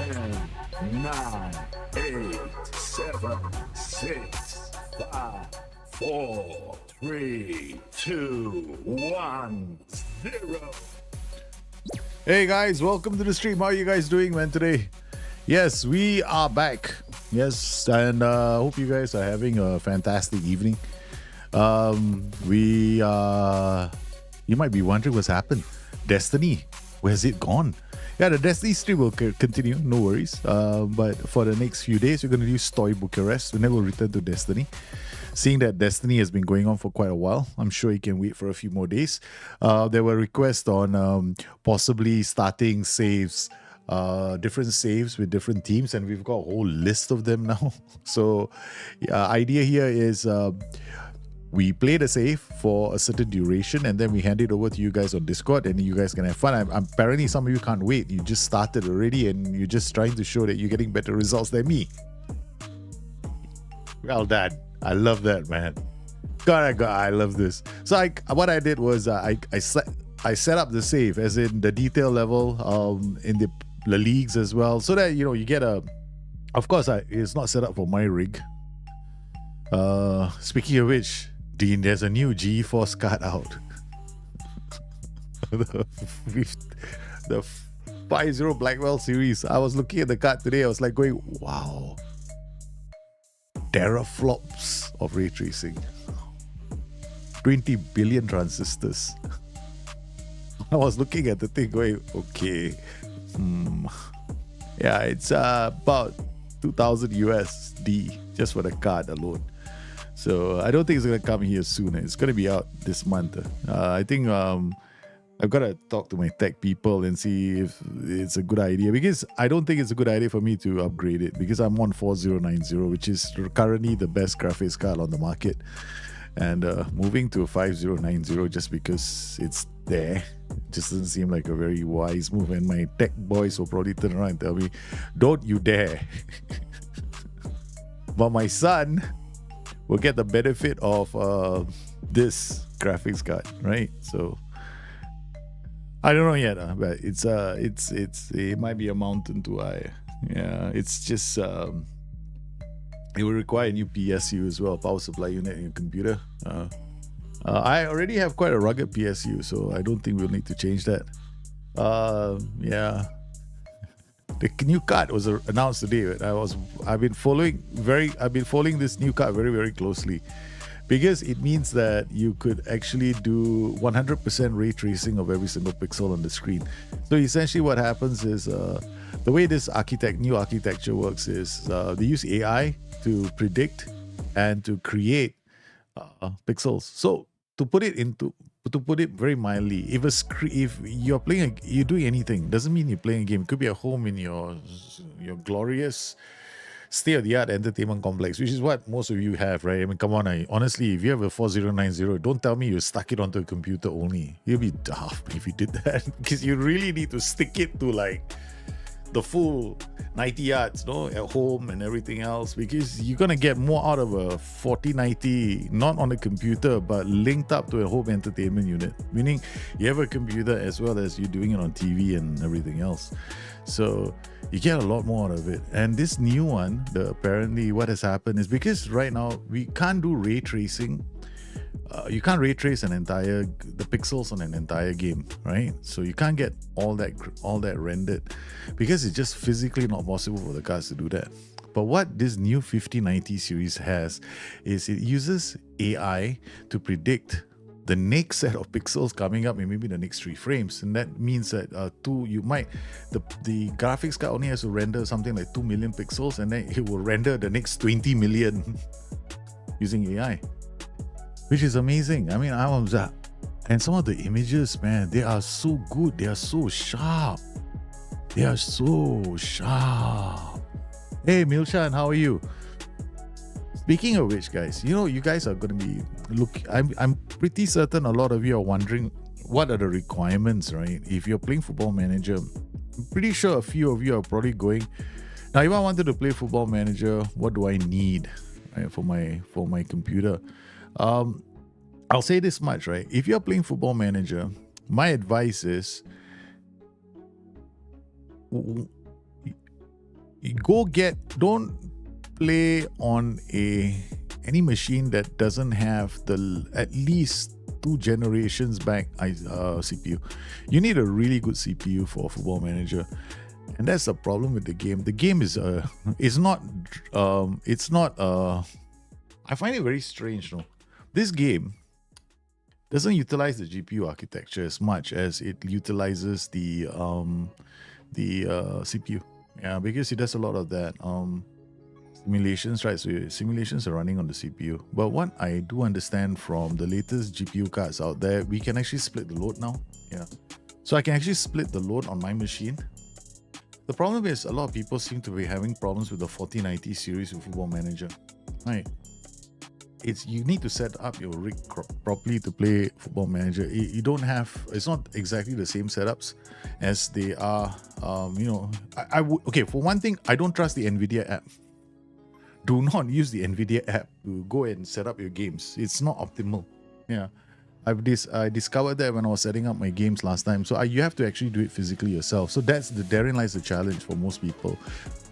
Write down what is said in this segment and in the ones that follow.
10, 9, 8, 7, 6, 5, 4, 3, 2, 1, 0. Hey guys, welcome to the stream. How are you guys doing, man, today? Yes, we are back. Yes, and hope you guys are having a fantastic evening. You might be wondering what's happened. Destiny, where's it gone? Yeah, the Destiny stream will continue, no worries. But for the next few days, we're going to do Steau Bucharest, and then we'll return to Destiny. Seeing that Destiny has been going on for quite a while, I'm sure you can wait for a few more days. There were requests on possibly starting saves, different saves with different teams, and we've got a whole list of them now. So, idea here is we play the save for a certain duration, and then we hand it over to you guys on Discord, and you guys can have fun. Apparently, some of you can't wait. You just started already, and you're just trying to show that you're getting better results than me. Well done. I love that, man. God, I love this. So what I did was I set up the save, as in the detail level, in the leagues as well, so that you get a. Of course, it's not set up for my rig. Speaking of which, Dean, there's a new GeForce card out. the 50 Blackwell series. I was looking at the card today. I was like going, wow. Teraflops of ray tracing. 20 billion transistors. I was looking at the thing going, okay. Yeah, it's about 2,000 USD just for the card alone. So I don't think it's going to come here soon. It's going to be out this month. I think I've got to talk to my tech people and see if it's a good idea, because I don't think it's a good idea for me to upgrade it, because I'm on 4090, which is currently the best graphics card on the market. And moving to a 5090 just because it's there just doesn't seem like a very wise move. And my tech boys will probably turn around and tell me, don't you dare. But my son will get the benefit of this graphics card, right? So I don't know yet, but it might be a mountain to eye. Yeah, it's just it will require a new PSU as well, power supply unit in your computer. I already have quite a rugged PSU, so I don't think we'll need to change that. Yeah. The new card was announced today. I've been following this new card very, very closely, because it means that you could actually do 100% ray tracing of every single pixel on the screen. So essentially, what happens is the way this new architecture works is they use AI to predict and to create pixels. So to put it very mildly, if you're doing anything, doesn't mean you're playing a game. It could be at home in your glorious state-of-the-art entertainment complex, which is what most of you have, right? I mean, come on, honestly, if you have a 4090, don't tell me you stuck it onto a computer only. You'll be daft if you did that, because you really need to stick it to like the full 90 yards, at home and everything else, because you're gonna get more out of a 4090 not on a computer but linked up to a home entertainment unit, meaning you have a computer as well as you're doing it on TV and everything else. So you get a lot more out of it. And this new one, apparently what has happened is, because right now we can't do ray tracing. You can't ray trace the pixels on an entire game, right? So you can't get all that rendered, because it's just physically not possible for the cards to do that. But what this new 5090 series has is it uses AI to predict the next set of pixels coming up in maybe the next 3 frames, and that means that the graphics card only has to render something like 2 million pixels, and then it will render the next 20 million using AI. Which is amazing. I mean, and some of the images, man, they are so good. They are so sharp. Hey, Milshan, how are you? Speaking of which, guys, you guys are going to be I'm pretty certain a lot of you are wondering what are the requirements, right? If you're playing Football Manager, I'm pretty sure a few of you are probably going, now if I wanted to play Football Manager, what do I need, right, for my computer? I'll say this much, right? If you're playing Football Manager, my advice is don't play on any machine that doesn't have the at least 2 generations back CPU. You need a really good CPU for Football Manager, and that's the problem with the game. The game is not I find it very strange. No, this game doesn't utilize the GPU architecture as much as it utilizes the CPU. Yeah, because it does a lot of that simulations, right? So simulations are running on the CPU. But what I do understand from the latest GPU cards out there, we can actually split the load now. Yeah, so I can actually split the load on my machine. The problem is a lot of people seem to be having problems with the 4090 series with Football Manager. Right? You need to set up your rig properly to play Football Manager. You don't have, it's not exactly the same setups as they are. I would, okay, for one thing, I don't trust the NVIDIA app. Do not use the NVIDIA app to go and set up your games. It's not optimal. Yeah, I discovered that when I was setting up my games last time. So you have to actually do it physically yourself. So therein lies the challenge for most people.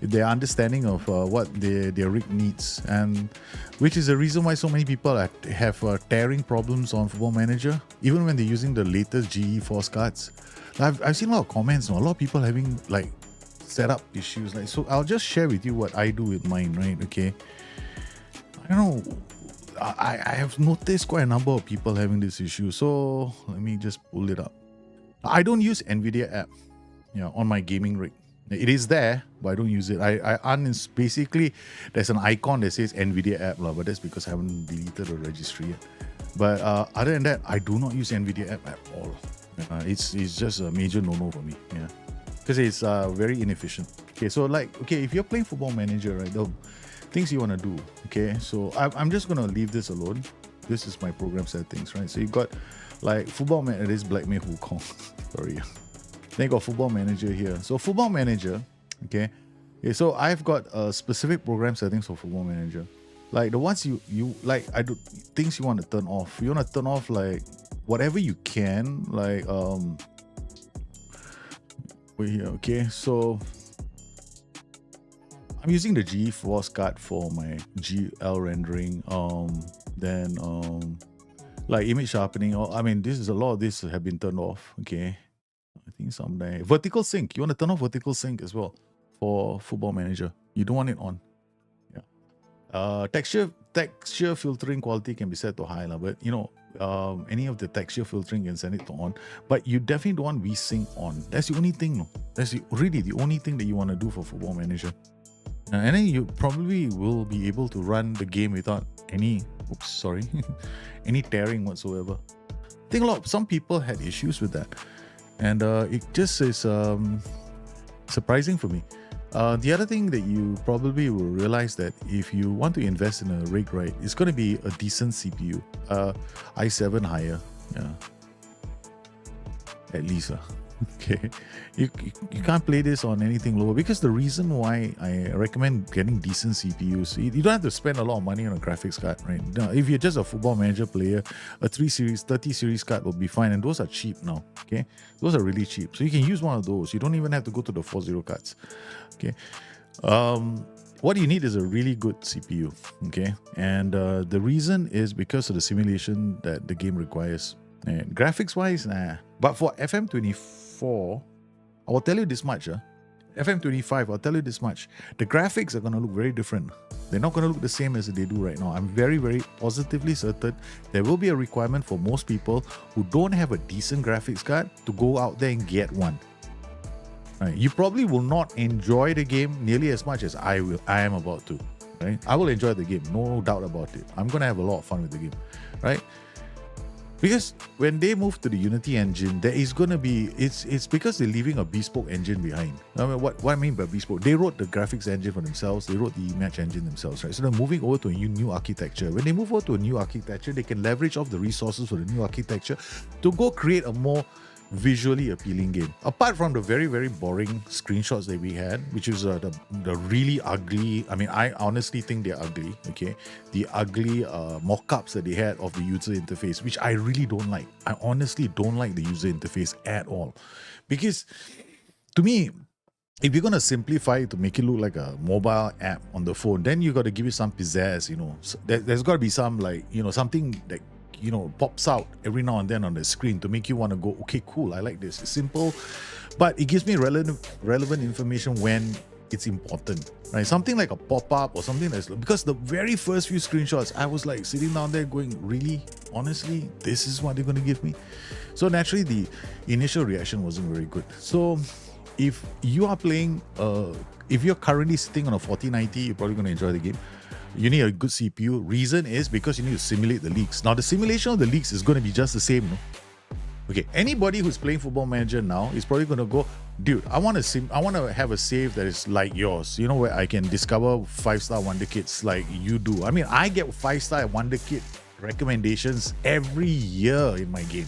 Their understanding of what their rig needs, and which is the reason why so many people have tearing problems on Football Manager, even when they're using the latest GeForce cards. I've seen a lot of comments, a lot of people having like setup issues. Like, so I'll just share with you what I do with mine, right? Okay, I don't know. I have noticed quite a number of people having this issue. So let me just pull it up. I don't use NVIDIA app, on my gaming rig. It is there, but I don't use it. Basically, there's an icon that says NVIDIA app, but that's because I haven't deleted the registry yet. But other than that, I do not use NVIDIA app at all. It's just a major no-no for me. Yeah, because it's very inefficient. Okay, so if you're playing Football Manager, right, the things you want to do. Okay, so I'm just gonna leave this alone. This is my program settings, right? So you got like Football Manager. It is Blackmail Wukong. Sorry. Then you got Football Manager here. So Football Manager, okay. So I've got specific program settings for Football Manager. Like the ones you like, I do things you want to turn off. You want to turn off like whatever you can, like wait here, okay. So I'm using the GeForce card for my GL rendering. Then like image sharpening. This is a lot of this have been turned off. Okay. I think someday vertical sync. You want to turn off vertical sync as well for Football Manager. You don't want it on. Yeah. Texture filtering quality can be set to high, but any of the texture filtering can send it to on. But you definitely don't want VSync on. That's the only thing. No, that's really the only thing that you want to do for Football Manager. And then you probably will be able to run the game without any any tearing whatsoever. I think some people had issues with that. And it just is surprising for me. The other thing that you probably will realize that if you want to invest in a rig, right, it's going to be a decent CPU, i7 higher, yeah, at least. Okay, you can't play this on anything lower, because the reason why I recommend getting decent CPUs, you don't have to spend a lot of money on a graphics card, right? Now, if you're just a Football Manager player, a 30 series card will be fine, and those are cheap now. Okay, those are really cheap, so you can use one of those. You don't even have to go to the 40 cards. Okay, what you need is a really good CPU. Okay, and the reason is because of the simulation that the game requires. And graphics wise, nah. But for FM24, I will tell you this much. FM25, I'll tell you this much. The graphics are going to look very different. They're not going to look the same as they do right now. I'm very, very positively certain there will be a requirement for most people who don't have a decent graphics card to go out there and get one. Right. You probably will not enjoy the game nearly as much as I am about to. Right? I will enjoy the game, no doubt about it. I'm going to have a lot of fun with the game. Right? Because when they move to the Unity engine, there is going to be, it's because they're leaving a bespoke engine behind. I mean, what I mean by bespoke, they wrote the graphics engine for themselves, they wrote the image engine themselves, right? So they're moving over to a new architecture. When they move over to a new architecture, they can leverage off the resources for the new architecture to go create a more visually appealing game. Apart from the very, very boring screenshots that we had, which is the really ugly, I mean, I honestly think they're ugly, okay? The ugly mock-ups that they had of the user interface, which I really don't like. I honestly don't like the user interface at all. Because to me, if you're gonna simplify it to make it look like a mobile app on the phone, then you got to give it some pizzazz, you know. So there's got to be some, like, you know, something that, you know, pops out every now and then on the screen to make you want to go, okay, cool, I like this. It's simple, but it gives me relevant information when it's important, right? Something like a pop-up or something that's, because the very first few screenshots, I was like sitting down there going, really, honestly, this is what they're going to give me? So naturally, the initial reaction wasn't very good. So if you are playing, if you're currently sitting on a 4090, you're probably going to enjoy the game. You need a good CPU. Reason is because you need to simulate the leaks. Now, the simulation of the leaks is going to be just the same, no? Okay, anybody who's playing Football Manager now is probably going to go, dude, I want to have a save that is like yours. You know, where I can discover 5-star wonder kits like you do. I mean, I get 5-star wonder kit recommendations every year in my game.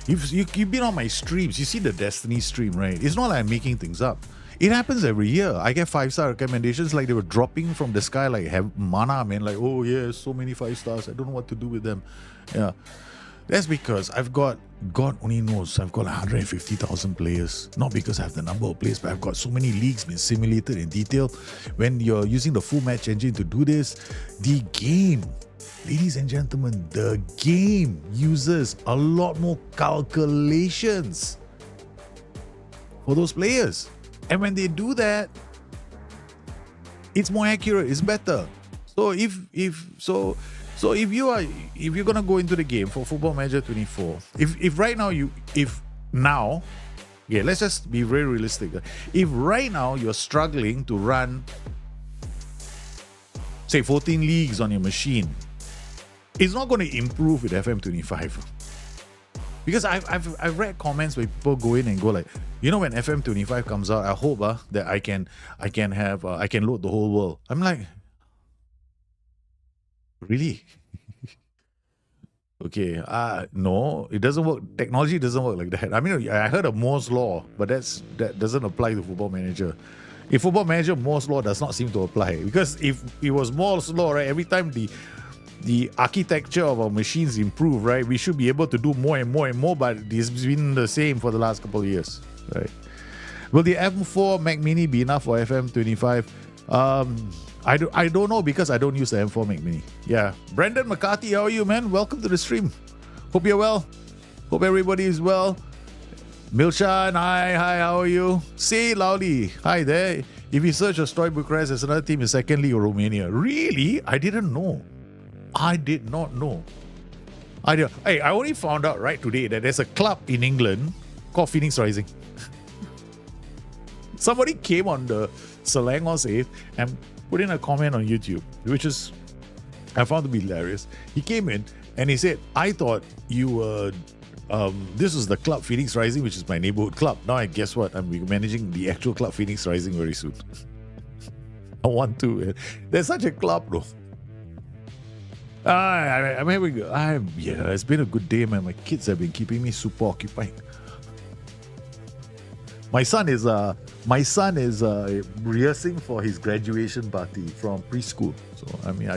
You've been on my streams, you see the Destiny stream, right? It's not like I'm making things up. It happens every year. I get 5-star recommendations like they were dropping from the sky, like have mana, man. Like, oh yeah, so many 5 stars. I don't know what to do with them. Yeah. That's because I've got, God only knows, I've got 150,000 players. Not because I have the number of players, but I've got so many leagues been simulated in detail. When you're using the full match engine to do this, the game, ladies and gentlemen, the game uses a lot more calculations for those players. And when they do that, it's more accurate, it's better. So if you're gonna go into the game for Football Manager 24, if right now yeah, let's just be very realistic. If right now you're struggling to run, say, 14 leagues on your machine, it's not going to improve with FM25. Because I've read comments where people go in and go like, you know, when FM25 comes out, I hope that I can load the whole world. I'm like, really? Okay, no, it doesn't work. Technology doesn't work like that. I mean, I heard of Moore's law, but that doesn't apply to Football Manager. In Football Manager, Moore's law does not seem to apply, because if it was Moore's law, right, every time the architecture of our machines improve, right, we should be able to do more and more and more, but it's been the same for the last couple of years, right? Will the M4 Mac Mini be enough for FM25? I don't know, because I don't use the M4 Mac Mini. Yeah. Brendan McCarthy, how are you, man? Welcome to the stream. Hope you're well. Hope everybody is well. Milshan, hi, how are you? Say loudly, hi there. If you search for Steau Bucharest, there's another team in second league of Romania. Really? I didn't know. I did not know. Hey, I only found out right today that there's a club in England called Phoenix Rising. Somebody came on the Selangor Save and put in a comment on YouTube, which is, I found to be hilarious. He came in and he said, I thought you were, this was the club Phoenix Rising, which is my neighborhood club. Now I guess what? I'm managing the actual club Phoenix Rising very soon. I want to. There's such a club, though. I'm having, yeah, it's been a good day, man. My kids have been keeping me super occupied. My son is rehearsing for his graduation party from preschool. So I mean,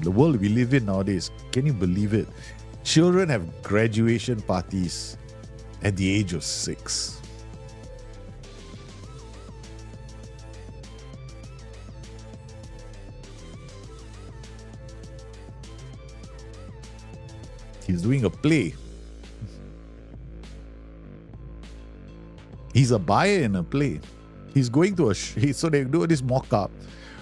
the world we live in nowadays, can you believe it? Children have graduation parties at the age of 6. He's doing a play. He's a buyer in a play. He's going to so they do this mock-up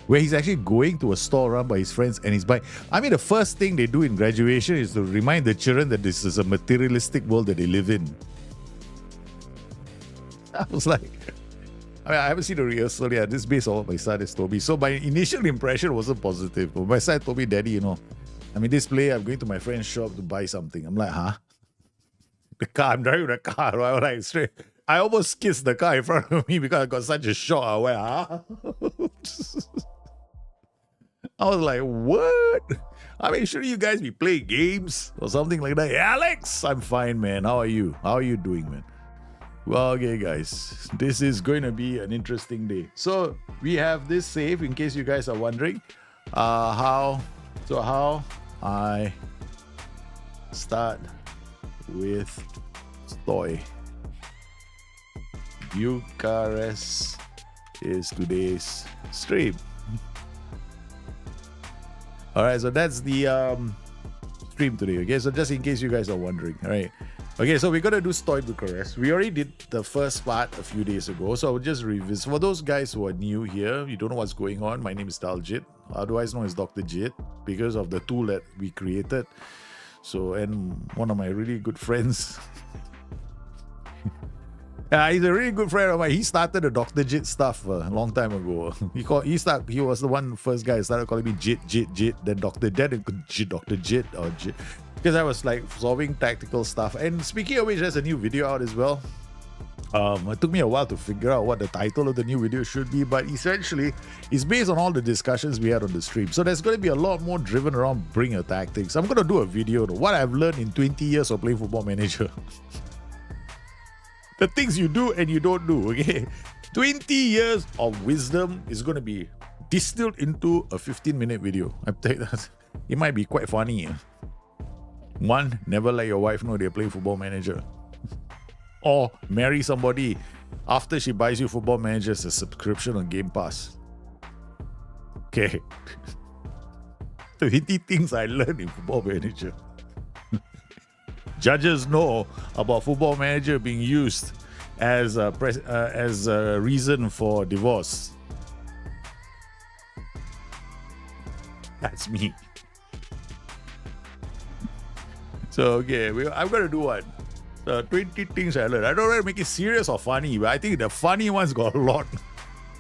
where he's actually going to a store run by his friends and he's buying. I mean, the first thing they do in graduation is to remind the children that this is a materialistic world that they live in. I was like, I haven't seen the rehearsal yet. This is based on what my son has told me. So my initial impression wasn't positive. But my son told me, Daddy, this play, I'm going to my friend's shop to buy something. I'm like, huh? I'm driving the car, right? Like, straight. I almost kissed the car in front of me because I got such a shock. I went, huh? I was like, what? I mean, shouldn't you guys be playing games or something like that? Alex, I'm fine, man. How are you? How are you doing, man? Well, okay, guys. This is going to be an interesting day. So we have this save in case you guys are wondering. How I start with Steau Bucharest is today's stream. All right, so that's the stream today. Okay, so just in case you guys are wondering, all right. Okay, so we're gonna do Steau Bucharest. We already did the first part a few days ago, so I'll just revisit. For those guys who are new here, you don't know what's going on. My name is Daljit, otherwise known as Dr. Jit, because of the tool that we created. So, and one of my really good friends. He's a really good friend of mine. He started the Dr. Jit stuff a long time ago. He was the first guy who started calling me Jit, then Dr. Jit, and Dr. Jit or Jit. Because I was like solving tactical stuff. And speaking of which, there's a new video out as well. It took me a while to figure out what the title of the new video should be, but essentially it's based on all the discussions we had on the stream. So there's going to be a lot more driven around bring your tactics. I'm going to do a video on what I've learned in 20 years of playing Football Manager. The things you do and you don't do, okay? 20 years of wisdom is going to be distilled into a 15-minute video. I tell you that. It might be quite funny. One, never let your wife know they're playing Football Manager. Or marry somebody after she buys you Football Manager as a subscription on Game Pass. Okay. 20 things I learned in Football Manager. Judges know about Football Manager being used as a reason for divorce. That's me. So, okay, I'm going to do one. 20 things I learned. I don't know to make it serious or funny, but I think the funny ones got a lot.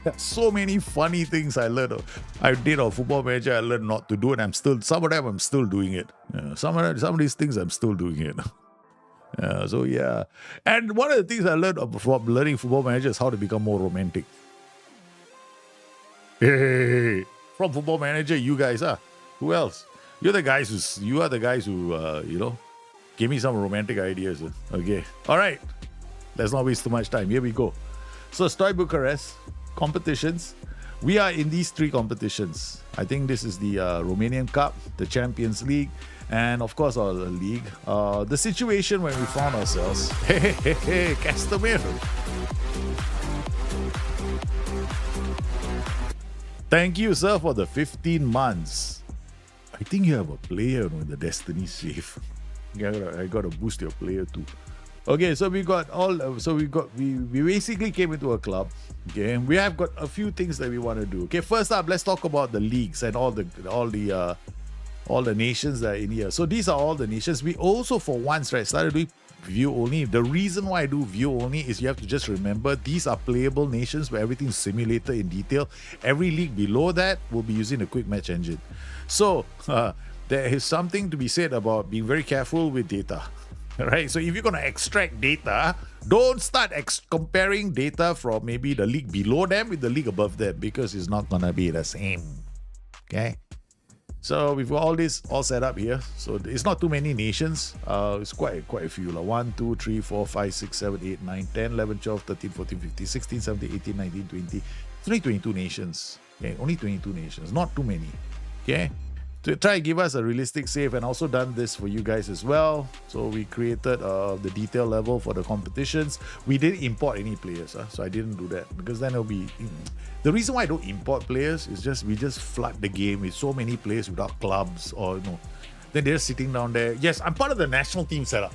There's so many funny things I learned. I did on Football Manager, I learned not to do, and some of them I'm still doing it. Some of these things I'm still doing it. So yeah. And one of the things I learned from learning Football Manager is how to become more romantic. Hey, from Football Manager, you guys are. Who else? You are the guys who give me some romantic ideas. Okay. All right. Let's not waste too much time. Here we go. So Steau Bucharest competitions. We are in these three competitions. I think this is the Romanian Cup, the Champions League, and of course our league. The situation when we found ourselves. Hey, Castamere. Thank you, sir, for the 15 months. I think you have a player with the Destiny save. I got to boost your player too. Okay, so we basically came into a club. Okay, we have got a few things that we want to do. Okay, first up, let's talk about the leagues and all the nations that are in here. So these are all the nations. We also, for once, started doing view only. The reason why I do view only is you have to just remember these are playable nations where everything is simulated in detail. Every league below that will be using a quick match engine. So there is something to be said about being very careful with data. Right, so if you're going to extract data, don't start comparing data from maybe the league below them with the league above them, because it's not going to be the same. Okay, so we've got all this all set up here. So it's not too many nations. It's quite a few. 1, 2, 3, 4, 5, 6, 7, 8, 9, 10, 11, 12, 13, 14, 15, 16, 17, 18, 19, 20. It's only 22 nations. Okay, only 22 nations. Not too many. Okay. To try and give us a realistic save, and also done this for you guys as well. So we created the detail level for the competitions. We didn't import any players, so I didn't do that, because then it'll be the reason why I don't import players is just we just flood the game with so many players without clubs, or then they're sitting down there. Yes, I'm part of the national team setup.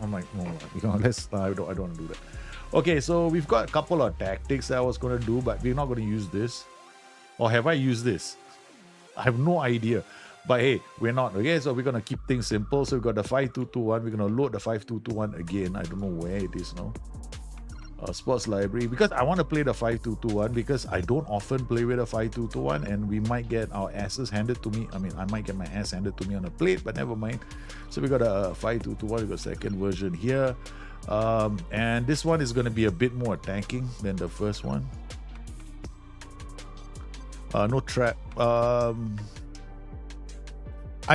I'm like, no, I don't want to do that. Okay, so we've got a couple of tactics that I was going to do, but we're not going to use this. Or have I used this? I have no idea. But hey, we're not. Okay, so we're going to keep things simple. So we've got the 5221. We're going to load the 5221 again. I don't know where it is now. Sports library. Because I want to play the 5221, because I don't often play with a 5221, and we might get our asses handed to me. I mean, I might get my ass handed to me on a plate, but never mind. So we got a 5221. We got second version here. And this one is going to be a bit more attacking than the first one. No trap. I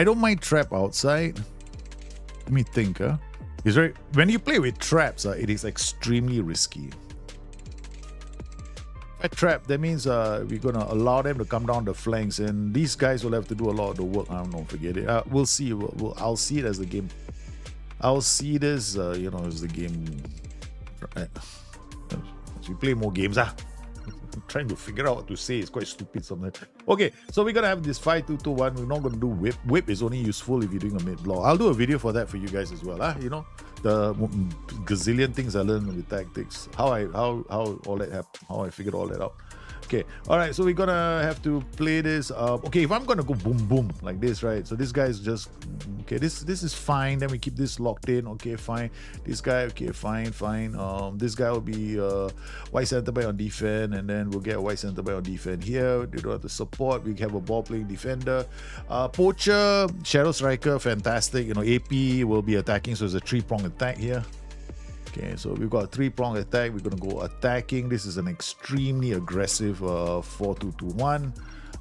don't mind trap outside. Let me think. It's very, when you play with traps, it is extremely risky. A trap, that means we're gonna allow them to come down the flanks, and these guys will have to do a lot of the work. I don't know, forget it. We'll see. I'll see it as the game. I'll see this, as the game We play more games. I'm trying to figure out what to say. It's quite stupid sometimes. Okay, so we're gonna have this 5-2-2-1. We're not gonna do whip. Whip is only useful if you're doing a mid block. I'll do a video for that for you guys as well. You know, the gazillion things I learned with tactics. How all that happened. How I figured all that out. Okay, all right, so we're gonna have to play this. Okay, if I'm gonna go boom boom like this, right? So this guy's just okay. This is fine. Then we keep this locked in. Okay, fine. This guy, okay, fine. This guy will be white center back on defense, and then we'll get a white center back on defense here. They don't have to support. We have a ball playing defender. Poacher, shadow striker, fantastic. You know, AP will be attacking, so it's a 3-prong attack here. Okay, so we've got a 3-prong attack. We're going to go attacking. This is an extremely aggressive 4-2-2-1.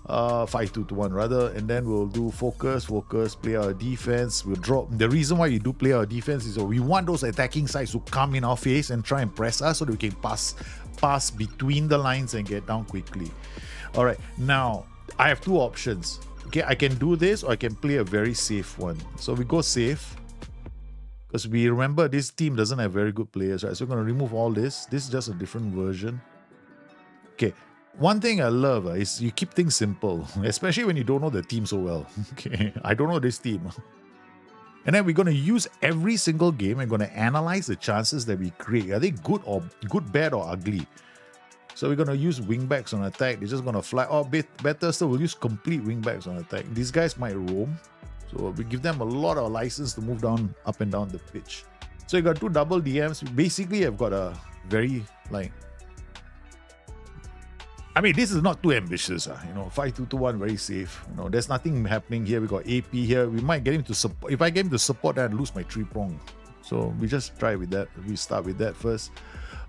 5-2-2-1 rather. And then we'll do focus, play our defense. We'll drop. The reason why you do play our defense is that we want those attacking sides to come in our face and try and press us so that we can pass between the lines and get down quickly. All right, now I have two options. Okay, I can do this or I can play a very safe one. So we go safe. Because we remember this team doesn't have very good players, right? So we're going to remove all this. This is just a different version. Okay. One thing I love is you keep things simple, especially when you don't know the team so well. Okay. I don't know this team. And then we're going to use every single game and going to analyze the chances that we create. Are they good, bad, or ugly? So we're going to use wingbacks on attack. They're just going to fly. Or better still, we'll use complete wingbacks on attack. These guys might roam. So we give them a lot of license to move up and down the pitch. So you got two double DMs. Basically, I've got a very this is not too ambitious. You know, 5-2-2-1, very safe. You know, there's nothing happening here. We got AP here. We might get him to support. If I get him to support, then I'd lose my 3-prong. So we just try with that. We start with that first.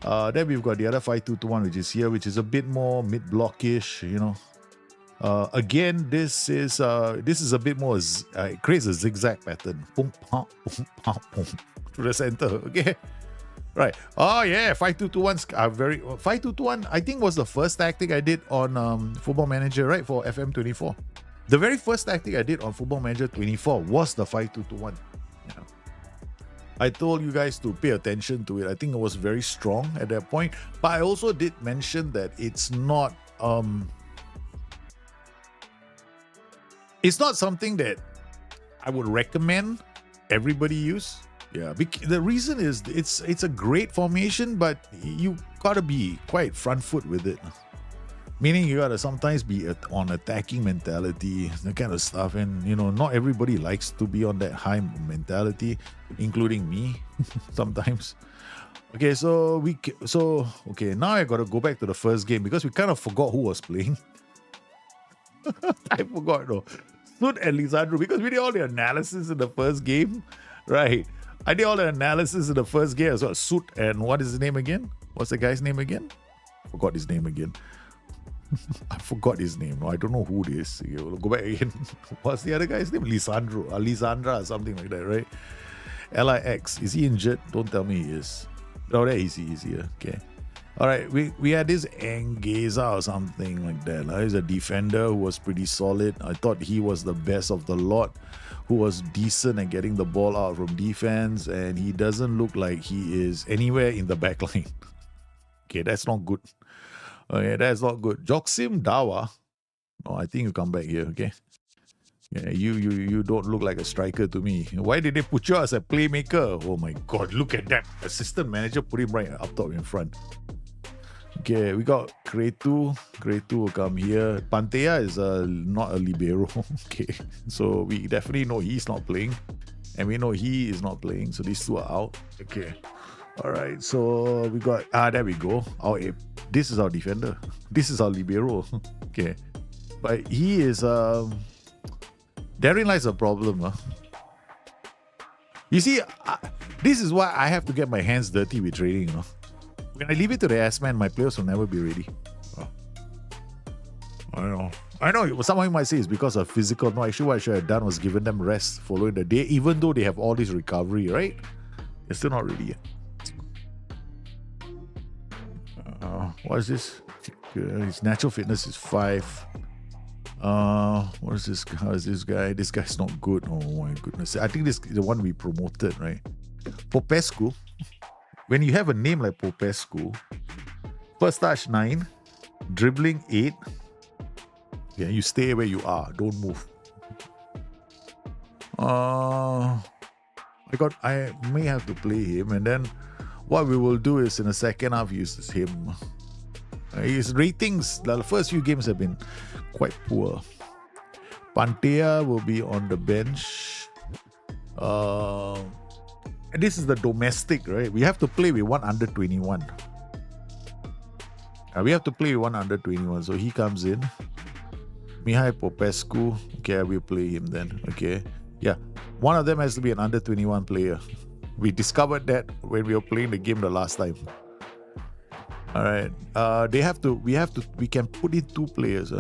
Then we've got the other 5-2-2-1, which is here, which is a bit more mid-blockish, you know. Again, this is a bit more. It creates a zigzag pattern. Boom, boom, boom, boom, boom, to the center. Okay, right. Oh yeah, 5-2-2-1s are very 5-2-2-1. I think was the first tactic I did on Football Manager, right? For FM24. The very first tactic I did on Football Manager 24 was the 5-2-2-1. Yeah. I told you guys to pay attention to it. I think it was very strong at that point. But I also did mention that it's not something that I would recommend everybody use. Yeah, the reason is it's a great formation, but you gotta be quite front foot with it. Meaning you gotta sometimes be on attacking mentality, that kind of stuff. And you know, not everybody likes to be on that high mentality, including me sometimes. Okay, so now I gotta go back to the first game because we kind of forgot who was playing. I forgot though. Soot and Lisandro, because we did all the analysis in the first game, right? I did all the analysis in the first game as well. Soot and what is his name again? What's the guy's name again? Forgot his name again. I forgot his name. No, I don't know who it is. We'll go back again. What's the other guy's name? Lisandro, Lisandra, or something like that, right? LIX. Is he injured? Don't tell me he is. Oh, that easy. Okay. All right, we had this Engeza or something like that. He's a defender who was pretty solid. I thought he was the best of the lot, who was decent at getting the ball out from defense, and he doesn't look like he is anywhere in the back line. Okay, that's not good. Okay, that's not good. Joxim Dawa. No, I think you come back here, okay? Yeah, you don't look like a striker to me. Why did they put you as a playmaker? Oh my God, look at that. Assistant manager put him right up top in front. Okay, we got Cretu. Cretu will come here. Pantea is not a libero. Okay, so we definitely know he's not playing. And we know he is not playing. So these two are out. Okay. All right, so we got... there we go. This is our defender. This is our libero. Okay. But he is... Therein lies a problem. Huh? You see, this is why I have to get my hands dirty with trading. You know? When I leave it to the S-man, my players will never be ready. Oh. I know. Someone might say it's because of physical. No, actually what I should have done was given them rest following the day, even though they have all this recovery, right? They're still not ready yet. What is this? His natural fitness is 5. What is this? How is this guy? This guy's not good. Oh my goodness. I think this is the one we promoted, right? Popescu. When you have a name like Popescu, First touch 9, dribbling 8. Yeah, you stay where you are. Don't move. I may have to play him, and then what we will do is in the second half use him. His ratings, the first few games have been quite poor. Pantea will be on the bench. And this is the domestic, right? We have to play with one under 21. We have to play with one under 21. So he comes in. Mihai Popescu. Okay, I will play him then. Okay. Yeah. One of them has to be an under 21 player. We discovered that when we were playing the game the last time. All right. We can put in 2 players.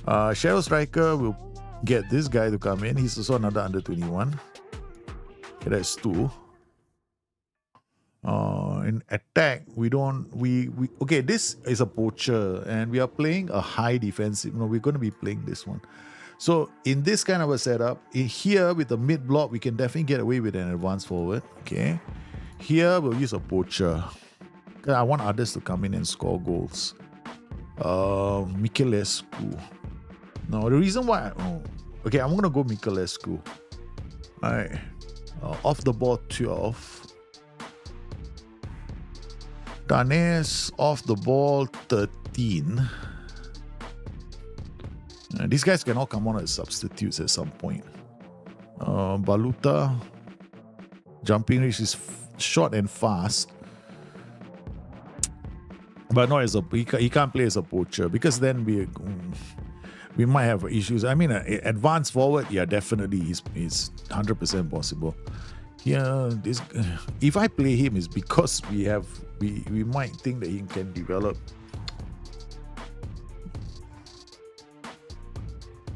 Shadow Striker will get this guy to come in. He's also another under 21. Okay, that's 2. In attack, okay, this is a poacher, and we are playing a high defensive. No, we're going to be playing this one. So in this kind of a setup, here with the mid block, we can definitely get away with an advance forward. Okay, here we'll use a poacher. I want others to come in and score goals. Miculescu. No, the reason why. Okay, I'm gonna go Miculescu. All right, off the ball 12. Danes off the ball 13. These guys can all come on as substitutes at some point. Baluta, jumping reach is short and fast, but not as he can't play as a poacher, because then we might have issues. I mean, advance forward, yeah, definitely is 100% possible. Yeah, if I play him is because we might think that he can develop.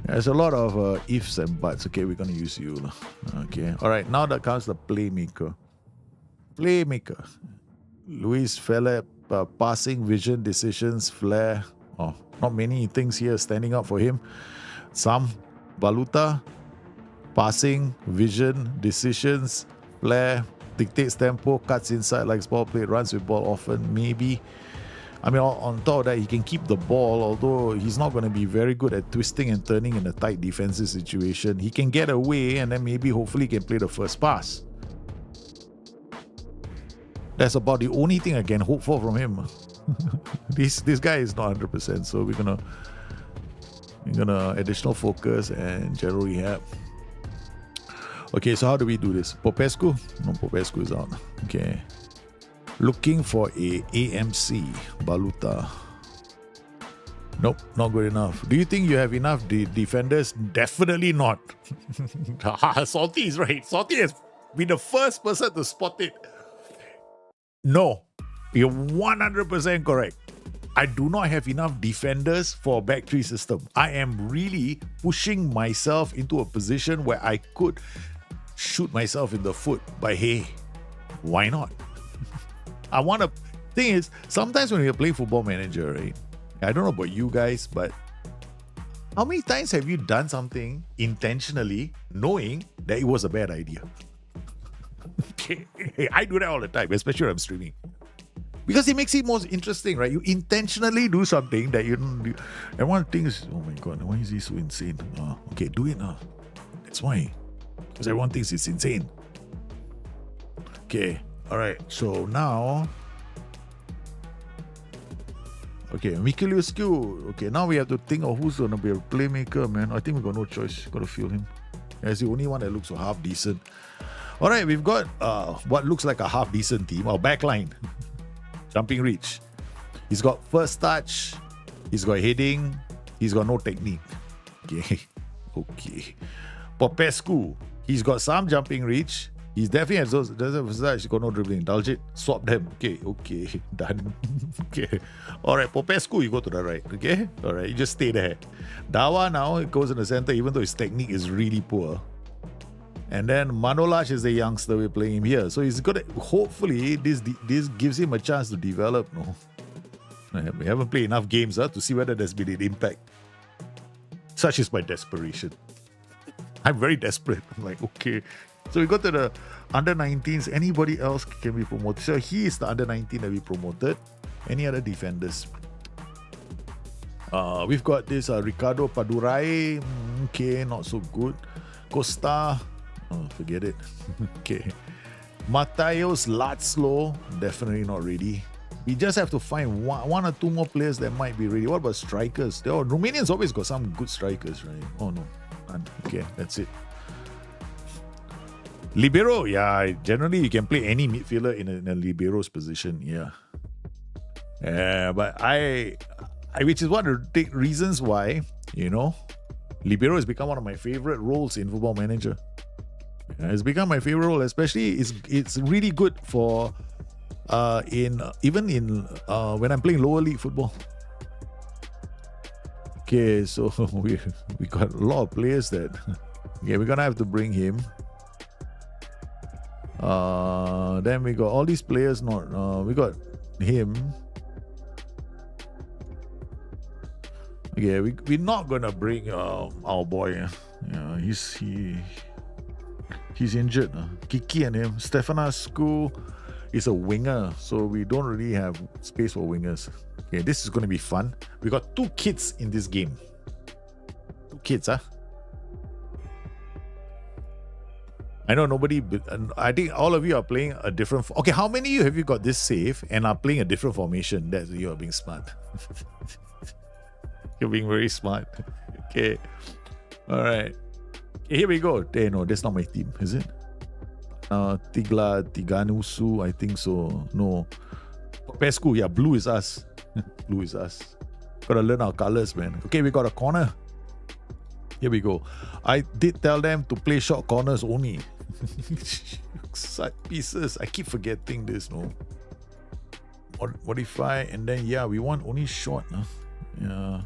There's a lot of ifs and buts. Okay, we're gonna use you. Okay, all right. Now that comes the playmaker. Luis Philippe, passing, vision, decisions, flair. Oh, not many things here standing up for him. Some Baluta, passing, vision, decisions, flair, dictates tempo, cuts inside, likes ball play, runs with ball often, maybe. I mean, on top of that, he can keep the ball, although he's not going to be very good at twisting and turning in a tight defensive situation. He can get away, and then maybe, hopefully, he can play the first pass. That's about the only thing I can hope for from him. This guy is not 100%, so we're gonna additional focus and general rehab. Okay, so how do we do this? Popescu? No, Popescu is out. Okay. Looking for a AMC. Baluta. Nope, not good enough. Do you think you have enough defenders? Definitely not. Salty is right. Salty has been the first person to spot it. No, you're 100% correct. I do not have enough defenders for a back 3 system. I am really pushing myself into a position where I could shoot myself in the foot. But hey, why not? Thing is, sometimes when you're playing Football Manager, right? I don't know about you guys, but how many times have you done something intentionally knowing that it was a bad idea? Okay. I do that all the time, especially when I'm streaming. Because it makes it more interesting, right? You intentionally do something that you don't do. And one thing is, oh my God, why is he so insane? Okay, do it now. That's why. Because everyone thinks it's insane. Okay, alright. So now... Okay, Miculescu. Okay, now we have to think of who's going to be a playmaker, man. I think we got no choice. Got to feel him. He's the only one that looks half decent. All right, we've got what looks like a half decent team. Our backline. Jumping reach. He's got first touch. He's got heading. He's got no technique. Okay. Okay. Popescu. He's got some jumping reach. He's definitely has those. He's got no dribbling. Indulge it. Swap them. Okay. Okay. Done. Okay. All right. Popescu, you go to the right. Okay. All right. You just stay there. Dawa now it goes in the center, even though his technique is really poor. And then Manolash is the youngster. We're playing him here, so he's got. Hopefully, this gives him a chance to develop. No, we haven't played enough games to see whether there's been an impact. Such is my desperation. I'm very desperate. I'm like, okay. So we got to the under 19s. Anybody else can be promoted? So he is the under 19 that we promoted. Any other defenders? We've got this Ricardo Padurai. Okay, not so good. Costa. Oh, forget it. Okay. Matthäus László. Definitely not ready. We just have to find one or two more players that might be ready. What about strikers? Romanians always got some good strikers, right? Oh no. Okay, that's it. Libero, yeah. Generally, you can play any midfielder in a libero's position. Yeah. But I which is one of the reasons why, libero has become one of my favorite roles in Football Manager. It's become my favorite role, especially it's really good for when I'm playing lower league football. Okay, so we got a lot of players that we're gonna have to bring him. Then we got all these players. We got him. Okay, we're not gonna bring our boy. He's injured. Kiki and him. Stefanescu is a winger, so we don't really have space for wingers. Okay, this is gonna be fun. We got 2 kids in this game. 2 kids, huh? I know nobody, but I think all of you are playing a different. Okay, how many of you have you got this save and are playing a different formation? That's you are being smart. You're being very smart. Okay, all right. Okay, here we go. No, that's not my team, is it? Tiganusu, I think so. No, Pescu. Yeah, blue is us. Blue is us. Gotta learn our colors, man. Okay, we got a corner. Here we go. I did tell them to play short corners only. Side pieces. I keep forgetting this, no? Modify, and then we want only short. Yeah.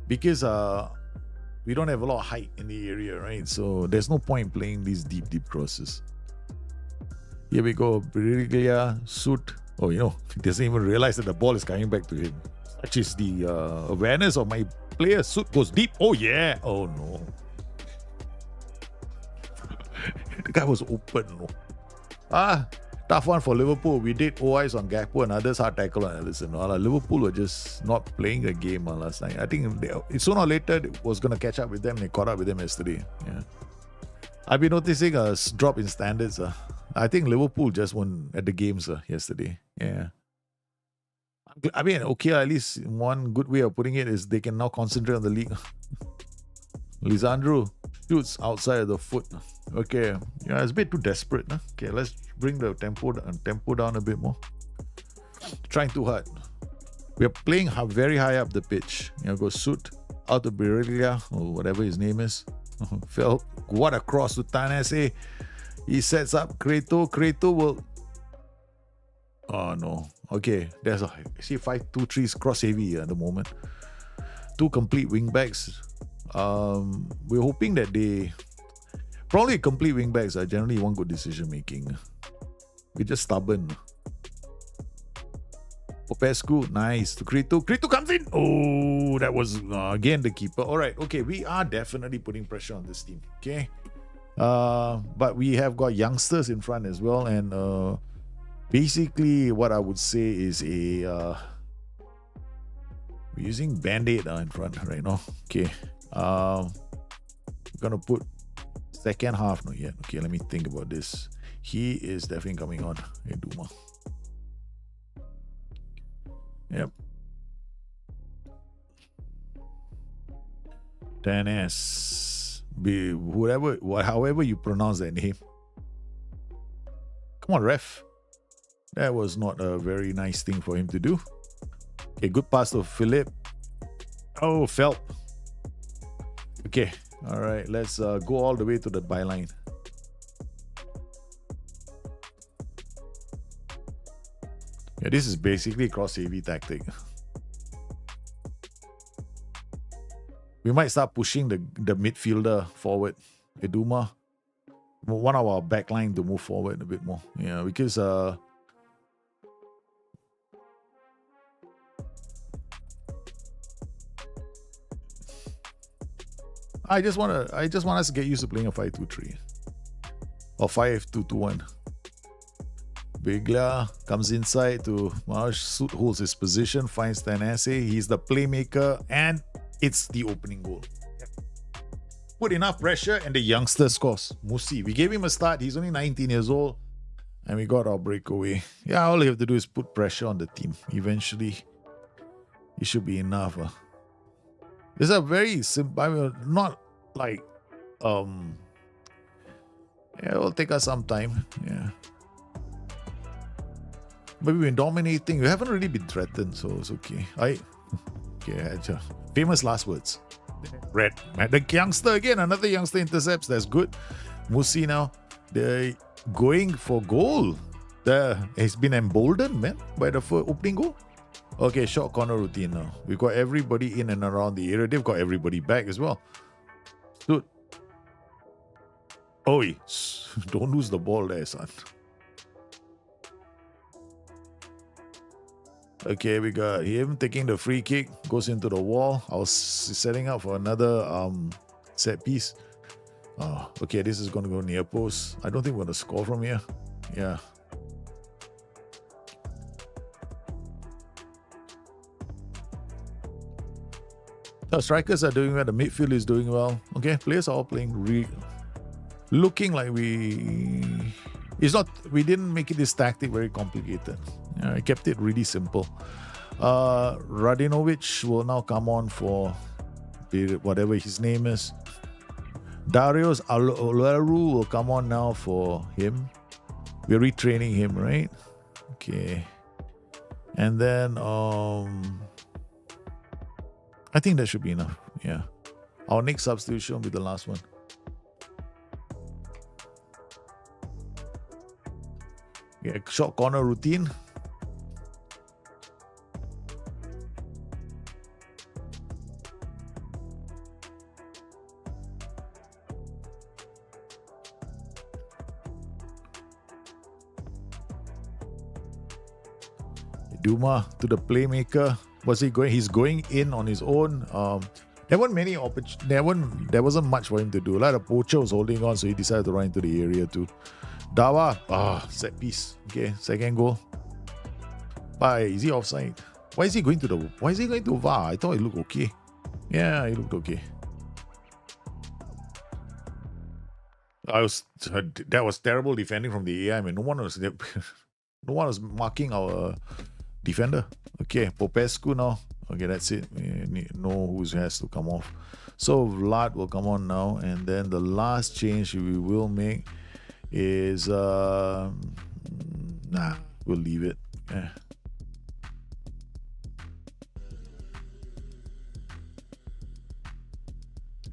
Because we don't have a lot of height in the area, right? So there's no point playing these deep crosses. Here we go. Briglia, Suit. Oh, he doesn't even realize that the ball is coming back to him. Such is the awareness of my player. Suit goes deep. Oh, yeah. Oh, no. The guy was open. No. Tough one for Liverpool. We did OIs on Gakpo and others hard tackle on Alisson. Liverpool were just not playing the game last night. I think sooner or later it was going to catch up with them. They caught up with them yesterday. Yeah. I've been noticing a drop in standards. I think Liverpool just won at the games yesterday. Yeah. I mean, okay, at least one good way of putting it is they can now concentrate on the league. Lisandro shoots outside of the foot. Okay, yeah, it's a bit too desperate. Okay, let's bring the tempo down a bit more. Trying too hard. We are playing very high up the pitch. Go Suit out to Biriglia or whatever his name is. Fell. What a cross to Tanese. He sets up Creto. Creto will. Oh no. Okay, there's a 5-2-3 cross heavy at the moment. 2 complete wing backs. We're hoping that probably complete wing backs are generally one good decision making. We're just stubborn. Popescu, nice. To Creto comes in. Oh, that was again the keeper. All right, okay, we are definitely putting pressure on this team. Okay, but we have got youngsters in front as well, and basically what I would say is we're using Band-Aid in front right now. Okay, we're gonna put second half not yet. Okay, let me think about this. He is definitely coming on. Hey, Duma. Yep. Dennis. However you pronounce that name. Come on, ref. That was not a very nice thing for him to do. Okay, good pass to Philip. Oh, Phelp. Okay, all right. Let's go all the way to the byline. Yeah, this is basically cross-heavy tactic. We might start pushing the midfielder forward. Eduma. One of our backline to move forward a bit more. Yeah, because I just want us to get used to playing a 5-2-3 or 5-2-2-1. Biglia comes inside to Marsh, holds his position, finds Tanase. He's the playmaker, and it's the opening goal. Put enough pressure, and the youngster scores. Musi, we gave him a start. He's only 19 years old, and we got our breakaway. Yeah, all you have to do is put pressure on the team. Eventually, it should be enough. It's a very simple, I mean, not like, yeah, it'll take us some time. Yeah. But we've been dominating. We haven't really been threatened, so it's okay. Okay, famous last words. Red. The youngster again, another youngster intercepts. That's good. Musi now, they're going for goal. He's been emboldened, man, by the opening goal. Okay, short corner routine now. We've got everybody in and around the area. They've got everybody back as well. Dude. Oi, don't lose the ball there, son. Okay, we got him taking the free kick, goes into the wall. I was setting up for another set piece. Oh, okay, this is going to go near post. I don't think we're going to score from here. Yeah. The strikers are doing well. The midfield is doing well. Okay, players are all playing looking like we didn't make it this tactic very complicated. I kept it really simple. Radinovic will now come on for whatever his name is. Darius Alaru will come on now for him. We're retraining him, right? Okay. And then I think that should be enough. Yeah. Our next substitution will be the last one. Yeah, short corner routine. Duma to the playmaker. Was he going? He's going in on his own. There weren't many opportunities. There wasn't much for him to do. Like the poacher was holding on, so he decided to run into the area too. Dawa, set piece. Okay, second goal. Bye. Is he offside? Why is he going to VAR? I thought it looked okay. Yeah, it looked okay. That was terrible defending from the AI. I mean, no one was marking our defender. Okay, Popescu now. Okay, that's it. We know who has to come off. So Vlad will come on now, and then the last change we will make is we'll leave it. Yeah.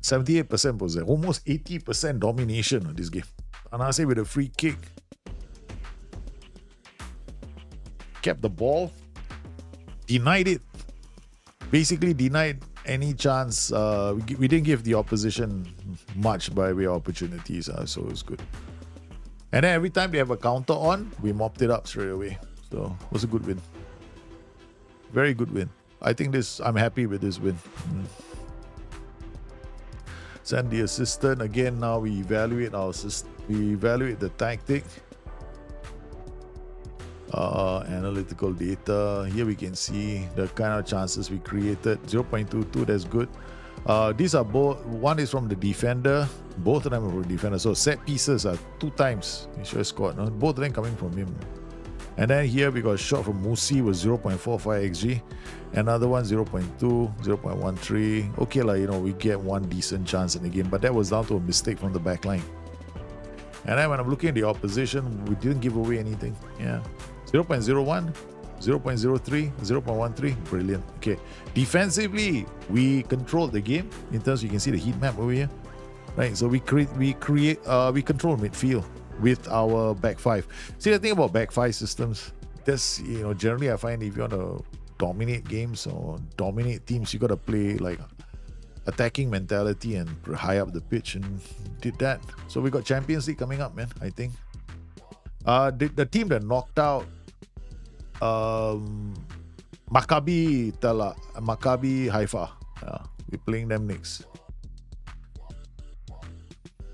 %78% possession, almost 80% domination of this game. Tanase with a free kick. Kept the ball. Denied it. Basically denied any chance. We didn't give the opposition much by way of opportunities, so it was good. And then every time they have a counter on, we mopped it up straight away. So it was a good win. Very good win. I think I'm happy with this win. Send the assistant. Again, now we evaluate the tactic. Analytical data. Here we can see the kind of chances we created. 0.22, that's good. These are both, one is from the defender, both of them are from the defender. So set pieces are 2 times he should have scored. No? Both of them coming from him. And then here we got a shot from Musi with 0.45 XG. Another one 0.2, 0.13. Okay, we get one decent chance in the game, but that was down to a mistake from the back line. And then when I'm looking at the opposition, we didn't give away anything. Yeah. 0.01, 0.03, 0.13. Brilliant. Okay. Defensively, we controlled the game in terms, you can see the heat map over here. Right. So we control midfield with our back five. See, the thing about back five systems, that's, generally I find if you want to dominate games or dominate teams, you got to play like attacking mentality and high up the pitch, and did that. So we got Champions League coming up, man, I think. The team that knocked out Maccabi Haifa. We're playing them next.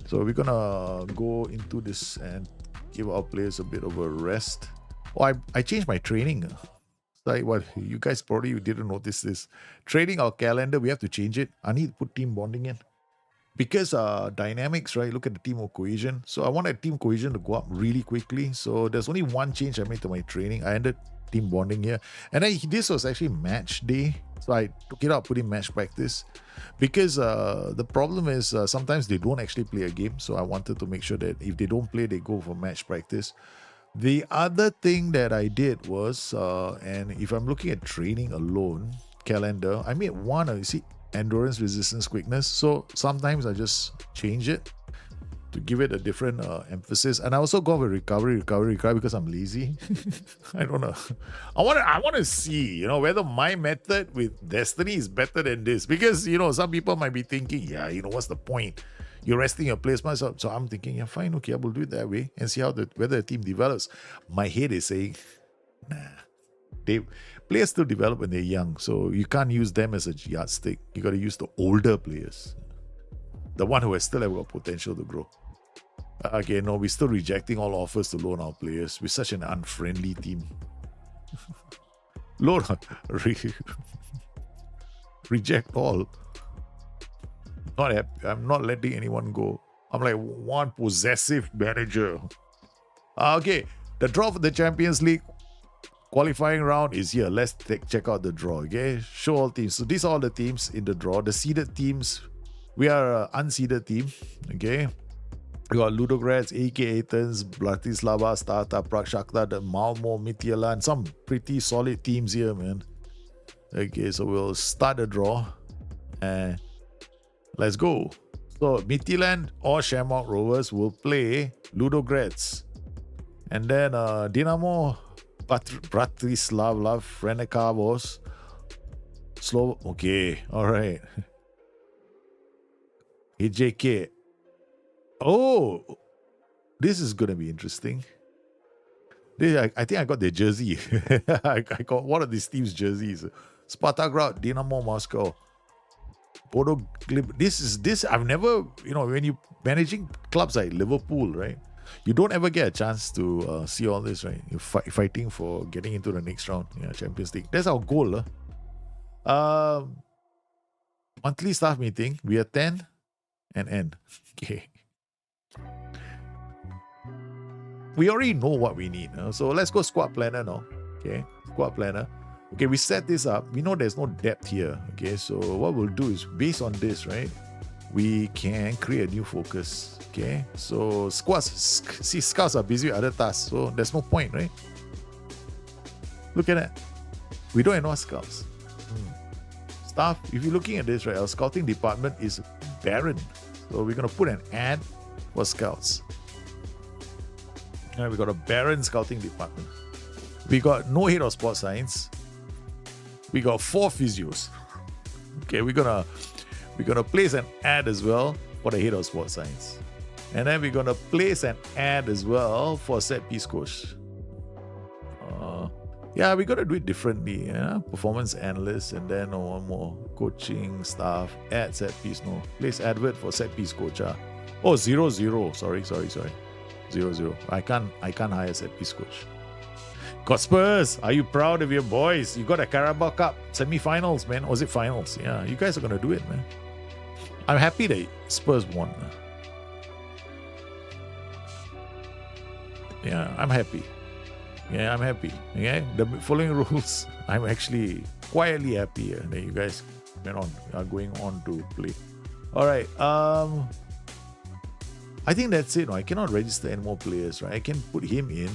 So we're gonna go into this and give our players a bit of a rest. Oh, I changed my training. Like what you guys probably didn't notice this. Training our calendar, we have to change it. I need to put team bonding in. Because dynamics, right? Look at the team of cohesion. So I want a team cohesion to go up really quickly. So there's only one change I made to my training. I ended team bonding here. And then this was actually match day. So I took it out, put in match practice. Because the problem is sometimes they don't actually play a game. So I wanted to make sure that if they don't play, they go for match practice. The other thing that I did was, and if I'm looking at training alone, calendar, I made one, you see, endurance, resistance, quickness. So sometimes I just change it to give it a different emphasis. And I also go with recovery because I'm lazy. I don't know. I want to see, whether my method with Destiny is better than this. Because, some people might be thinking, yeah, what's the point? You're resting your players. So I'm thinking, yeah, fine, okay, I will do it that way and see whether the team develops. My head is saying, nah. Players still develop when they're young, so you can't use them as a yardstick. You got to use the older players, the one who has still have got potential to grow. Okay, no, we're still rejecting all offers to loan our players. We're such an unfriendly team. Loan, reject all. Not happy. I'm not letting anyone go. I'm like one possessive manager. Okay, the draw for the Champions League qualifying round is here. Let's check out the draw. Okay, show all teams. So these are all the teams in the draw. The seeded teams. We are an unseeded team. Okay, we got Ludogorets, AK Athens, Bratislava, Sparta, Prague, Shakhtar, Malmo, Midtjylland. Some pretty solid teams here, man. Okay, so we'll start the draw and let's go. So Midtjylland or Shamrock Rovers will play Ludogorets, and then Dinamo Bratislava, Renekavos, okay, all right. AJK. Oh, this is gonna be interesting. I think I got their jersey. I got one of these teams' jerseys. Spartagrad, Dinamo Moscow, Bodo Glimt. This I've never, when you managing clubs like Liverpool, right? You don't ever get a chance to see all this, right? You're fighting for getting into the next round, Champions League. That's our goal. Monthly staff meeting. We attend and end. Okay. We already know what we need. So let's go squad planner now. Okay, squad planner. Okay, we set this up. We know there's no depth here. Okay, so what we'll do is based on this, right? We can create a new focus. Okay, so scouts are busy with other tasks, so there's no point, right? Look at that. We don't have enough scouts. Staff, if you're looking at this, right, our scouting department is barren. So we're going to put an ad for scouts. We got a barren scouting department. We got no head of sports science. We got 4 physios. Okay, we're gonna place an ad as well for the head of sports science. And then we're gonna place an ad as well for set piece coach. We gotta do it differently. Performance analyst, and then one more coaching staff, ad set piece. No, place advert for set piece coach. 0-0. Sorry. 0-0. I can't hire set piece coach. Got Spurs. Are you proud of your boys? You got a Carabao Cup semi-finals, man. Or was it finals? Yeah, you guys are gonna do it, man. I'm happy that Spurs won. Yeah, I'm happy. Okay, the following rules. I'm actually quietly happy that you guys are going on to play. All right. I think that's it. I cannot register any more players, right? I can put him in.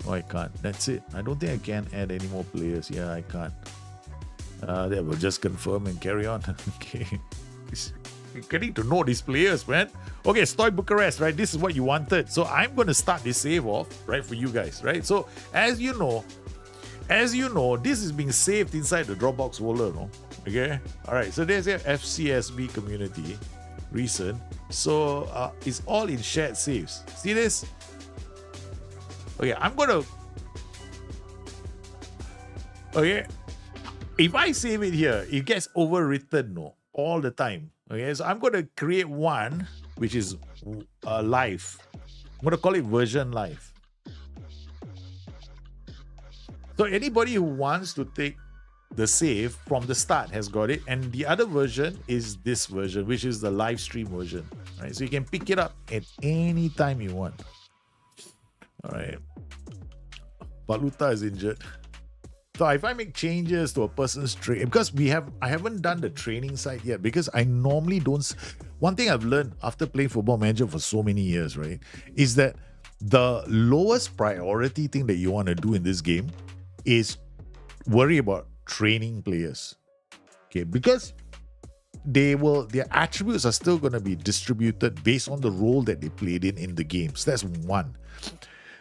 No, I can't. That's it. I don't think I can add any more players. Yeah, I can't. That will just confirm and carry on. Okay. You're getting to know these players, man. Okay, Steau Bucharest, right? This is what you wanted. So I'm going to start this save off, right, for you guys, right? So as you know, this is being saved inside the Dropbox folder, no? Okay. All right. So there's a FCSB community recent. So it's all in shared saves. See this? Okay, okay, if I save it here, it gets overwritten all the time. Okay, so I'm going to create one which is live. I'm going to call it version live. So anybody who wants to take the save from the start has got it, and the other version is this version, which is the live stream version, right? So you can pick it up at any time you want. All right. Baluta is injured. So if I make changes to a person's trade, because I haven't done the training side yet, because I normally don't. One thing I've learned after playing Football Manager for so many years, right, is that the lowest priority thing that you want to do in this game is worry about training players. Okay, because their attributes are still going to be distributed based on the role that they played in the games. That's one.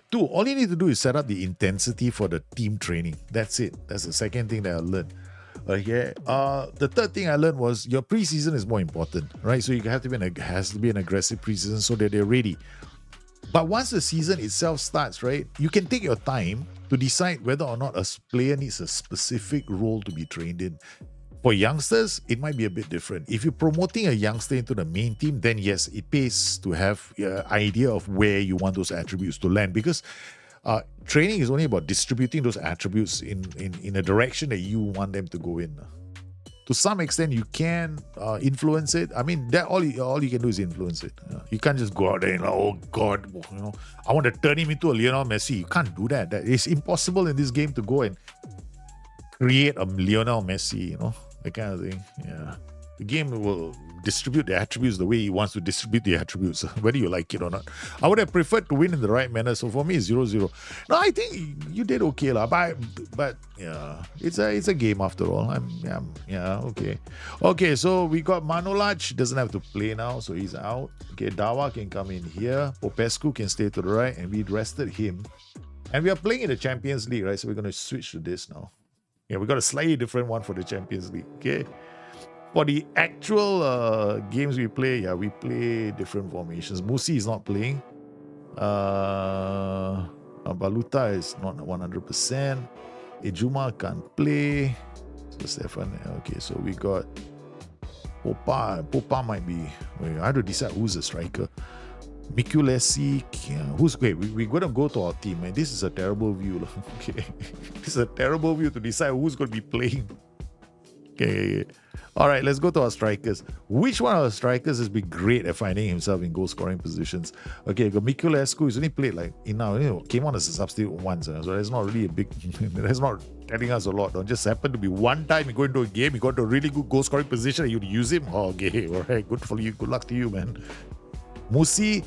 Two, all you need to do is set up the intensity for the team training. That's it. That's the second thing that I learned. Okay. The third thing I learned was your preseason is more important, right? So you have to has to be an aggressive preseason so that they're ready. But once the season itself starts, right, you can take your time to decide whether or not a player needs a specific role to be trained in. For youngsters, it might be a bit different. If you're promoting a youngster into the main team, then yes, it pays to have an idea of where you want those attributes to land, because training is only about distributing those attributes in a direction that you want them to go in. To some extent, you can influence it. I mean, that all you can do is influence it. You can't just go out there and oh God, I want to turn him into a Lionel Messi. You can't do that. It's impossible in this game to go and create a Lionel Messi, that kind of thing. Yeah. The game will distribute the attributes the way he wants to distribute the attributes, whether you like it or not. I would have preferred to win in the right manner. So for me, it's 0-0. No, I think you did okay, but yeah, it's a game after all. Okay. Okay, so we got Manolaj, doesn't have to play now, so he's out. Okay, Dawa can come in here. Popescu can stay to the right, and we rested him. And we are playing in the Champions League, right? So we're going to switch to this now. Yeah, we got a slightly different one for the Champions League. Okay. For the actual games we play, we play different formations. Musi is not playing. Baluta is not 100%. Ejuma can't play. So Stefan, okay, so we got Popa. Popa might be. I have to decide who's the striker. Mikulesi, we're going to go to our team, and this is a terrible view. Okay, this is a terrible view to decide who's going to be playing. Okay. All right, let's go to our strikers. Which one of our strikers has been great at finding himself in goal scoring positions? Okay, we've got Mikulescu, who's only played came on as a substitute once, so that's not really a big, that's not telling us a lot. Don't just happen to be one time you go into a game, you got to a really good goal scoring position, and you'd use him. Oh, okay, all right, good for you, good luck to you, man. Musi,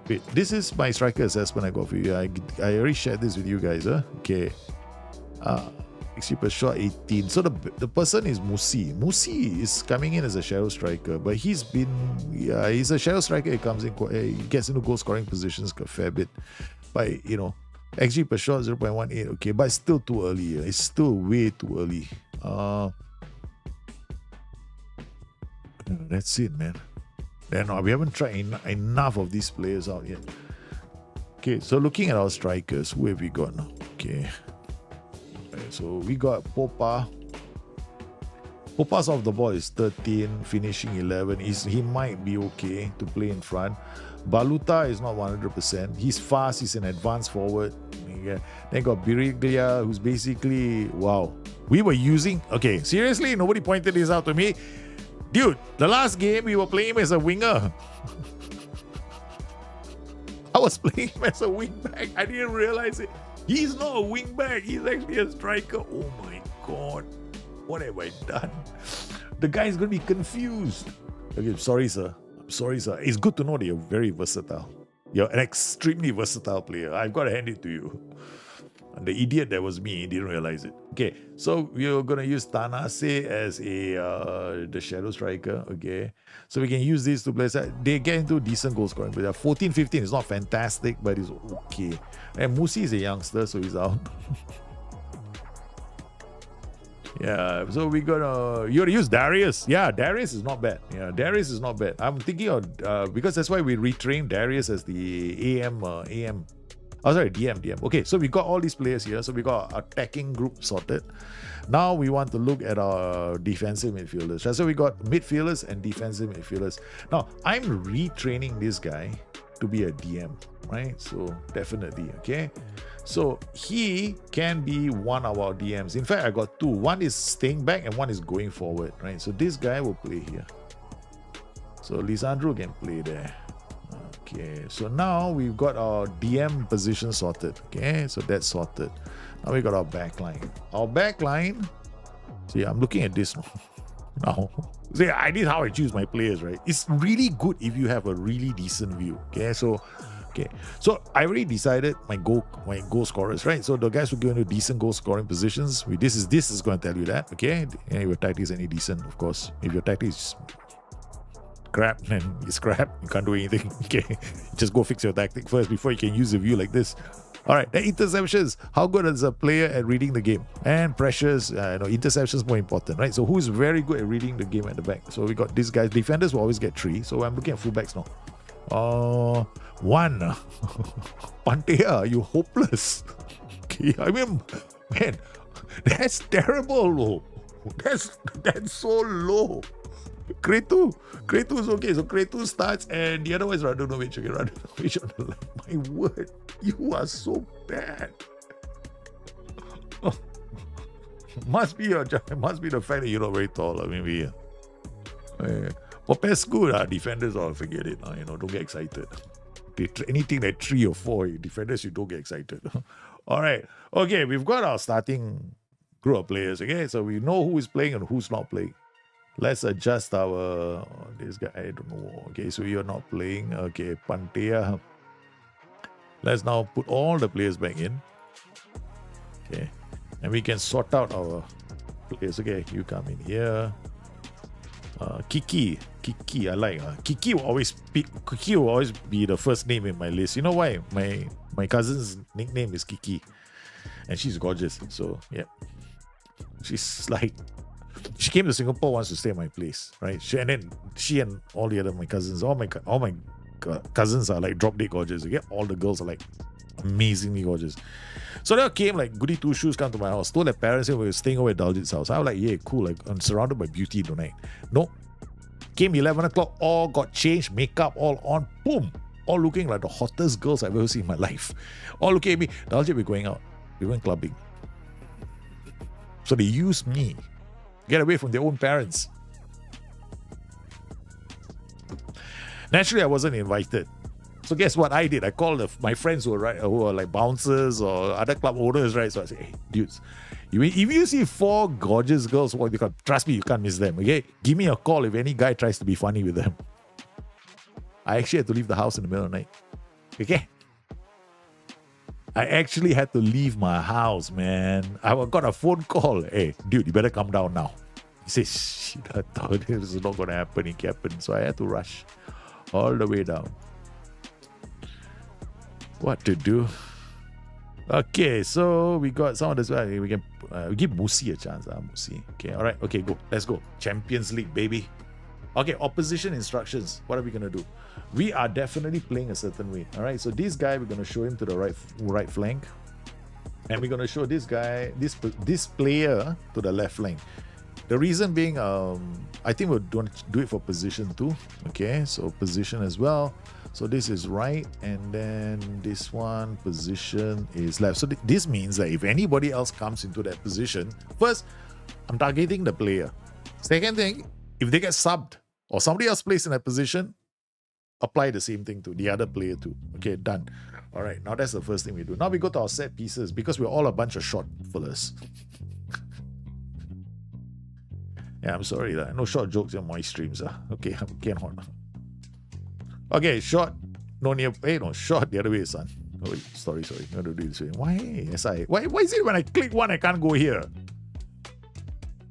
wait, this is my striker assessment I got for you. I already shared this with you guys. Okay. XG per shot 18. So the person is Musi. Musi is coming in as a shadow striker, but he's a shadow striker. He comes in, he gets into goal scoring positions a fair bit. But XG per shot 0.18. Okay, but it's still too early. It's still way too early. That's it, man. We haven't tried enough of these players out yet. Okay, so looking at our strikers, who have we got now? Okay. So we got Popa. Popa's off the ball is 13, finishing 11. He might be okay to play in front. Baluta is not 100%. He's fast. He's an advanced forward. Yeah. Then got Biriglia, who's basically, wow. We were using, okay, seriously, nobody pointed this out to me. Dude, the last game we were playing him as a winger. I was playing him as a wingback. I didn't realize it. He's not a wingback. He's actually a striker. Oh my God. What have I done? The guy's going to be confused. Okay, I'm sorry, sir. It's good to know that you're very versatile. You're an extremely versatile player. I've got to hand it to you. And the idiot that was me didn't realize it. Okay, so we're going to use Tanase as the shadow striker. Okay, so we can use these two players. They get into decent goal scoring. But 14-15 is not fantastic, but it's okay. And Musi is a youngster, so he's out. Yeah, so you're gonna use Darius. Yeah, Darius is not bad. I'm thinking of because that's why we retrained Darius as the AM. Oh, sorry, DM. Okay, so we got all these players here. So we got our attacking group sorted. Now we want to look at our defensive midfielders. So we got midfielders and defensive midfielders. Now, I'm retraining this guy to be a DM, right? So definitely, okay. So he can be one of our DMs. In fact, I got two. One is staying back and one is going forward, right? So this guy will play here. So Lisandro can play there. Okay, so now we've got our DM position sorted. Okay, so that's sorted. Now we got our backline. Our backline, see, I'm looking at this now. See, I did how I choose my players, right? It's really good if you have a really decent view. Okay, so I already decided my goal scorers, right? So the guys who go into decent goal scoring positions, this is going to tell you that. Okay, and if your tactic is any decent, of course. If your tactic is crap, then it's crap. You can't do anything. Okay, just go fix your tactic first before you can use a view like this. All right, the interceptions. How good is a player at reading the game? And pressures, interceptions more important, right? So who's very good at reading the game at the back? So we got these guys. Defenders will always get 3. So I'm looking at fullbacks now. 1. Pantea, you hopeless. Okay, I mean, man, that's terrible low. That's so low. Kretu is okay. So Kretu starts and the other one is Radunovic. Okay, Radunovic on the left. My word, you are so bad. Oh. Must be the fact that you're not very tall. I mean, Popescu, defenders, all forget it. Don't get excited. Anything like 3 or 4 defenders, you don't get excited. All right. Okay, we've got our starting group of players. Okay, so we know who is playing and who's not playing. Let's adjust our this guy. I don't know. Okay, so you're not playing. Okay, Pantea. Let's now put all the players back in. Okay, and we can sort out our players. Okay, you come in here. Kiki, I like. Kiki will always be the first name in my list. You know why? My cousin's nickname is Kiki, and she's gorgeous. So yeah, she's like. She came to Singapore once to stay at my place, right? She and all the other my cousins, all my cousins are like drop dead gorgeous. Okay, all the girls are like amazingly gorgeous. So they came like goody two shoes, come to my house, told their parents we were staying over at Daljit's house. I was like, yeah, cool, like I'm surrounded by beauty tonight. No, came 11 o'clock, all got changed, makeup all on, boom, all looking like the hottest girls I've ever seen in my life. All looking at me. Daljit, we're going out, we went clubbing. So they used me. Get away from their own parents. Naturally, I wasn't invited. So guess what I did? I called my friends who are like bouncers or other club owners, right? So I said, hey, dudes, if you see 4 gorgeous girls, trust me, you can't miss them, okay? Give me a call if any guy tries to be funny with them. I actually had to leave the house in the middle of the night. Okay? I actually had to leave my house, man. I got a phone call. Hey, dude, you better come down now. He says, shit, I thought this was not going to happen. It happened. So I had to rush all the way down. What to do? Okay, so we got some of this. We can give Musi a chance. Musi. Okay, all right. Okay, go. Let's go. Champions League, baby. Okay, opposition instructions. What are we going to do? We are definitely playing a certain way. All right, so this guy, we're going to show him to the right flank. And we're going to show this guy, this player to the left flank. The reason being, I think we're going to do it for position too. Okay, so position as well. So this is right, and then this one position is left. So this means that if anybody else comes into that position, first, I'm targeting the player. Second thing, if they get subbed or somebody else placed in that position, apply the same thing to the other player too. Okay, done. All right, now that's the first thing we do. Now we go to our set pieces because we're all a bunch of short fillers. Yeah, I'm sorry. No short jokes in my streams. Okay, I can't hold on. Okay, short. No, short the other way, son. Oh, sorry. No, do this way. Why is it when I click one, I can't go here?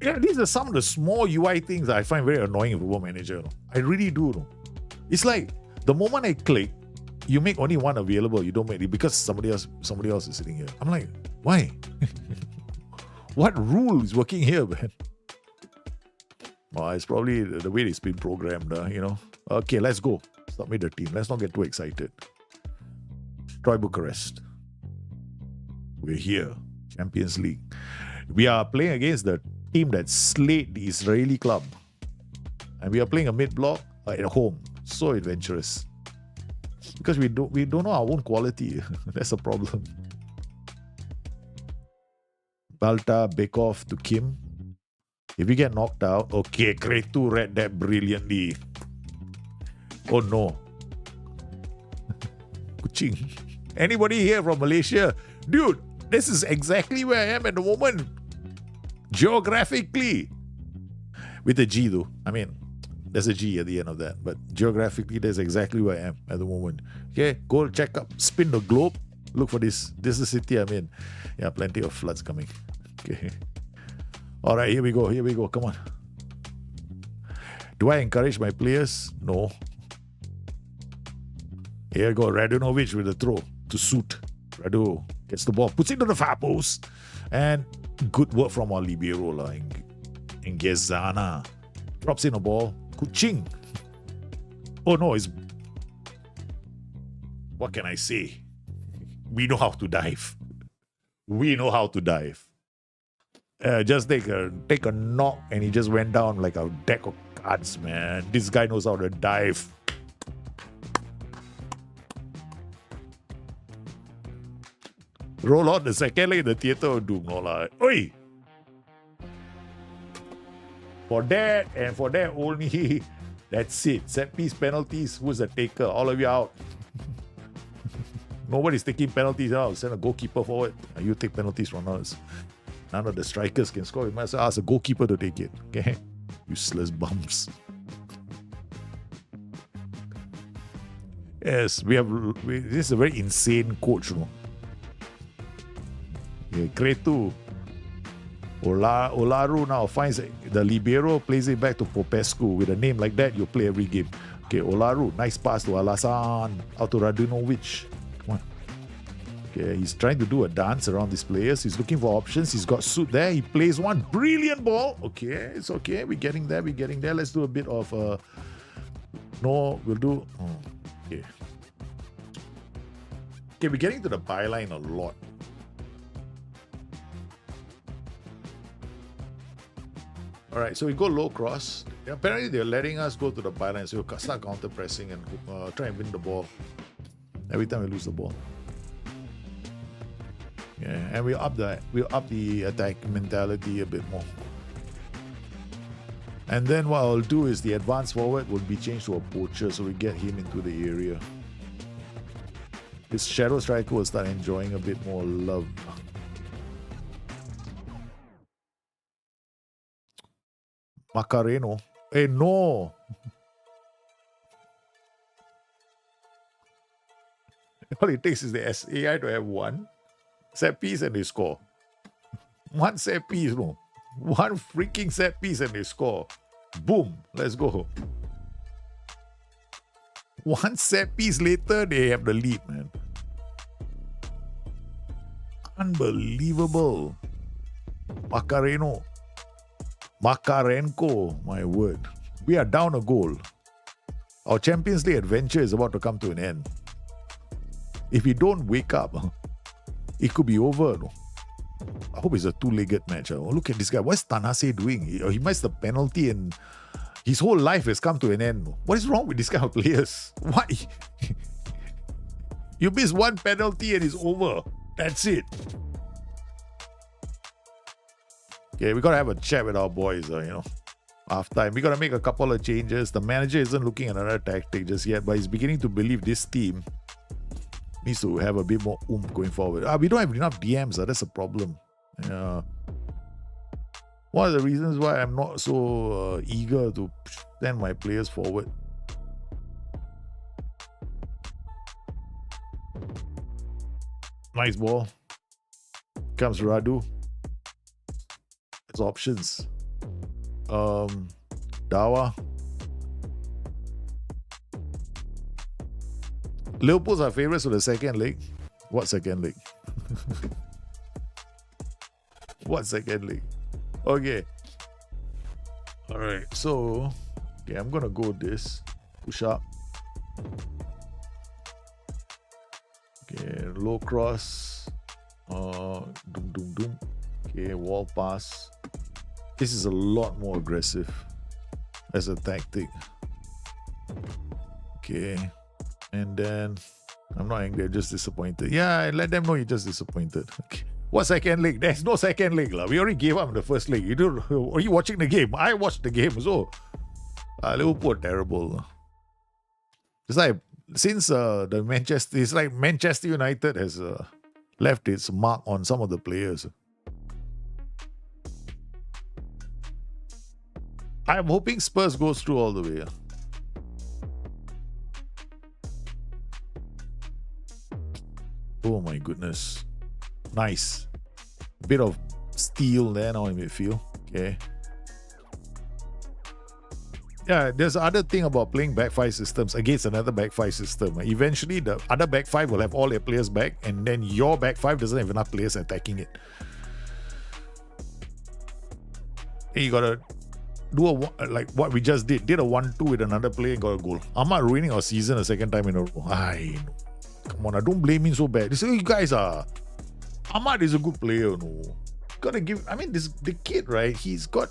Yeah, these are some of the small UI things that I find very annoying in Football Manager. I really do. It's like the moment I click, you make only one available. You don't make it because somebody else is sitting here. I'm like, why? What rule is working here, man? Well, it's probably the way it's been programmed, Okay, let's go. Submit the team. Let's not get too excited. Steau Bucharest. We're here. Champions League. We are playing against the team that slayed the Israeli club. And we are playing a mid-block at home. So adventurous. Because we don't know our own quality. That's a problem. Balta, Bekov to Kim. If we get knocked out, okay, Kretu read that brilliantly. Oh no. Kuching. Anybody here from Malaysia? Dude, this is exactly where I am at the moment. Geographically. With a G though. I mean, there's a G at the end of that. But geographically, that's exactly where I am at the moment. Okay, go check up, spin the globe. Look for this. This is the city I'm in. Yeah, plenty of floods coming. Okay. All right, here we go. Here we go. Come on. Do I encourage my players? No. Here we go. Radunovic with the throw to suit. Radu gets the ball, puts it to the far post. And good work from our libero in Gezana. Drops in a ball. Kuching. Oh no, it's... What can I say? We know how to dive. We know how to dive. Just take a knock and he just went down like a deck of cards, man. This guy knows how to dive. Roll on the second leg in the theatre of doom. No la. Oi! For that and for that only, that's it. Set piece penalties. Who's the taker? All of you out. Nobody's taking penalties out. Send a goalkeeper forward. You take penalties from us. None of the strikers can score. You might as well ask a goalkeeper to take it. Okay? Useless bums. Yes, this is a very insane coach. No? Okay, Kretu. Olaru now finds the libero, plays it back to Popescu. With a name like that, you play every game. Okay, Olaru, nice pass to Alasan. Out to Radunovic. Come on. Okay, he's trying to do a dance around these players. He's looking for options. He's got Suit there. He plays one brilliant ball. Okay, it's okay. We're getting there. Let's do a bit of... no, we'll do... okay. Okay, we're getting to the byline a lot. All right, so we go low cross. Apparently, they're letting us go to the byline, so we'll start counter pressing and try and win the ball. Every time we lose the ball. Yeah, and we'll up the attack mentality a bit more. And then what I'll do is the advance forward will be changed to a poacher, so we get him into the area. This shadow striker will start enjoying a bit more love. Macareno. Hey, no! All it takes is the SAI to have one set piece and they score. One set piece, no. One freaking set piece and they score. Boom. Let's go. One set piece later, they have the lead, man. Unbelievable. Macareno. Makarenko, my word. We are down a goal. Our Champions League adventure is about to come to an end. If we don't wake up, it could be over. No? I hope it's a two-legged match. Oh, look at this guy. What's Tanase doing? He missed the penalty and his whole life has come to an end. No? What is wrong with this kind of players? Why? You miss one penalty and it's over. That's it. Okay, we gotta have a chat with our boys, half time. We gotta make a couple of changes. The manager isn't looking at another tactic just yet, but he's beginning to believe this team needs to have a bit more oomph going forward. We don't have enough DMs. That's a problem. Yeah. One of the reasons why I'm not so eager to send my players forward. Nice ball. Comes Radu. It's options. Dawa. Liverpool's our favourites for the second leg. What second leg? What second leg? Okay. Alright, so okay, I'm gonna go this. Push up. Okay, low cross. Doom. Okay, wall pass. This is a lot more aggressive as a tactic. Okay. And then I'm not angry, I'm just disappointed. Yeah, let them know you're just disappointed. Okay. What second leg? There's no second leg. We already gave up the first leg. Are you watching the game? I watched the game. So Liverpool are terrible. It's like since it's like Manchester United has left its mark on some of the players. I'm hoping Spurs goes through all the way. Oh my goodness. Nice. Bit of steel there now in midfield. Okay. Yeah, there's other thing about playing back five systems against another back five system. Eventually, the other back five will have all their players back, and then your back five doesn't have enough players attacking it. And you gotta do like what we just did. Did a 1-2 with another player and got a goal. Ahmad ruining our season a second time in a row. Come on, I don't blame him so bad. This you guys are. Ahmad is a good player, no. Gotta give. I mean, the kid, right? He's got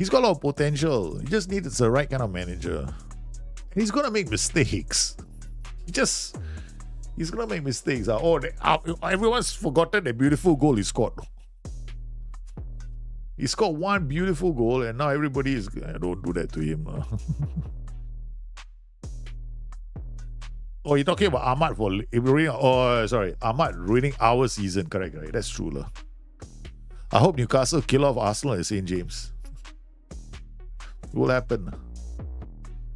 a lot of potential. He just needs the right kind of manager. And he's gonna make mistakes. He's gonna make mistakes. Everyone's forgotten the beautiful goal he scored. He scored one beautiful goal, and now everybody is. Don't do that to him. Oh, you're talking about Ahmad for ruining. Oh, sorry, Ahmad ruining our season. Correct. That's true, lah. I hope Newcastle kill off Arsenal at St. James. It will happen.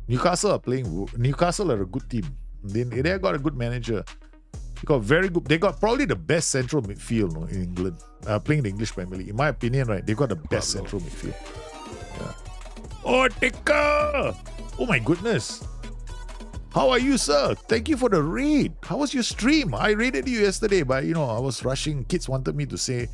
Newcastle are a good team. They got a good manager. They got very good. They got probably the best central midfield in England. Playing the English Premier League. In my opinion, right, they got the best central midfield. Yeah. Oh, Tika! Oh my goodness. How are you, sir? Thank you for the raid. How was your stream? I raided you yesterday, but I was rushing. Kids wanted me to say,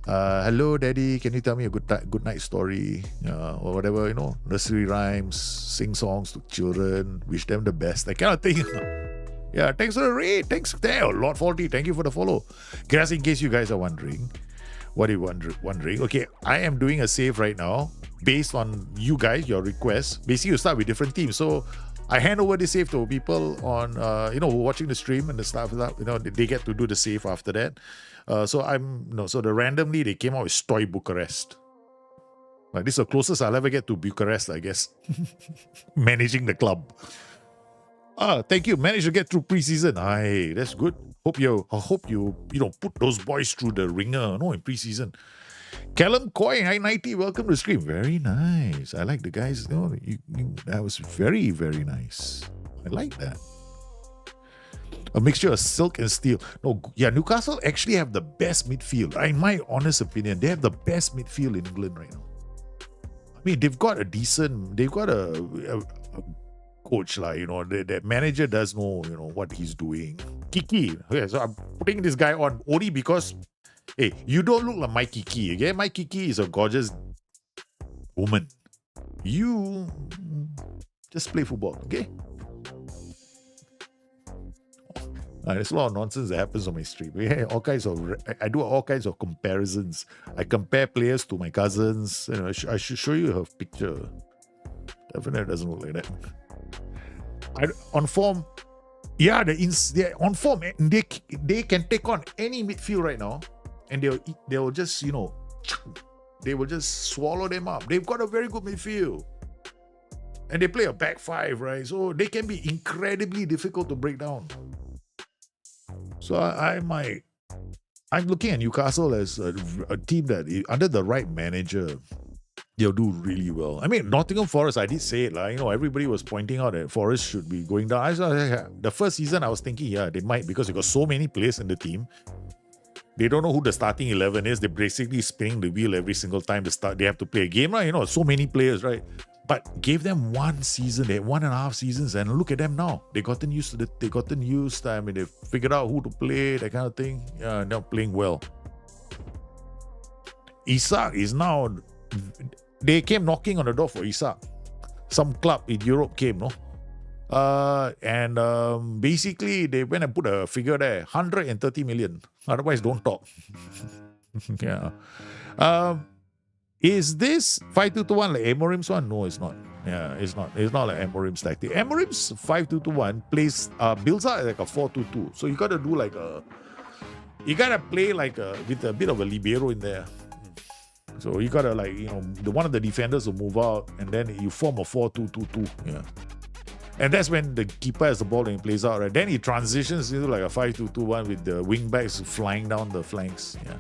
hello, Daddy. Can you tell me a good night story or whatever? Nursery rhymes, sing songs to children, wish them the best, that kind of thing. Yeah, thanks for the raid. Thanks, Lord Faulty. Thank you for the follow. Just in case you guys are wondering, what are you wondering? Okay, I am doing a save right now based on you guys, your requests. Basically, you start with different teams. So I hand over the save to people on, who are watching the stream and the stuff. They get to do the save after that. So randomly they came out with Steau Bucharest. Like, this is the closest I'll ever get to Bucharest, I guess. Managing the club. Thank you. Managed to get through preseason. Aye, that's good. I hope you put those boys through the ringer, in preseason. Callum Coy, I-90, welcome to the stream. Very nice. I like the guys. That was very, very nice. I like that. A mixture of silk and steel. Newcastle actually have the best midfield. In my honest opinion, they have the best midfield in England right now. I mean, they've got a coach, that manager does know, what he's doing. Kiki. Okay, so I'm putting this guy on only because, hey, you don't look like my Kiki, okay? My Kiki is a gorgeous woman. You just play football, okay? There's a lot of nonsense that happens on my stream. I do all kinds of comparisons. I compare players to my cousins. I should show you her picture. Definitely doesn't look like that. On form, yeah, they're on form. They can take on any midfield right now, and they'll just they will just swallow them up. They've got a very good midfield, and they play a back five, right? So they can be incredibly difficult to break down. So I'm looking at Newcastle as a team that, under the right manager, they'll do really well. I mean, Nottingham Forest, I did say it, everybody was pointing out that Forest should be going down. The first season, I was thinking, yeah, they might, because they got so many players in the team. They don't know who the starting 11 is. They're basically spinning the wheel every single time they have to play a game, right? So many players, right? But gave them one season, they had 1.5 seasons, and look at them now. They gotten used to I mean, they figured out who to play, that kind of thing. Yeah, they're playing well. Isak is now, they came knocking on the door for Isak. Some club in Europe came, no? Basically, they went and put a figure there, 130 million. Otherwise, don't talk. Yeah. Is this 5-2-1 like Amorim's one? No, it's not. Yeah, it's not. It's not like Amorim's tactic. Amorim's 5-2-2-1 plays builds out like a 4-2-2. So you gotta do like a. You gotta play like with a bit of a libero in there. So you gotta one of the defenders will move out, and then you form a 4-2-2-2. Yeah. And that's when the keeper has the ball and he plays out, right? Then he transitions into like a 5-2-2-1 with the wing backs flying down the flanks. Yeah.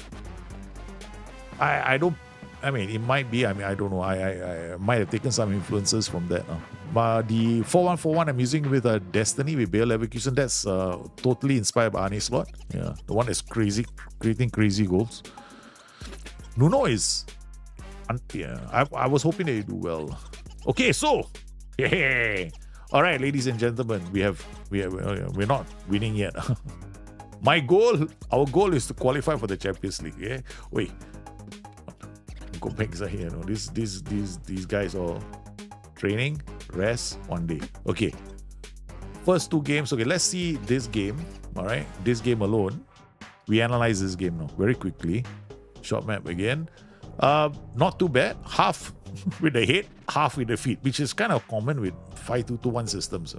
I don't. I mean, it might be. I mean, I don't know. I might have taken some influences from that. But the 4-1-4-1 I'm using with Destiny with Bayer Leverkusen, that's totally inspired by Arne Slot. Yeah, the one that's crazy, creating crazy goals. Nuno is. I was hoping they do well. Okay, so yeah. All right, ladies and gentlemen, we're not winning yet. Our goal is to qualify for the Champions League. Yeah, wait. Go back here. These guys are training, rest, one day. Okay. First two games. Okay, let's see this game. All right, this game alone. We analyze this game now very quickly. Short map again. Not too bad. Half with the head, half with the feet, which is kind of common with 5-2-2-1 systems.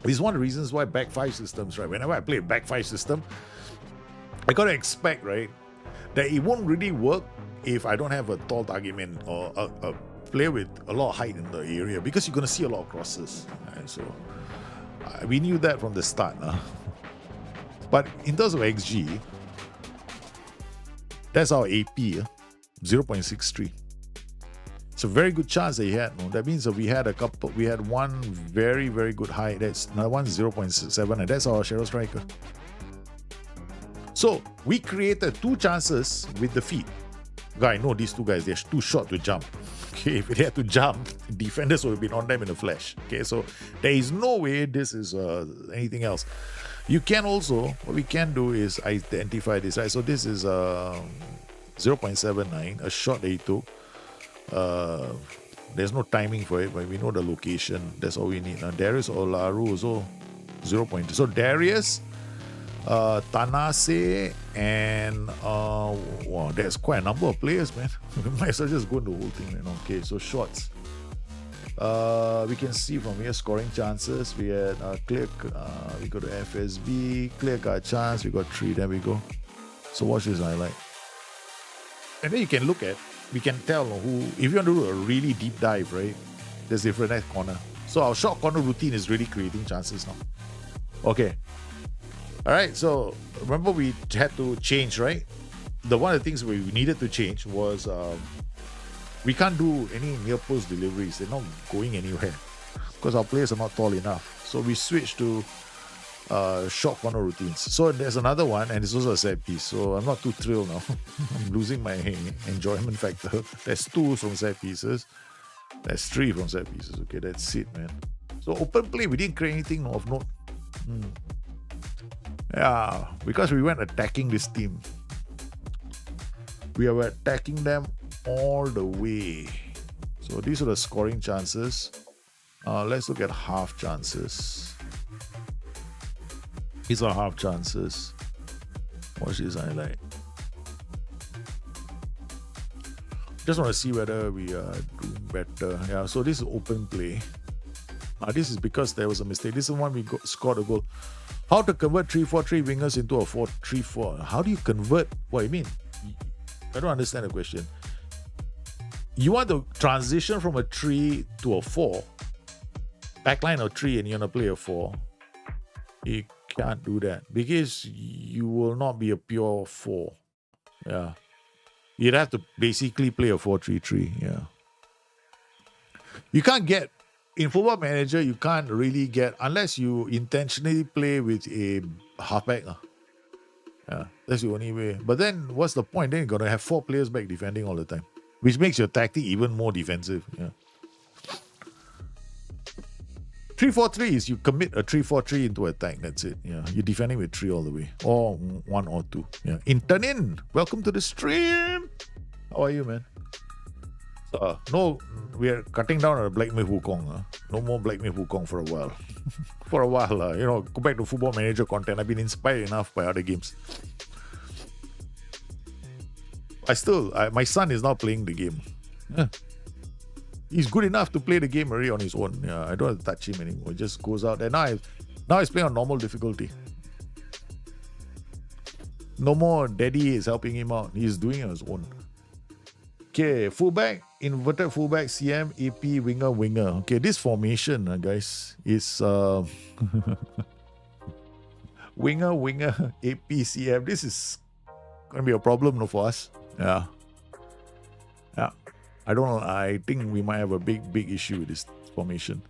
This is one of the reasons why back five systems, right? Whenever I play a back five system, I gotta expect, right, that it won't really work if I don't have a tall target man or a player with a lot of height in the area, because you're gonna see a lot of crosses. Right? So we knew that from the start. But in terms of XG, that's our AP, 0.63. It's a very good chance that he had. No? That means that we had one very, very good height. That's another one 0.7, and that's our shadow striker. So we created two chances with the feet. I know these two guys, they're too short to jump. Okay, if they had to jump, defenders would have been on them in a flash. Okay, so there is no way this is anything else. You can also, what we can do is identify this, right? So this is 0.79, a shot that he took. There's no timing for it, but we know the location. That's all we need. Darius Olaru also 0.2. So Darius, Tanase, and wow, there's quite a number of players, man. We might as well just go into the whole thing, man. Okay, so shots. We can see from here scoring chances. We had clear. We go to FSB, clear card chance. We got 3. There we go. So watch this highlight, and then you can look at. We can tell who. If you want to do a really deep dive, right? There's different at corner. So our short corner routine is really creating chances now. Okay. All right, so remember we had to change, right? One of the things we needed to change was we can't do any near post deliveries. They're not going anywhere because our players are not tall enough. So we switched to short corner routines. So there's another one, and it's also a set piece. So I'm not too thrilled now. I'm losing my enjoyment factor. There's 2 from set pieces. There's 3 from set pieces. Okay, that's it, man. So open play, we didn't create anything of note. Yeah, because we went attacking this team. We were attacking them all the way. So these are the scoring chances. Let's look at half chances. These are half chances. Watch this highlight. Just want to see whether we are doing better. Yeah, so this is open play. This is because there was a mistake. This is one we scored a goal. How to convert 3-4-3 wingers into a 4-3-4? How do you convert? What do you mean? I don't understand the question. You want to transition from a 3 to a 4, backline of 3, and you want to play a 4. You can't do that because you will not be a pure 4. Yeah. You'd have to basically play a 4-3-3. Yeah. You can't get, in Football Manager, you can't really get, unless you intentionally play with a halfback. Yeah, that's the only way. But then what's the point? Then you're going to have 4 players back defending all the time, which makes your tactic even more defensive. Yeah. 3-4-3 is you commit a 3-4-3 into attack. That's it. Yeah, you're defending with 3 all the way, or 1 or 2. Yeah. Internin, welcome to the stream. How are you, man? No, we are cutting down on Black Myth Wukong. No more Black Myth Wukong for a while. For a while, go back to Football Manager content. I've been inspired enough by other games. My son is now playing the game. Yeah. He's good enough to play the game already on his own. Yeah, I don't have to touch him anymore. He just goes out. And now he's playing on normal difficulty. No more daddy is helping him out. He's doing it on his own. Okay, fullback, inverted fullback, CM, AP, winger. Okay, this formation, guys, is winger, AP, CM. This is going to be a problem for us. Yeah. I don't know. I think we might have a big issue with this formation.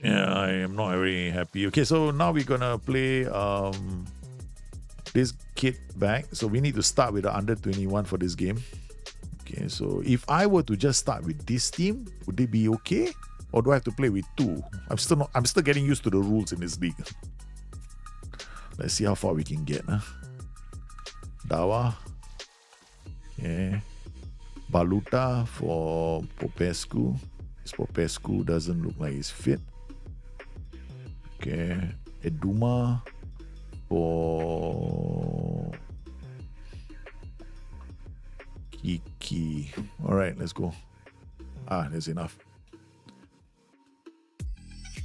Yeah, I am not very happy. Okay, so now we're going to play this kid back. So we need to start with the under 21 for this game. Okay, so if I were to just start with this team, would it be okay? Or do I have to play with two? I'm still getting used to the rules in this league. Let's see how far we can get. Dawa. Okay. Baluta for Popescu. This Popescu doesn't look like he's fit. Okay. Eduma for Kiki. Alright, let's go. There's enough.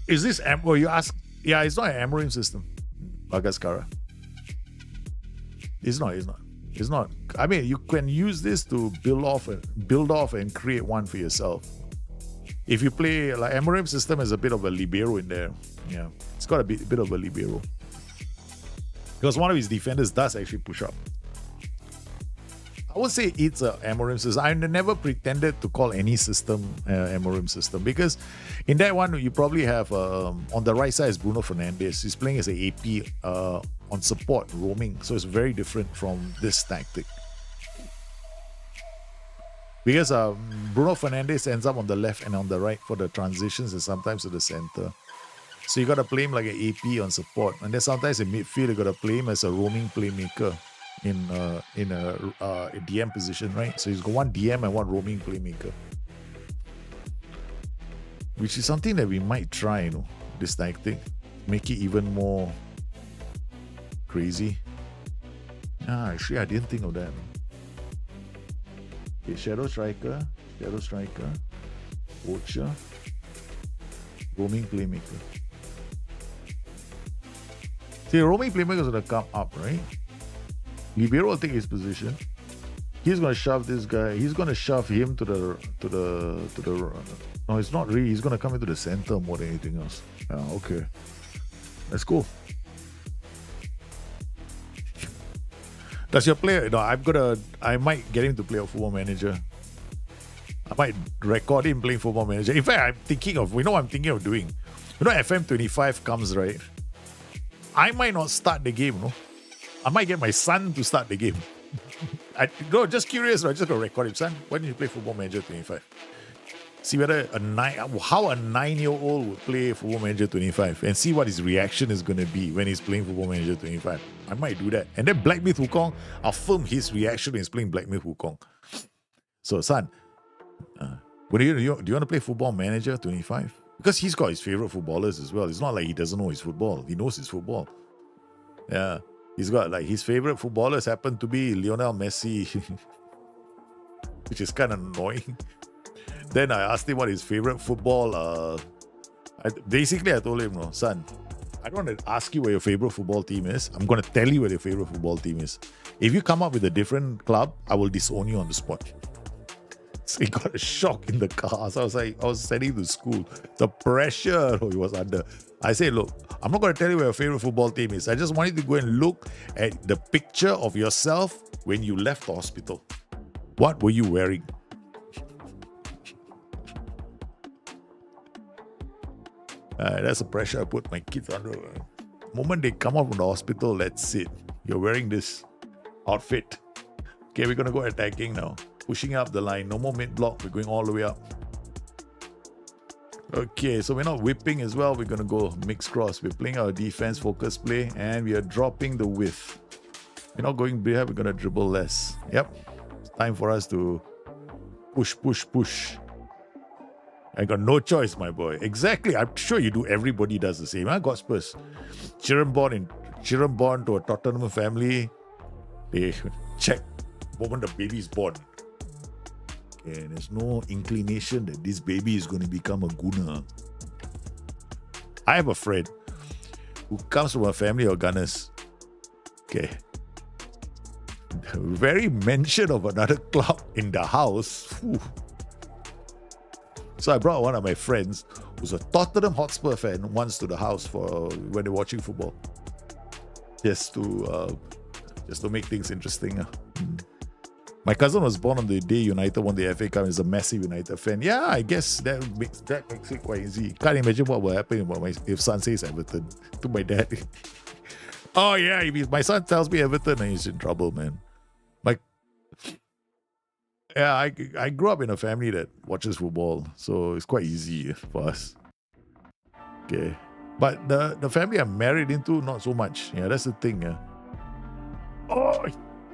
Is this you ask? Yeah, it's not an Amorim system. Bagaskara. It's not. I mean, you can use this to build off and create one for yourself. If you play like Amorim system has a bit of a libero in there. Yeah, it's got a bit of a libero. Because one of his defenders does actually push up. I would say it's a Amorim system. I never pretended to call any system Amorim system because in that one you probably have on the right side is Bruno Fernandes. He's playing as an AP on support roaming, so it's very different from this tactic. Because Bruno Fernandes ends up on the left and on the right for the transitions and sometimes to the center. So you got to play him like an AP on support, and then sometimes in midfield you got to play him as a roaming playmaker in a DM position, right? So he's got one DM and one roaming playmaker, which is something that we might try, this tactic, make it even more crazy. Actually, I didn't think of that. Okay, Shadow Striker, Poacher, roaming playmaker. See, roaming playmaker is going to come up, right? Libero will take his position. He's going to shove this guy. He's going to shove him to the. No, it's not really. He's going to come into the center more than anything else. Okay. Let's go. Does your player? No, I might get him to play a Football Manager. I might record him playing Football Manager. In fact, I'm thinking of. What I'm thinking of doing. FM25 comes, right? I might not start the game, I might get my son to start the game. Just curious, I'm just going to record him. Son, why don't you play Football Manager 25? See whether how a 9-year-old would play Football Manager 25 and see what his reaction is going to be when he's playing Football Manager 25. I might do that. And then Black Myth Wukong, I'll film his reaction when he's playing Black Myth Wukong. So, son, do you want to play Football Manager 25? Because he's got his favorite footballers as well. It's not like he doesn't know his football. He knows his football. Yeah. He's got like his favorite footballers happen to be Lionel Messi, which is kind of annoying. Then I asked him what his favorite football. I told him, son, I don't want to ask you what your favorite football team is. I'm going to tell you what your favorite football team is. If you come up with a different club, I will disown you on the spot. So he got a shock in the car. So I was heading to school. The pressure he was under. I said, look, I'm not going to tell you what your favorite football team is. I just want you to go and look at the picture of yourself when you left the hospital. What were you wearing? That's the pressure I put my kids under. The moment they come out from the hospital, that's it. You're wearing this outfit. Okay, we're going to go attacking now. Pushing up the line. No more mid-block. We're going all the way up. Okay, so we're not whipping as well. We're going to go mixed cross. We're playing our defense focus play and we are dropping the width. We're not going bigger. We're going to dribble less. Yep. It's time for us to push. I got no choice, my boy. Exactly. I'm sure you do. Everybody does the same. God Spurs. Children born to a Tottenham family. They check the moment the baby's born. Okay, there's no inclination that this baby is going to become a gooner. I have a friend who comes from a family of gunners. Okay. The very mention of another club in the house. Whew. So I brought one of my friends who's a Tottenham Hotspur fan once to the house for when they're watching football. Just to make things interesting. My cousin was born on the day United won the FA Cup. He's a massive United fan. Yeah, I guess that makes it quite easy. Can't imagine what will happen if son says Everton to my dad. Oh yeah, if my son tells me Everton, he's in trouble, man. I grew up in a family that watches football, so it's quite easy for us. Okay. But the family I'm married into, not so much. Yeah, that's the thing. Yeah. Oh,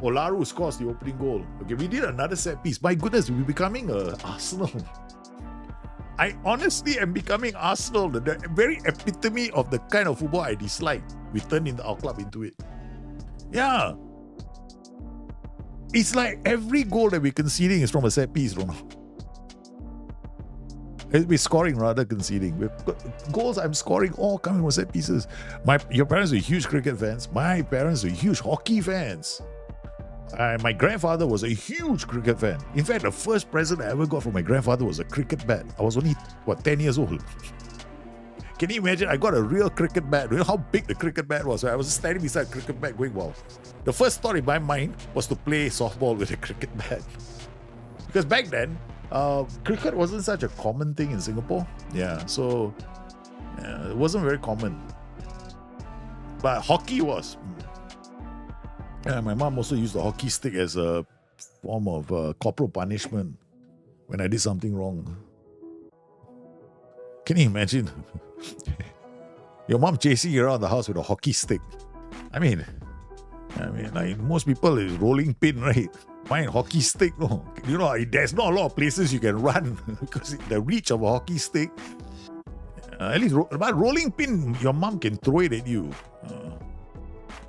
Olaru scores the opening goal. Okay, we did another set piece. My goodness, we're becoming Arsenal. I honestly am becoming Arsenal, the very epitome of the kind of football I dislike. We turned our club into it. Yeah. It's like every goal that we're conceding is from a set piece, Ronald. We're scoring rather conceding. Goals I'm scoring all coming from set pieces. Your parents are huge cricket fans. My parents are huge hockey fans. My grandfather was a huge cricket fan. In fact, the first present I ever got from my grandfather was a cricket bat. I was only, 10 years old. Can you imagine? I got a real cricket bat. You know how big the cricket bat was? I was standing beside a cricket bat going, wow. The first thought in my mind was to play softball with a cricket bat. Because back then, cricket wasn't such a common thing in Singapore. Yeah, so it wasn't very common. But hockey was. Yeah, my mom also used the hockey stick as a form of corporal punishment when I did something wrong. Can you imagine? Your mom chasing you around the house with a hockey stick. I mean, like most people is rolling pin, right? Mine hockey stick, no. You know, there's not a lot of places you can run because the reach of a hockey stick. At least, but rolling pin, your mom can throw it at you.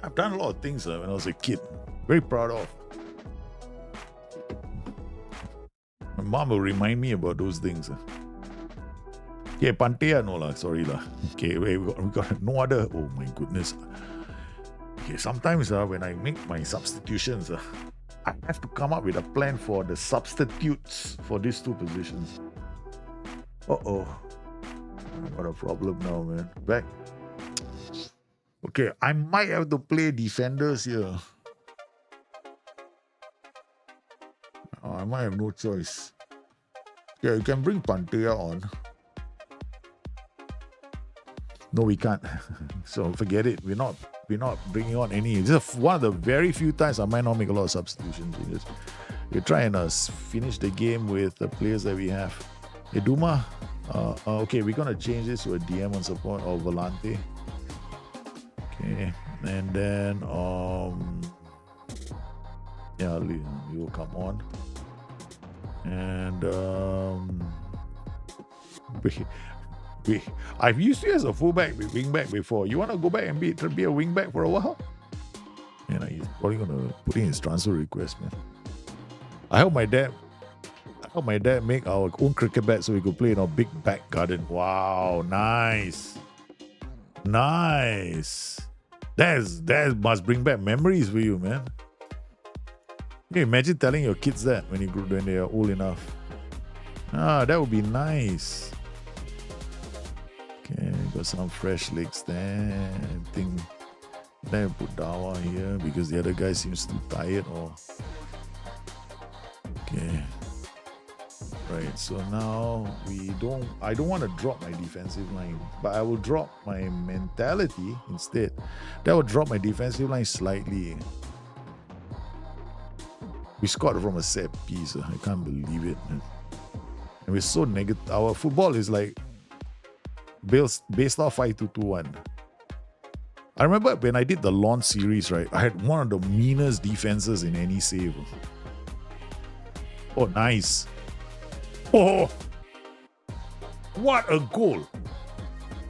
I've done a lot of things when I was a kid. Very proud of. My mom will remind me about those things. Okay, Pantea, no lah, sorry lah. Okay, wait, we got no other. Oh my goodness. Okay, sometimes when I make my substitutions, I have to come up with a plan for the substitutes for these two positions. Uh-oh. I got a problem now, man. Back. Okay, I might have to play defenders here. I might have no choice. Yeah, you can bring Pantea on. No, we can't. So forget it. We're not bringing on any. This is one of the very few times I might not make a lot of substitutions. We're trying to finish the game with the players that we have. Hey, Duma. Okay, we're gonna change this to a DM on support or Volante. Okay, and then yeah, you will come on. And I've used you as a fullback, wingback before. You want to go back and be a wingback for a while? You know, he's probably gonna put in his transfer request, man. I hope my dad make our own cricket bat so we could play in our big back garden. Wow, nice. That must bring back memories for you, man. Can you imagine telling your kids that when they are old enough? That would be nice. Okay, got some fresh legs there. I think then put Dawa here because the other guy seems too tired or. Okay. Right, so now I don't want to drop my defensive line, but I will drop my mentality instead. That will drop my defensive line slightly. We scored from a set piece. I can't believe it. And we're so negative. Our football is like based off 5-2-2-1. I remember when I did the launch series, right? I had one of the meanest defenses in any save. Oh, nice. Oh, what a goal.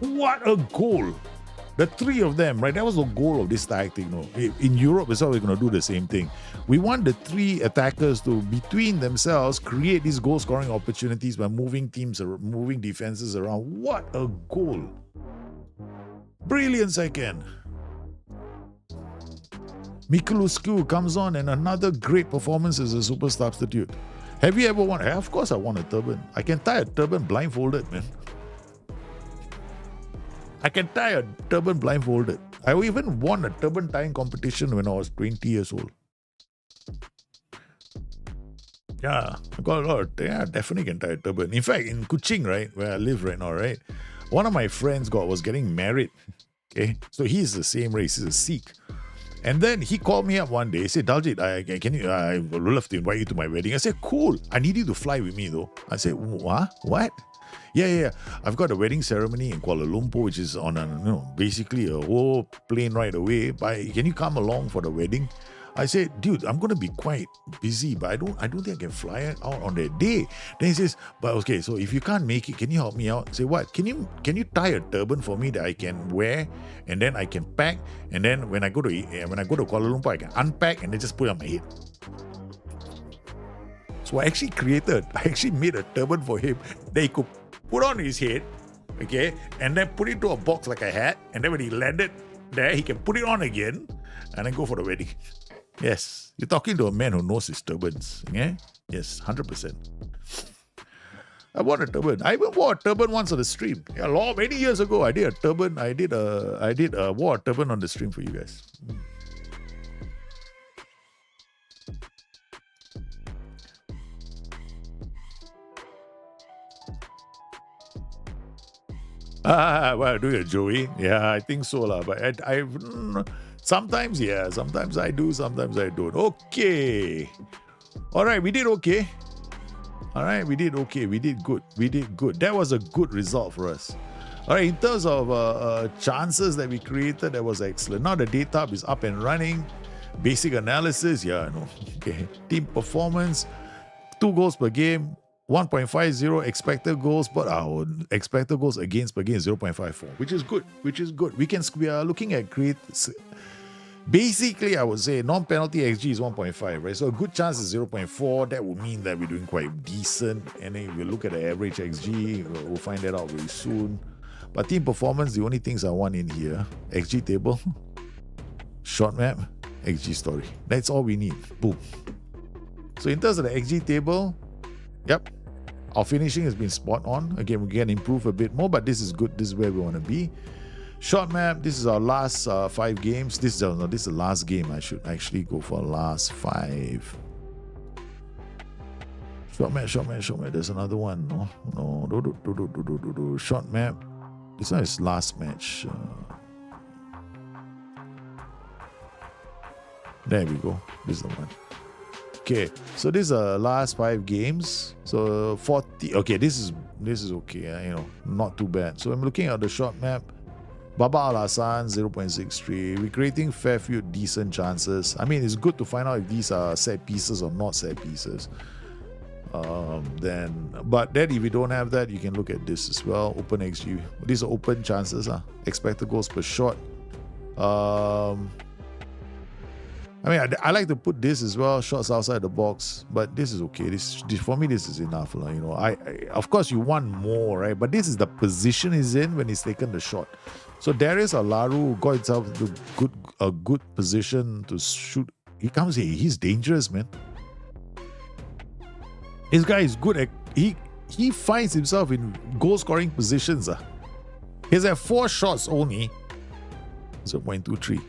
What a goal. The three of them, right? That was the goal of this tactic. No? In Europe, it's always going to do the same thing. We want the three attackers to, between themselves, create these goal-scoring opportunities by moving defenses around. What a goal! Brilliant second. Mikulusku comes on and another great performance as a super substitute. Have you ever won? Of course I won a turban. I can tie a turban blindfolded, man. I can tie a turban blindfolded. I even won a turban tying competition when I was 20 years old. Yeah, I got a lot of, definitely can tie a turban. In fact, in Kuching, right, where I live right now, right, one of my friends was getting married. Okay, so he's the same race, he's a Sikh. And then he called me up one day. He said, Daljit, I would love to invite you to my wedding. I said, cool. I need you to fly with me though. I said, what? Yeah. I've got a wedding ceremony in Kuala Lumpur, which is on basically a whole plane ride away. Can you come along for the wedding? I said, dude, I'm going to be quite busy, but I don't think I can fly out on that day. Then he says, but okay, so if you can't make it, can you help me out? I say, what? Can you tie a turban for me that I can wear, and then I can pack, and then when I go to Kuala Lumpur, I can unpack and then just put it on my head. So I actually made a turban for him that he could put on his head, okay, and then put it into a box like a hat, and then when he landed there, he can put it on again, and then go for the wedding. Yes, you're talking to a man who knows his turbans. Yeah? Yes, 100%. I wore a turban. I even wore a turban once on the stream. Yeah, many years ago, I did a turban. Wore a turban on the stream for you guys. Well, do you, Joey? Yeah, I think so, lah. But sometimes, yeah, sometimes I do, sometimes I don't. Okay. All right, we did okay. We did good. That was a good result for us. All right, in terms of chances that we created, that was excellent. Now the data is up and running. Basic analysis, yeah, no. Okay. Team performance, 2 goals per game. 1.50 expected goals, but our expected goals against per game is 0.54, which is good. We are looking at basically, I would say non-penalty XG is 1.5, right? So a good chance is 0.4. That would mean that we're doing quite decent. And then if you look at the average XG, we'll find that out very soon. But team performance, the only things I want in here, XG table, shot map, XG story. That's all we need. Boom. So in terms of the XG table, yep, our finishing has been spot on. Again, we can improve a bit more, but this is good. This is where we want to be. Shot map, this is our last 5 games. This is the last game. I should actually go for last 5. Shot map. There's another one. No. Shot map. This one is last match. There we go. This is the one. Okay, so this is the last 5 games. So 40. Okay, this is okay. Not too bad. So I'm looking at the shot map. Baba Al Hassan 0.63. We're creating fair few decent chances. I mean, it's good to find out if these are set pieces or not set pieces. But then if you don't have that, you can look at this as well. Open XG. These are open chances. Expected goals per shot. I mean, I like to put this as well, shots outside the box, but this is okay. This for me, this is enough. I of course you want more, right? But this is the position he's in when he's taken the shot. So Darius Alaru got himself into a good position to shoot. He comes here, he's dangerous, man. This guy is good at he finds himself in goal scoring positions. He's at 4 shots only. 0.23.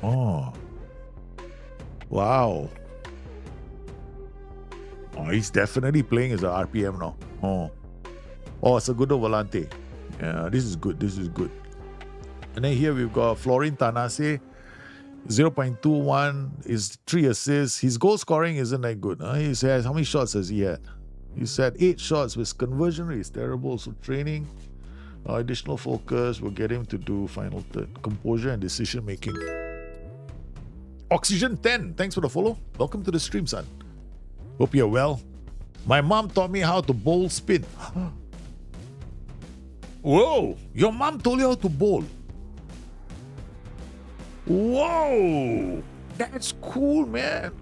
Oh. Wow. Oh, he's definitely playing as a RPM now. Oh, Segundo Volante. Yeah, this is good. And then here we've got Florin Tanase. 0.21 is 3 assists. His goal scoring isn't that good. He says, how many shots has he had? He said 8 shots. His conversion rate is terrible. So training, additional focus will get him to do final third. Composure and decision making. Oxygen 10, thanks for the follow. Welcome to the stream, son. Hope you're well. My mom taught me how to bowl spin. Whoa, your mom told you how to bowl. Whoa. That's cool, man.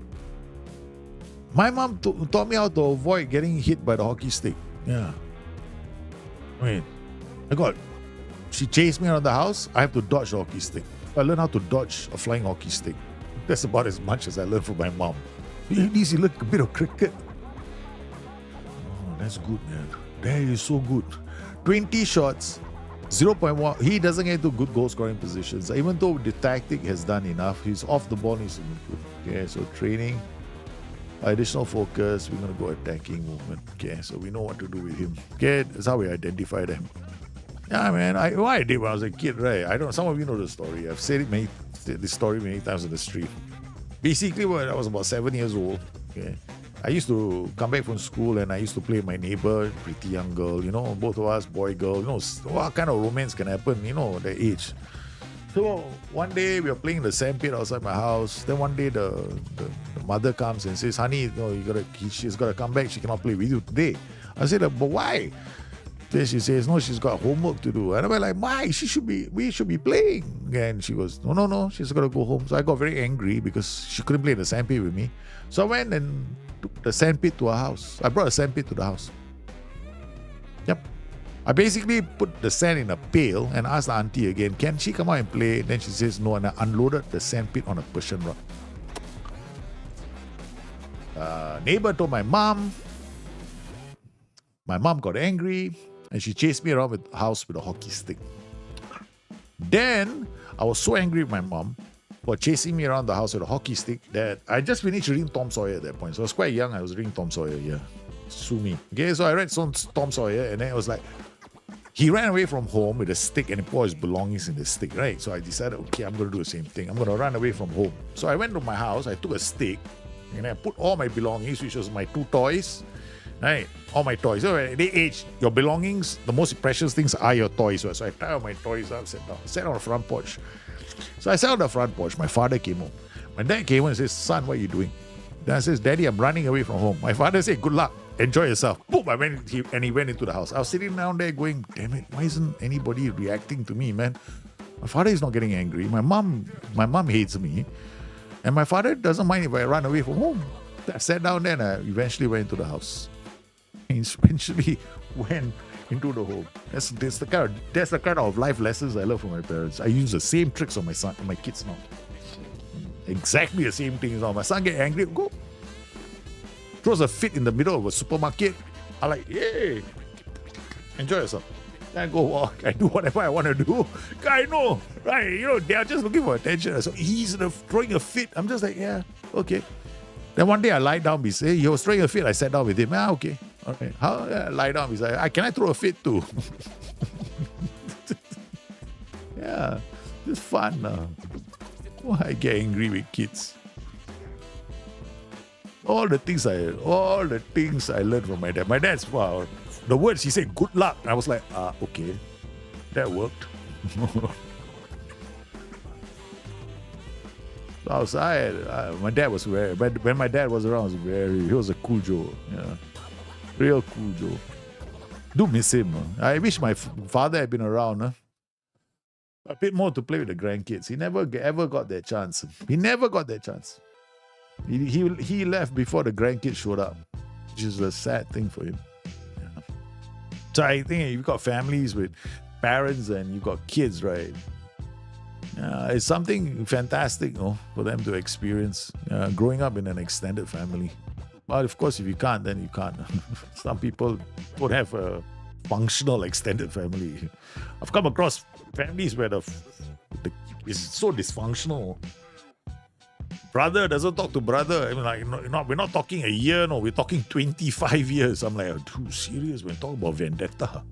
My mom taught me how to avoid getting hit by the hockey stick. Yeah. I mean, she chased me around the house. I have to dodge the hockey stick. I learned how to dodge a flying hockey stick. That's about as much as I learned from my mom. At least you learn a bit of cricket. Oh, that's good, man. That is so good. 20 shots, 0.1. He doesn't get into good goal scoring positions. Even though the tactic has done enough, he's off the ball, needs to improve. Okay, so training, additional focus, we're going to go attacking movement. Okay, so we know what to do with him. Okay, that's how we identify them. Yeah, man, what I did when I was a kid, right? I don't. Some of you know the story. I've said this story many times on the street. Basically, when I was about 7 years old, okay, I used to come back from school and I used to play with my neighbor, pretty young girl, you know, both of us, boy, girl, you know, what kind of romance can happen, you know, that age. So one day we were playing the sandpit outside my house. Then one day the mother comes and says, honey, no, she's got to come back. She cannot play with you today. I said, but why? Then she says, no, she's got homework to do. And I'm like, why? We should be playing. And she goes, no, she's got to go home. So I got very angry because she couldn't play the sandpit with me. So I went and took the sandpit to her house. I brought a sandpit to the house. Yep. I basically put the sand in a pail and asked the auntie again, can she come out and play? Then she says no, and I unloaded the sandpit on a Persian rug. Neighbor told my mom. My mom got angry and she chased me around the house with a hockey stick. Then I was so angry with my mom for chasing me around the house with a hockey stick that I just finished reading Tom Sawyer at that point. So I was quite young. I was reading Tom Sawyer. Yeah, sue me. Okay, so I read Tom Sawyer and then it was like, he ran away from home with a stick and he put his belongings in the stick, right? So I decided, okay, I'm going to do the same thing. I'm going to run away from home. So I went to my house, I took a stick, and I put all my belongings, which was my 2 toys, right? All my toys. So at the age, your belongings, the most precious things are your toys. So I tied all my toys up, sat on the front porch. So I sat on the front porch. My father came home. My dad came home and says, son, what are you doing? Then I says, Daddy, I'm running away from home. My father said, good luck. Enjoy yourself. Boom, he went into the house. I was sitting down there going, damn it, why isn't anybody reacting to me, man? My father is not getting angry. My mom hates me. And my father doesn't mind if I run away from home. I sat down there and I eventually went into the house. I eventually went into the home. That's the kind of life lessons I learned from my parents. I use the same tricks on my kids now. Exactly the same things now. My son get angry, go. Throws a fit in the middle of a supermarket. I'm like, hey, enjoy yourself. Then I go walk. I do whatever I want to do. I know, right? You know, they are just looking for attention. So he's throwing a fit. I'm just like, yeah, okay. Then one day I lie down beside. He was throwing a fit. I sat down with him. Ah, okay. All right. How? Yeah, lie down beside. Can I throw a fit too? Yeah, it's fun. Why I get angry with kids? All the things I learned from my dad. My dad's wow. The words he said, good luck. I was like, okay, that worked. Outside, my dad was when my dad was around, he was a cool Joe. Yeah, real cool Joe. Do miss him. I wish my father had been around. A bit more to play with the grandkids. He never ever got that chance. He never got that chance. He left before the grandkids showed up, which is a sad thing for him. Yeah. So I think you've got families with parents and you've got kids, right? It's something fantastic, for them to experience growing up in an extended family. But of course, if you can't, then you can't. Some people don't have a functional extended family. I've come across families where it's so dysfunctional. Brother doesn't talk to brother. I mean, we're not talking a year, no, we're talking 25 years. I'm like, dude, serious? We're talking about vendetta.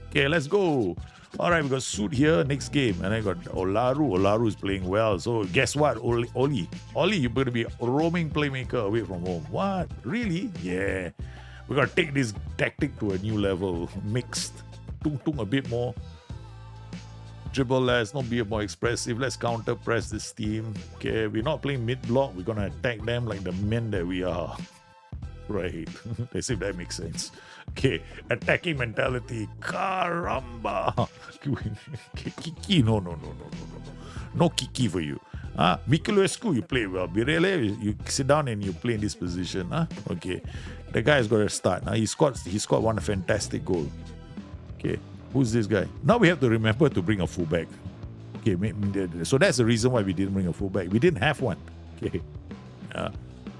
Okay, let's go. All right, we got Suit here, next game. And I got Olaru. Olaru is playing well. So guess what? Oli, you're going to be a roaming playmaker away from home. What? Really? Yeah. We got to take this tactic to a new level. Mixed. Tung a bit more. Dribble less, not be more expressive. Let's counter press this team. Okay, we're not playing mid block. We're gonna attack them like the men that we are. Right. Let's see if that makes sense. Okay, attacking mentality. Caramba. Kiki. No. No kiki for you. Miculescu, you play well. Birele, you sit down and you play in this position. Okay. The guy has got to start. He scored one fantastic goal. Okay. Who's this guy? Now we have to remember to bring a fullback. Okay. So that's the reason why we didn't bring a fullback. We didn't have one. Okay.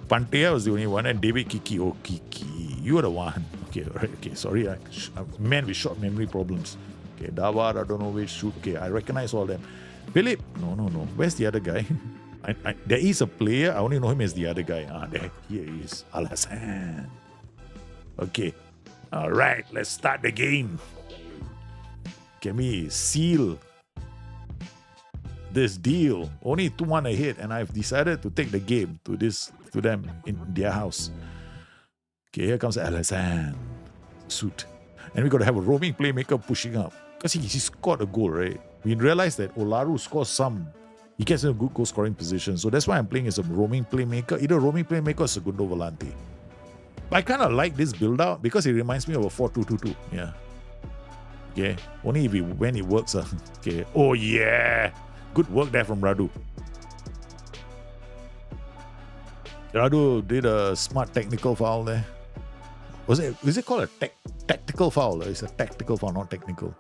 Pantea was the only one, and David Kiki. Oh, Kiki. You were the one. Okay, all right. Okay, sorry. I'm a man with short memory problems. Okay, Dawar, I don't know which shoot. Okay, I recognize all them. Philip, no. Where's the other guy? There is a player. I only know him as the other guy. Here he is. Alassane. Okay. All right, let's start the game. Can we seal this deal? Only 2-1 ahead, and I've decided to take the game to them in their house. Okay, here comes Alassane. Suit. And we got to have a roaming playmaker pushing up. Because he scored a goal, right? We realized that Olaru scores some. He gets in a good goal scoring position. So that's why I'm playing as a roaming playmaker. Either roaming playmaker or Segundo Volante. But I kind of like this build out because it reminds me of a 4-2-2-2. Yeah. Okay. Only when it works. Okay. Oh yeah. Good work there from Radu. Radu did a smart technical foul there. Is it called a tactical foul? It's a tactical foul, not technical.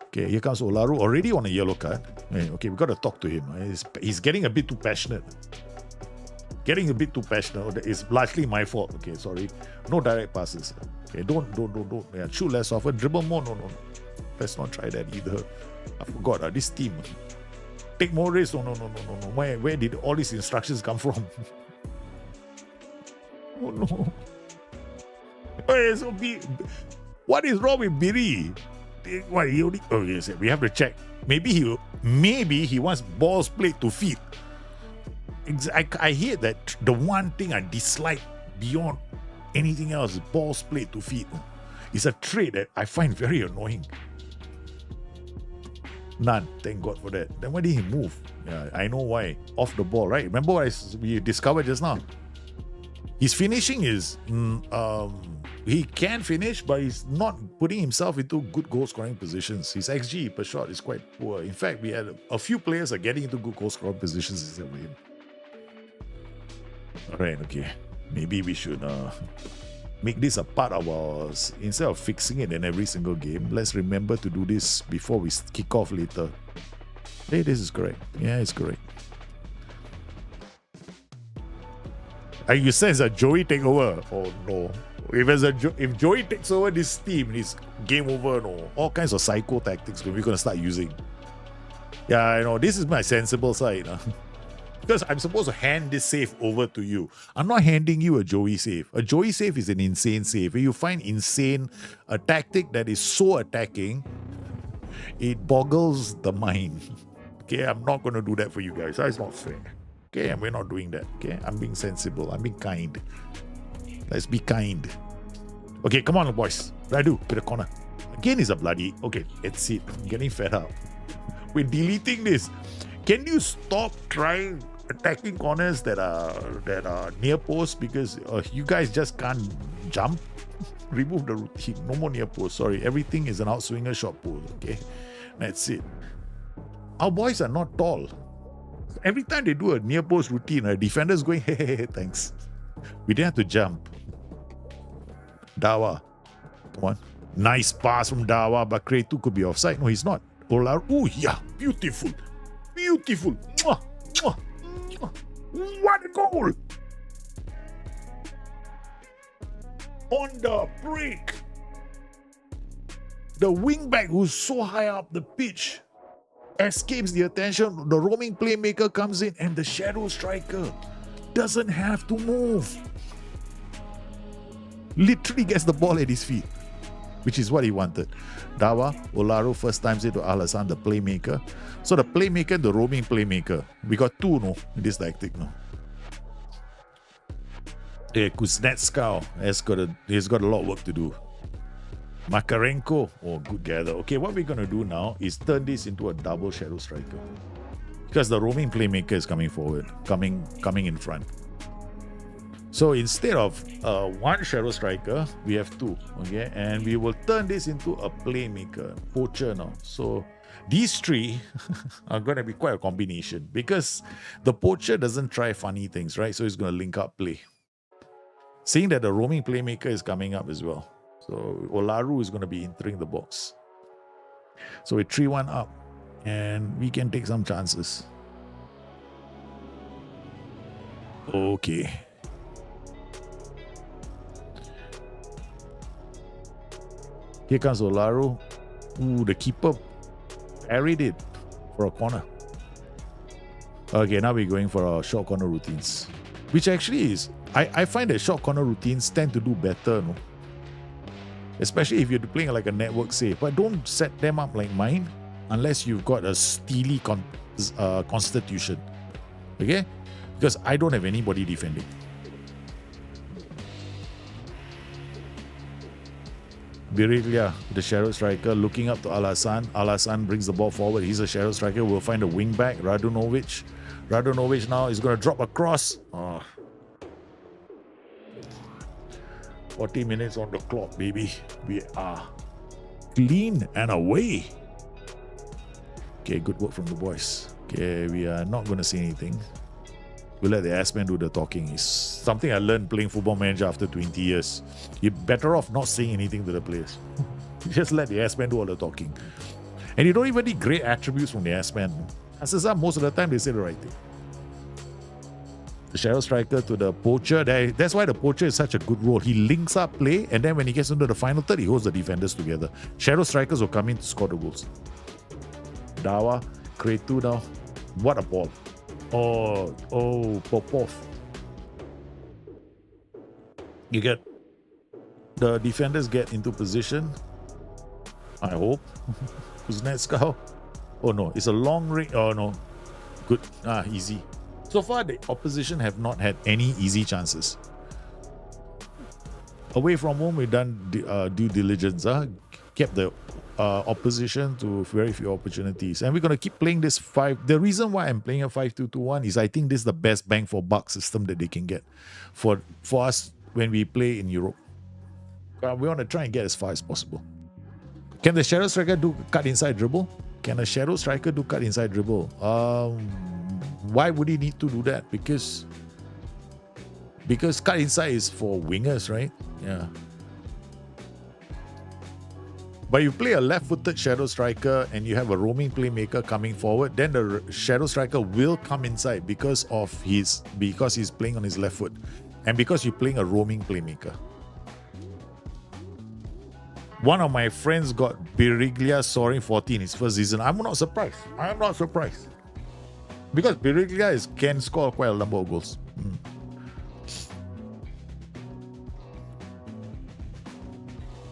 Okay, here comes Olaru, already on a yellow card. Okay, we got to talk to him. He's getting a bit too passionate. It's largely my fault. Okay, sorry. No direct passes. Okay, don't. Yeah, shoot less often. Dribble more. No. Let's not try that either. I forgot this team. Take more risks. No. Where did all these instructions come from? Oh no. What is wrong with Biri? What yes, we have to check. Maybe he wants balls played to feet. I hear that the one thing I dislike beyond anything else is balls played to feet. It's a trait that I find very annoying. None. Thank God for that. Then why did he move? Yeah, I know why. Off the ball, right? Remember what we discovered just now? His finishing is he can finish, but he's not putting himself into good goal scoring positions. His XG per shot is quite poor. In fact, we had a few players are getting into good goal scoring positions instead of him. Alright, okay. Maybe we should make this a part of ours. Instead of fixing it in every single game, let's remember to do this before we kick off later. Hey, this is correct. Yeah, it's correct. You say it's a Joey takeover? Oh no. If Joey takes over this team, it's game over. No, all kinds of psycho tactics we're gonna start using. Yeah, I know. This is my sensible side. Because I'm supposed to hand this save over to you. I'm not handing you a Joey save. A Joey save is an insane save. If you find insane a tactic that is so attacking, it boggles the mind. Okay, I'm not gonna do that for you guys. That's not fair. Okay, and we're not doing that. Okay, I'm being sensible. I'm being kind. Let's be kind. Okay, come on, boys. Radu, to the corner. Again is a bloody. Okay, it's it. I'm getting fed up. We're deleting this. Can you stop trying attacking corners that are near post because you guys just can't jump? Remove the routine. No more near post. Sorry, everything is an outswinger shot pool. Okay, that's it. Our boys are not tall. Every time they do a near post routine, a defender's going, hey, thanks. We didn't have to jump. Dawa. Come on. Nice pass from Dawa, but Kretu could be offside. No, he's not. Olaru. Oh, yeah. Beautiful. Beautiful. Mwah, mwah, mwah. What a goal. On the break. The wingback who's so high up the pitch escapes the attention. The roaming playmaker comes in and the shadow striker doesn't have to move. Literally gets the ball at his feet, which is what he wanted. Dawa, Olaru first times into Alassane, the playmaker. So the playmaker, the roaming playmaker. We got two no in this tactic no. Yeah, Kuznetskaya he's got a lot of work to do. Makarenko, oh, good gather. Okay, what we're gonna do now is turn this into a double shadow striker. Because the roaming playmaker is coming forward, coming in front. So instead of one shadow striker, we have two. Okay, and we will turn this into a playmaker, poacher now. So These three are going to be quite a combination because the poacher doesn't try funny things, right? So he's going to link up play. Seeing that the roaming playmaker is coming up as well. So Olaru is going to be entering the box. So we 3-1 up and we can take some chances. Okay. Here comes Olaru. Ooh, the keeper parried it for a corner. Okay, now we're going for our short corner routines. Which actually is, I find that short corner routines tend to do better, no? Especially if you're playing like a network save. But don't set them up like mine unless you've got a steely constitution. Okay? Because I don't have anybody defending. Biriglia, the shadow striker, looking up to Alasan. Alasan brings the ball forward. He's a shadow striker. We'll find a wing back, Radunovic. Radunovic now is going to drop across. 40 minutes on the clock, baby. We are clean and away. Okay, good work from the boys. Okay, we are not going to say anything. We'll let the ass-man do the talking. It's something I learned playing Football Manager after 20 years. You're better off not saying anything to the players. Just let the ass-man do all the talking. And you don't even need great attributes from the ass-man. Most of the time, they say the right thing. The shadow striker to the poacher. That's why the poacher is such a good role. He links up play, and then when he gets into the final third, he holds the defenders together. Shadow strikers will come in to score the goals. Dawa, Kretu now. What a ball. Oh, Popov. You get the defenders get into position. I hope. Kuznetskov. Oh no, it's a long range. Oh no. Good. Easy. So far, the opposition have not had any easy chances. Away from home, we've done due diligence. Kept the opposition to very few opportunities. And we're going to keep playing this 5. The reason why I'm playing a 5-2-2-1 is I think this is the best bang for buck system that they can get for us when we play in Europe. We want to try and get as far as possible. Can the shadow striker do cut inside dribble? Can a shadow striker do cut inside dribble? Why would he need to do that? Because cut inside is for wingers, right? Yeah. But you play a left-footed shadow striker and you have a roaming playmaker coming forward, then the shadow striker will come inside because he's playing on his left foot, and because you're playing a roaming playmaker. One of my friends got Biriglia soaring 40 in his first season. I'm not surprised. Because Biriglia can score quite a number of goals.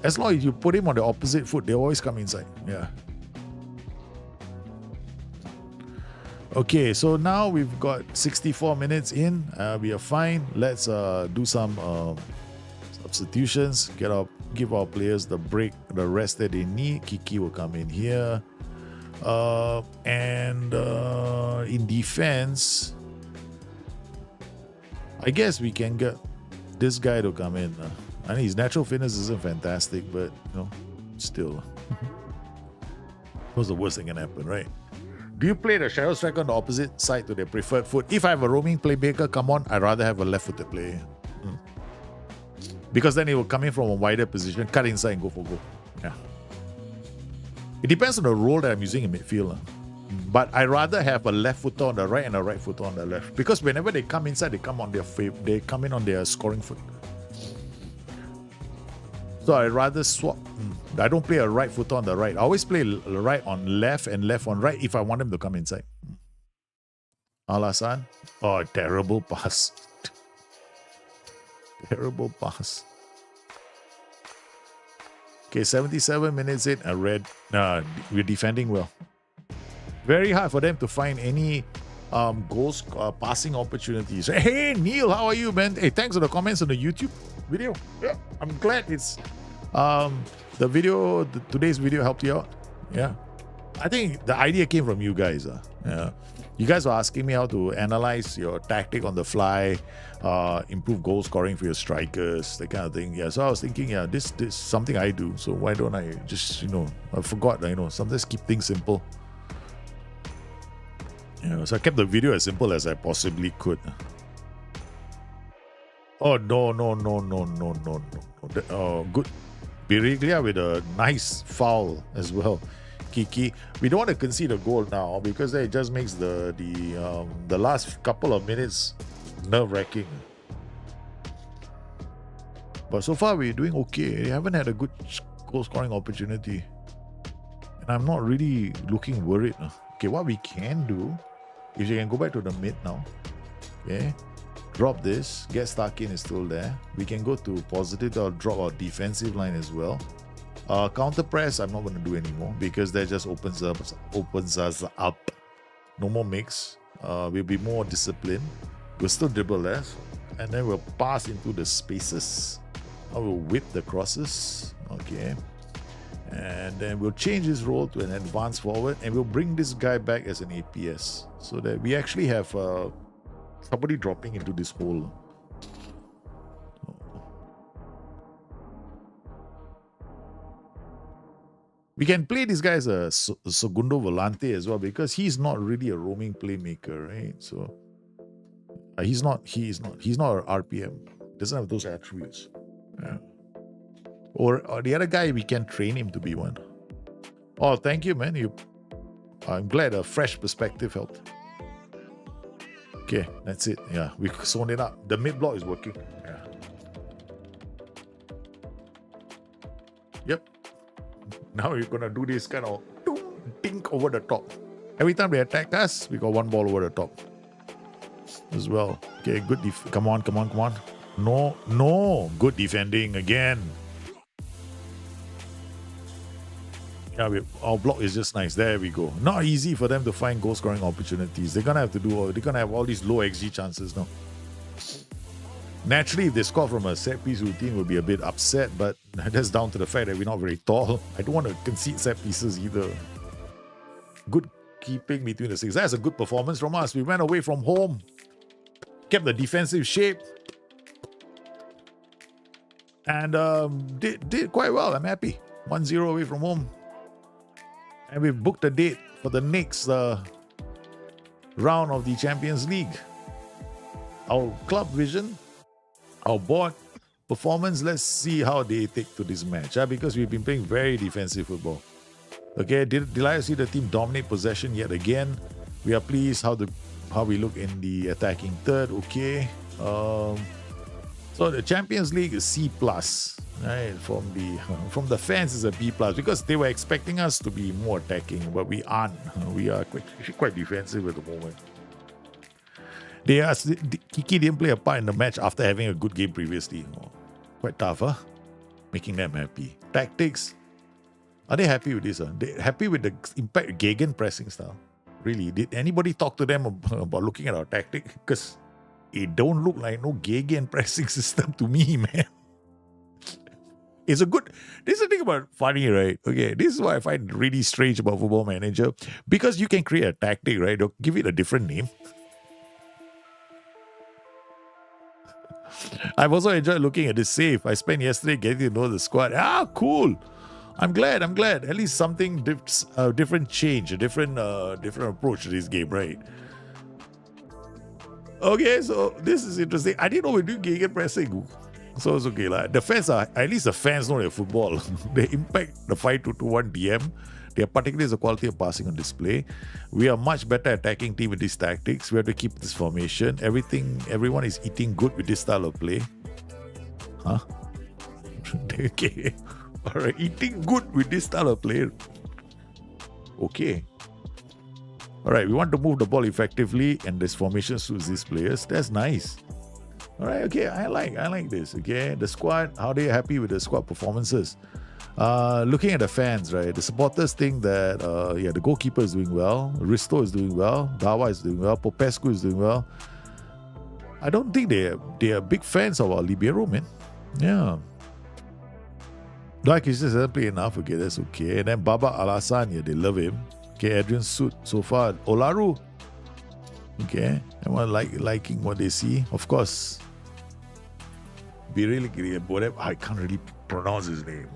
As long as you put him on the opposite foot, they always come inside. Yeah. Okay, so now we've got 64 minutes in. We are fine. Let's do some substitutions. Give our players the break, the rest that they need. Kiki will come in here. And in defense, I guess we can get this guy to come in. I mean, his natural fitness isn't fantastic, but still. What's the worst thing can happen, right? Do you play the shadow striker on the opposite side to their preferred foot? If I have a roaming playmaker, come on, I'd rather have a left-footed player. Because then he will come in from a wider position, cut inside and go for goal. Yeah. It depends on the role that I'm using in midfield. But I rather have a left footer on the right and a right footer on the left. Because whenever they come inside, they come in on their scoring foot. So I rather swap. I don't play a right footer on the right. I always play right on left and left on right if I want them to come inside. Alasan. Oh, terrible pass. Terrible pass. Okay, 77 minutes in. We're defending well. Very hard for them to find any goals, passing opportunities. Hey, Neil, how are you, man? Hey, thanks for the comments on the YouTube video. Yeah, I'm glad it's today's video helped you out. Yeah. I think the idea came from you guys. Yeah. You guys were asking me how to analyze your tactic on the fly, improve goal scoring for your strikers, that kind of thing. Yeah, so I was thinking, yeah, this is something I do. So why don't I just, I forgot, sometimes keep things simple. Yeah, so I kept the video as simple as I possibly could. Oh, no. Good. Biriglia with a nice foul as well. Kiki, we don't want to concede a goal now because that just makes the last couple of minutes nerve-wracking. But so far we're doing okay. We haven't had a good goal-scoring opportunity, and I'm not really looking worried. Okay, what we can do is you can go back to the mid now. Okay, drop this. Get Starkin is still there. We can go to positive or drop our defensive line as well. Counter press, I'm not going to do anymore because that just opens us up. No more mix. We'll be more disciplined. We'll still dribble less, and then we'll pass into the spaces. We'll whip the crosses. Okay, and then we'll change his role to an advanced forward, and we'll bring this guy back as an APS so that we actually have somebody dropping into this hole. We can play this guy as a Segundo Volante as well because he's not really a roaming playmaker, right? So he's not an RPM. Doesn't have those attributes. Yeah. Or the other guy, we can train him to be one. Oh, thank you, man. I'm glad a fresh perspective helped. Okay, that's it. Yeah, we zoned it up. The mid block is working. Yeah. Yep. Now you're gonna do this kind of dink over the top. Every time they attack us, we got one ball over the top as well. Okay, good. Come on. No, good defending again. Yeah, our block is just nice. There we go. Not easy for them to find goal scoring opportunities. They're gonna have all these low XG chances now. Naturally, if they score from a set piece routine, we'll be a bit upset, but that's down to the fact that we're not very tall. I don't want to concede set pieces either. Good keeping between the six. That's a good performance from us. We went away from home, kept the defensive shape, and did quite well. I'm happy. 1-0 away from home. And we've booked a date for the next round of the Champions League. Our club vision, our board performance, let's see how they take to this match, because we've been playing very defensive football. Okay, did I see the team dominate possession yet again? We are pleased how we look in the attacking third. Okay, so the Champions League is C+, right? From the fans is a B+, because they were expecting us to be more attacking, but we aren't. We are quite defensive at the moment. Kiki didn't play a part in the match after having a good game previously. Quite tough, huh? Making them happy. Tactics. Are they happy with this? They happy with the impact Gegen pressing style? Really? Did anybody talk to them about looking at our tactic? Because it don't look like no Gegen pressing system to me, man. It's a good... This is the thing about funny, right? Okay, this is what I find really strange about Football Manager. Because you can create a tactic, right? They'll give it a different name. I've also enjoyed looking at the save. I spent yesterday getting to know the squad. Cool. I'm glad. At least something different change, a different approach to this game, right? Okay, so this is interesting. I didn't know we do Gegen pressing. So it's okay. The fans at least the fans know their football. They impact the 5-2-1 DM. Their particularly is the quality of passing on display. We are much better attacking team with these tactics. We have to keep this formation. Everyone is eating good with this style of play. Huh? Okay. Alright, eating good with this style of play. Okay. Alright, we want to move the ball effectively, and this formation suits these players. That's nice. Alright, okay, I like this. Okay. The squad, how they happy with the squad performances? Looking at the fans, right? The supporters think that the goalkeeper is doing well, Risto is doing well, Dawa is doing well, Popescu is doing well. I don't think they are big fans of our libero, man. Yeah. Like he just doesn't play enough. Okay, that's okay. And then Baba Alasan, they love him. Okay, Adrian Suit so far. Olaru. Okay, everyone liking what they see. Of course. Be really whatever. I can't really pronounce his name.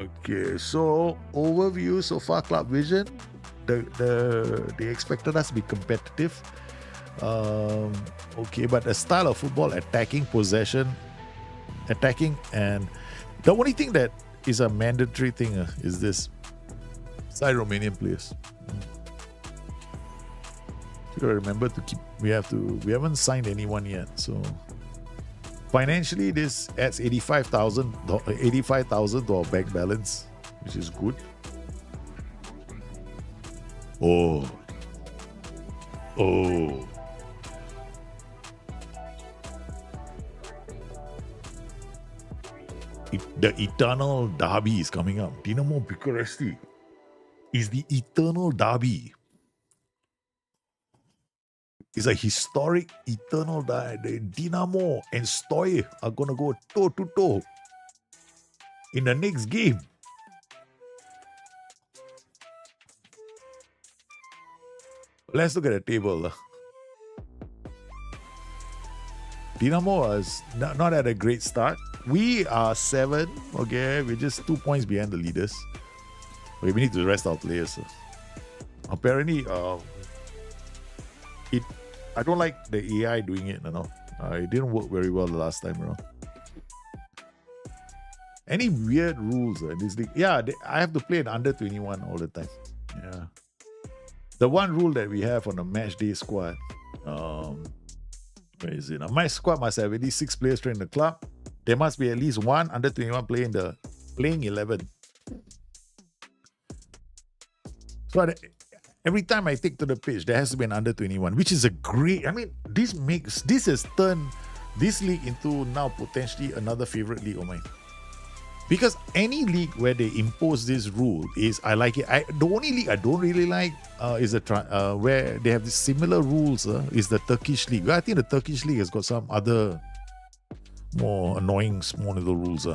Okay, so overview so far, Club Vision. They expected us to be competitive. Okay, but a style of football, attacking, possession, attacking, and the only thing that is a mandatory thing is this: side Romanian players. You gotta remember to keep. We haven't signed anyone yet, so financially this adds 85,000 to our bank balance, which is good. Oh. The eternal derby is coming up. Dinamo Bucharest is the eternal derby. It's a historic eternal derby. Dinamo and Steau are going to go toe to toe in the next game. Let's look at the table. Dinamo is not at a great start. We are 7. Okay, we're just 2 points behind the leaders. Okay, we need to rest our players. Apparently, I don't like the AI doing it. It didn't work very well the last time around. Any weird rules in this league? Yeah, I have to play an under 21 all the time. Yeah. The one rule that we have on a match day squad, where is it? A match squad must have at least 6 players trained in the club. There must be at least one under 21 player in the playing 11. So every time I take to the pitch, there has to be an under 21, which is a great. I mean, this has turned this league into now potentially another favorite league of mine. Because any league where they impose this rule I like it. The only league I don't really like is where they have these similar rules is the Turkish league. I think the Turkish league has got some other more annoying small little rules.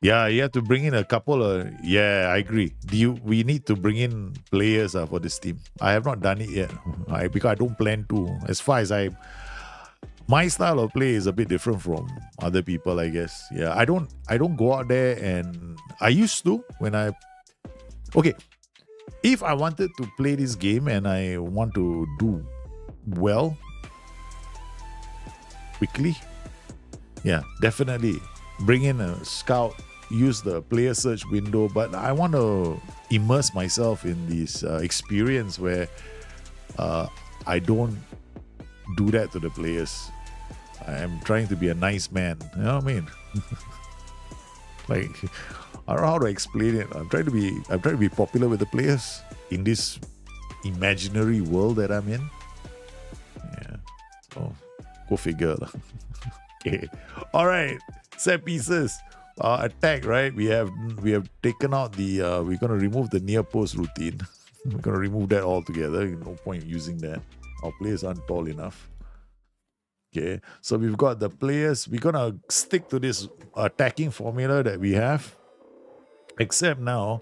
Yeah, you have to bring in a couple of. Yeah, I agree. We need to bring in players for this team. I have not done it yet because I don't plan to. As far as my style of play is a bit different from other people, I guess. Yeah, I don't go out there, and I used to if I wanted to play this game and I want to do well quickly, yeah, definitely bring in a scout, use the player search window, but I want to immerse myself in this experience where I don't do that to the players. I am trying to be a nice man. You know what I mean? Like, I don't know how to explain it. I'm trying to be popular with the players in this imaginary world that I'm in. Yeah. So go figure. Okay. All right. Set pieces. Attack, right? We have taken out the we're gonna remove the near post routine. We're gonna remove that altogether. No point using that. Our players aren't tall enough. Okay, so we've got the players. We're gonna stick to this attacking formula that we have. Except now,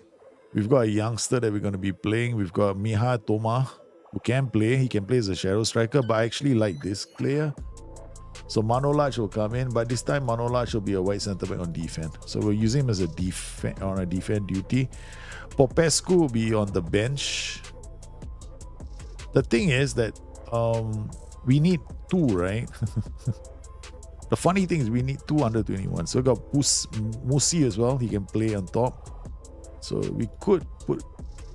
we've got a youngster that we're gonna be playing. We've got Miha Toma, who can play. He can play as a shadow striker, but I actually like this player. So Manolac will come in, but this time Manolac will be a white centre back on defense. So we're using him as a defense duty. Popescu will be on the bench. The thing is that we need 2, right? The funny thing is we need 2 under 21. So we got Musi as well. He can play on top. So we could put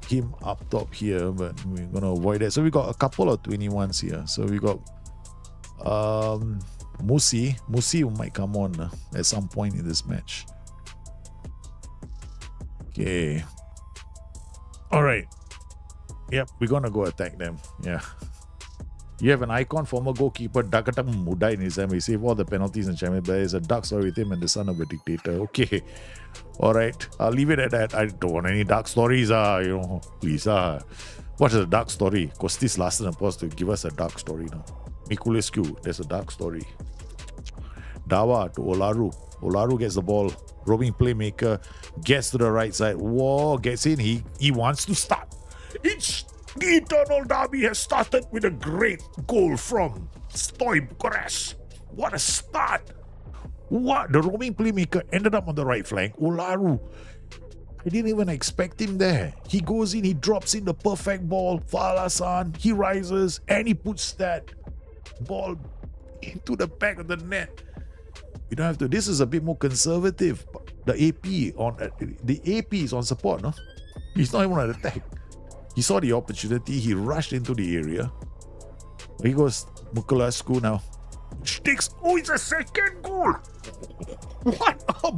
him up top here, but we're going to avoid that. So we got a couple of 21s here. So we got Musi. Musi might come on at some point in this match. Okay. All right. Yep, we're going to go attack them. Yeah. You have an icon, former goalkeeper, Dakatam Mudai in his time. He saved all the penalties and champion. There is a dark story with him and the son of a dictator. Okay. All right. I'll leave it at that. I don't want any dark stories. Please. What is a dark story? Kostis Larsen supposed to give us a dark story now. Mikulescu, there's a dark story. Dawa to Olaru. Olaru gets the ball. Roaming playmaker gets to the right side. Whoa, gets in. He wants to start. It's the Eternal Derby has started with a great goal from Steau Bucharest. What a start. What? The roaming playmaker ended up on the right flank. Olaru. I didn't even expect him there. He goes in, he drops in the perfect ball for Alassane. He rises and he puts that ball into the back of the net. You don't have to. This is a bit more conservative. The AP is on support, no? He's not even on attack. He saw the opportunity. He rushed into the area. He goes Mukulasku now. Sticks. Oh, it's a second goal. What a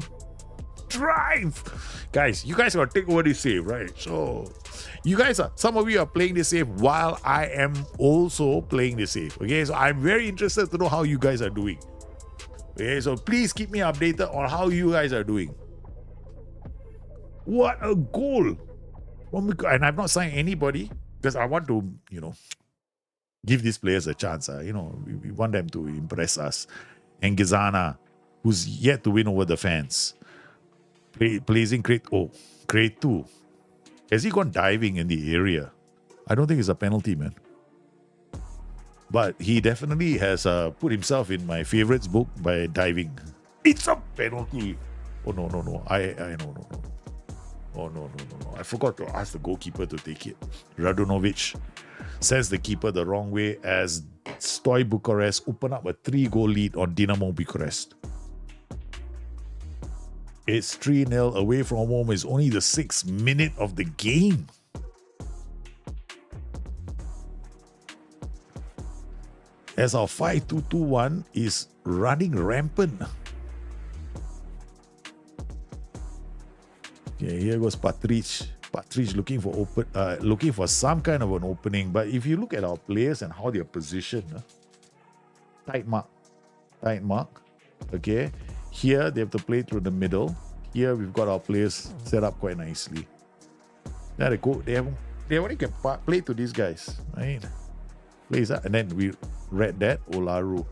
drive. Guys, you guys gotta take over this save, right? So some of you are playing this save while I am also playing this save. Okay, so I'm very interested to know how you guys are doing. Okay, so please keep me updated on how you guys are doing. What a goal. And I've not signed anybody because I want to, give these players a chance. We want them to impress us. And Gizana, who's yet to win over the fans. Plays in crate 2. Has he gone diving in the area? I don't think it's a penalty, man. But he definitely has put himself in my favorites book by diving. It's a penalty. Oh, no. No. Oh, no. I forgot to ask the goalkeeper to take it. Radunovic sends the keeper the wrong way as Steau Bucharest open up a 3-goal lead on Dinamo Bucharest. It's 3-0 away from home. It's only the 6th minute of the game. As our 5-2-2-1 is running rampant. Okay, here goes Patrice. Patrice looking for some kind of an opening. But if you look at our players and how they're positioned, tight mark. Okay, here they have to play through the middle. Here we've got our players set up quite nicely. There they go. They only can play to these guys, right? Plays that, and then we read that Olaru.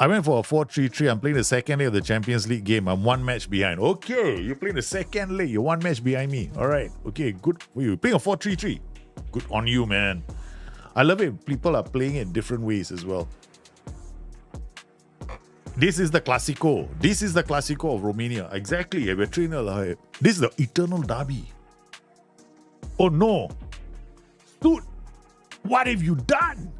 I went for a 4-3-3. I'm playing the second leg of the Champions League game. I'm 1 match behind. Okay, you're playing the second leg. You're 1 match behind me. All right. Okay, good. You're playing a 4-3-3. Good on you, man. I love it. People are playing it different ways as well. This is the Clasico. This is the Clasico of Romania. Exactly. We're 3-0. This is the Eternal Derby. Oh no. Dude, what have you done?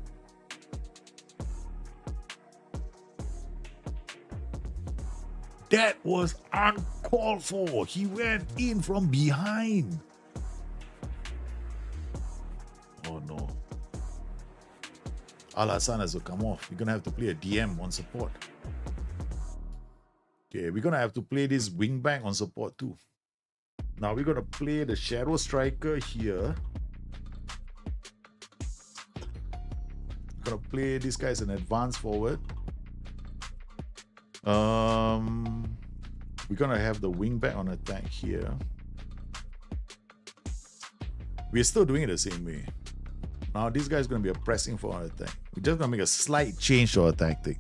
That was uncalled for. He went in from behind. Oh no. Alassane has to come off. We're going to have to play a DM on support. Okay, we're going to have to play this wing back on support too. Now we're going to play the shadow striker here. We're going to play this guy as an advanced forward. We're going to have the wing back on attack here. We're still doing it the same way. Now this guy's going to be a pressing for our attack. We're just going to make a slight change to our tactic.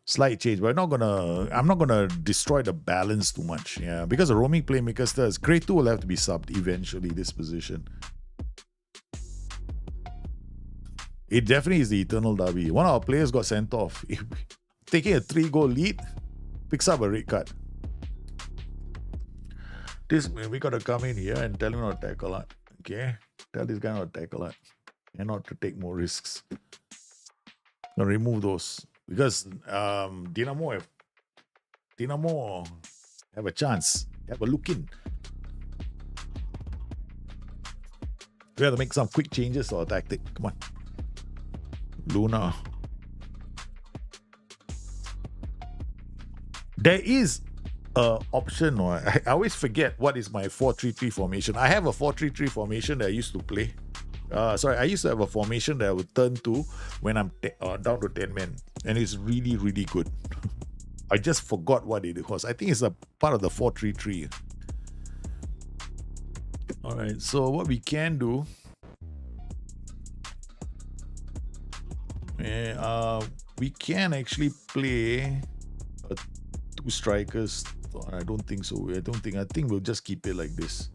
Slight change, but I'm not gonna destroy the balance too much. Yeah, because the roaming playmaker does. Grade 2 will have to be subbed eventually, this position. It definitely is the Eternal Derby. One of our players got sent off. Taking a 3-goal lead, picks up a red card. This we gotta come in here and tell him not to tackle a lot. Okay? Tell this guy not to tackle a lot. And not to take more risks. Now remove those. Because Dinamo have a chance. Have a look in. We have to make some quick changes to our tactic. Come on. Luna. There is an option. I always forget what is my 4-3-3 formation. I have a 4-3-3 formation that I used to play. I used to have a formation that I would turn to when I'm down to 10 men. And it's really, really good. I just forgot what it was. I think it's a part of the 4-3-3. Alright, so what we can do We can actually play two strikers. I don't think so. I think we'll just keep it like this.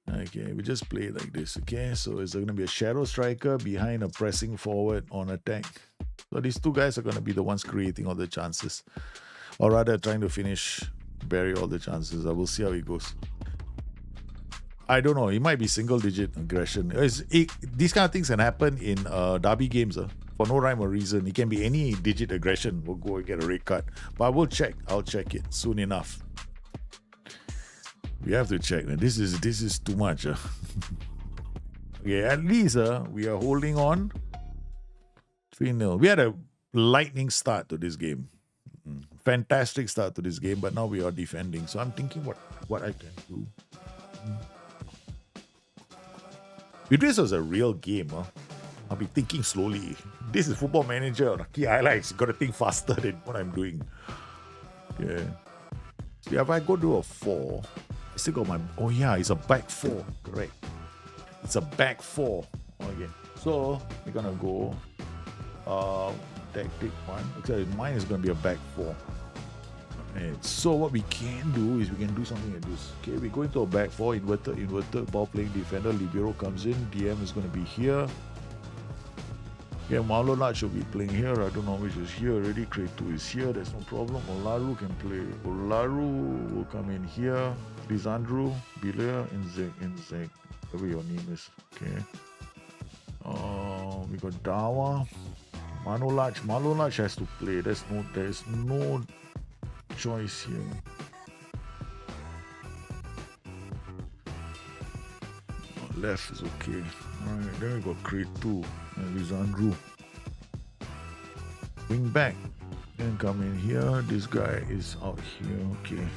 Okay, we just play it like this. Okay, so it's going to be a shadow striker behind a pressing forward on attack. So these two guys are going to be the ones creating all the chances, or rather trying to bury all the chances. I will see how it goes. I don't know. It might be single-digit aggression. These kind of things can happen in derby games for no rhyme or reason. It can be any digit aggression. We'll go and get a red card. But we'll check. I'll check it soon enough. We have to check. This is too much. Okay, at least we are holding on. 3-0. We had a lightning start to this game. Fantastic start to this game, but now we are defending. So I'm thinking what I can do. If this was a real game, I'll be thinking slowly. This is Football Manager. Key highlights. You got to think faster than what I'm doing. Yeah. See, if I go to a 4, I still got my... Oh yeah, it's a back 4. Correct. It's a back 4. Okay. So, we're going to go... tactic 1. Actually, mine is going to be a back 4. Right. So what we can do is we can do something like this. Okay, we go into a back 4, inverted, ball playing defender, libero comes in, DM is going to be here. Yeah, Marlon should be playing here. I don't know which is here already. Cretu is here, there's no problem. Olaru can play. Olaru will come in here. Lisandro, Bilia, Inzek, whatever your name is. Okay. We got Dawa. Manolach has to play. There's no choice here. Left is okay. Alright, then we got Cretu and Lisandro. Wing back. Then come in here. This guy is out here. Okay.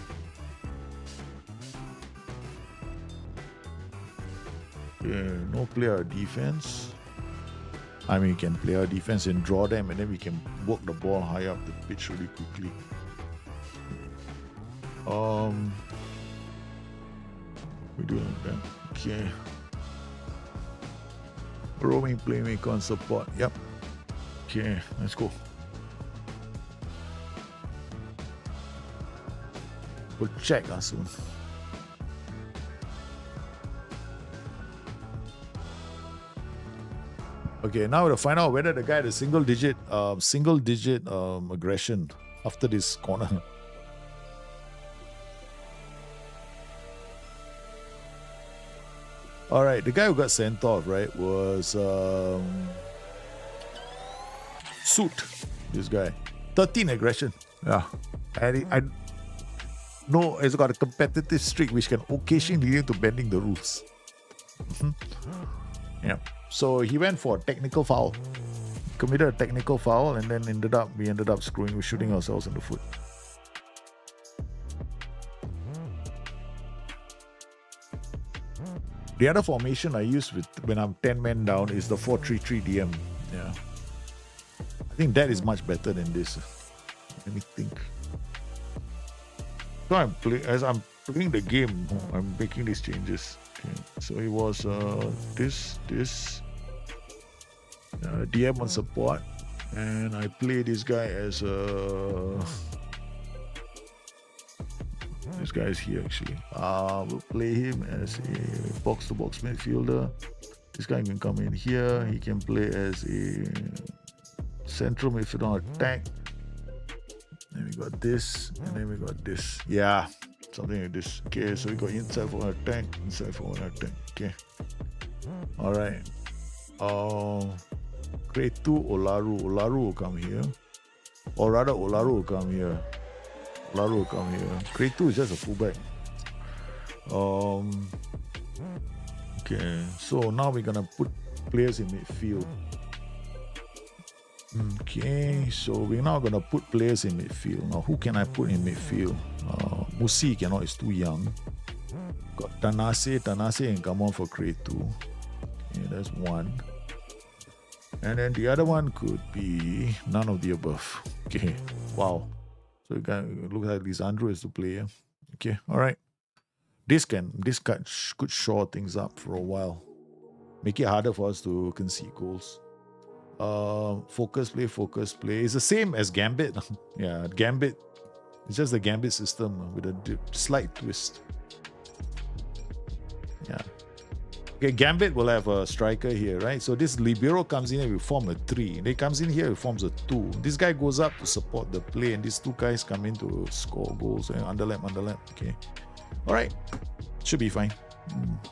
Yeah, no player defense. I mean, you can play our defense and draw them, and then we can work the ball high up the pitch really quickly. We do like that. Okay. Roaming playmaker on support. Yep. Okay, let's go. We'll check soon. Okay, now we'll find out whether the guy had a single digit aggression after this corner. All right, the guy who got sent off, right, was Suit. This guy, 13 aggression. Yeah, and he's got a competitive streak which can occasionally lead to bending the rules. Yeah. So he went for a technical foul, committed a technical foul, and then we ended up shooting ourselves in the foot. The other formation I use when I'm 10 men down is the 4-3-3 DM. Yeah, I think that is much better than this. Let me think. So as I'm playing the game, I'm making these changes. Okay. So it was this DM on support, and I play this guy as this guy is here actually. We'll play him as a box-to-box midfielder. This guy can come in here. He can play as a central midfielder on attack. Then we got this, and then we got this. Yeah, something like this. Okay, so we got inside for an attack, inside for an attack. Okay. All right. Cretu, Olaru will come here. Or rather, Olaru will come here. Cretu is just a fullback. Okay, so now we're gonna put players in midfield. Okay, so we're now gonna put players in midfield. Now, who can I put in midfield? Musi cannot, it's too young. Got Tanase can come on for Cretu. Okay, that's one. And then the other one could be none of the above. Okay, wow. So it looks like Lisandro is the player. Okay, all right. This could shore things up for a while. Make it harder for us to concede goals. Focus play. It's the same as Gambit. Yeah, Gambit. It's just the Gambit system with a slight twist. Yeah. Okay, Gambit will have a striker here, right? So this Libero comes in and will form a 3. And he comes in here, it forms a 2. This guy goes up to support the play, and these two guys come in to score goals. And underlap. Okay. All right. Should be fine.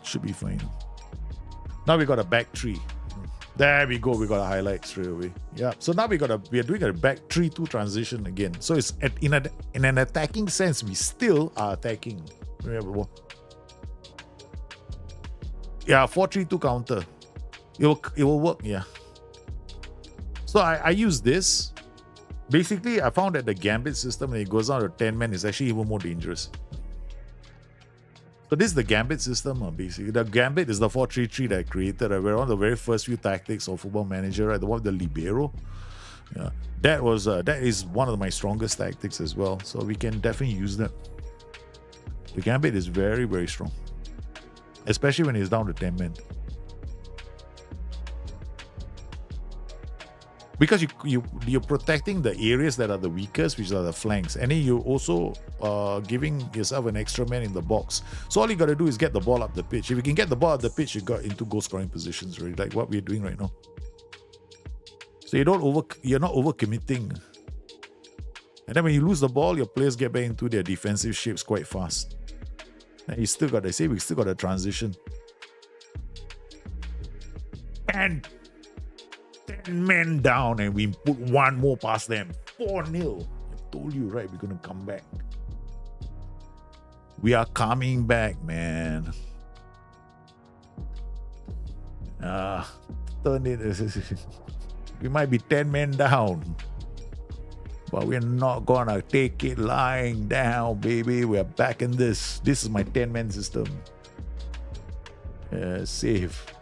Should be fine. Now we got a back 3. There we go. We got a highlight straight away. Yeah. So now we are doing a back 3-2 transition again. So it's in an attacking sense, we still are attacking. Yeah, 4-3-2 counter. It will work. Yeah. So I use this. Basically, I found that the Gambit system, when it goes down to 10 men, is actually even more dangerous. So this is the Gambit system, basically. The Gambit is the 4-3-3 that I created. One of the very first few tactics of Football Manager, right? The one with the Libero. Yeah, that is one of my strongest tactics as well. So we can definitely use that. The Gambit is very, very strong, especially when it's down to 10 men. Because you're protecting the areas that are the weakest, which are the flanks, and then you're also giving yourself an extra man in the box. So all you got to do is get the ball up the pitch. If you can get the ball up the pitch, you got into goal scoring positions, really, like what we're doing right now. So you're not over committing, and then when you lose the ball, your players get back into their defensive shapes quite fast. And we still got a transition. And 10 men down, and we put one more past them. 4-0. I told you, right? We're going to come back. We are coming back, man. Turn it. We might be 10 men down, but we're not going to take it lying down, baby. We're back in this. This is my 10-man system. Save.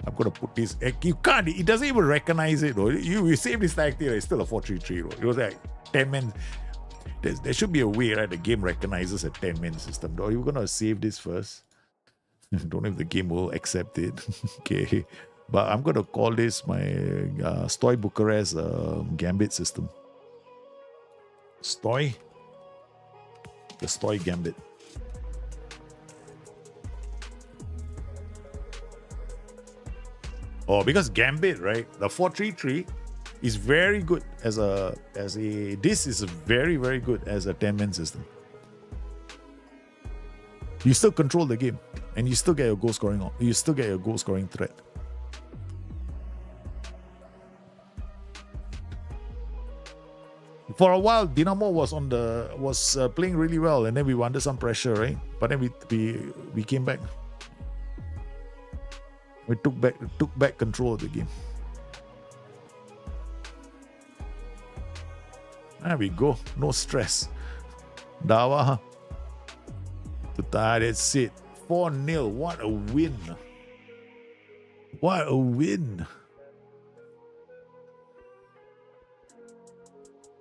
I'm going to put this. You can't. It doesn't even recognize it. Though. You save this tactic. It's still a 4-3-3. It was like 10 men. There should be a way, right? The game recognizes a 10-man system. Though you're going to save this first. Don't know if the game will accept it. Okay. But I'm going to call this my Steau Bucharest Gambit system. Steau. The Steau Gambit. Oh, because Gambit, right? The 4-3-3 is very good this is very, very good as a 10-man system. You still control the game, and you still get your goal scoring on. You still get your goal scoring threat. For a while, Dinamo was playing really well, and then we were under some pressure, right? But then we came back. We took back control of the game. There we go. No stress. Dawa. That's it. 4-0. What a win. What a win.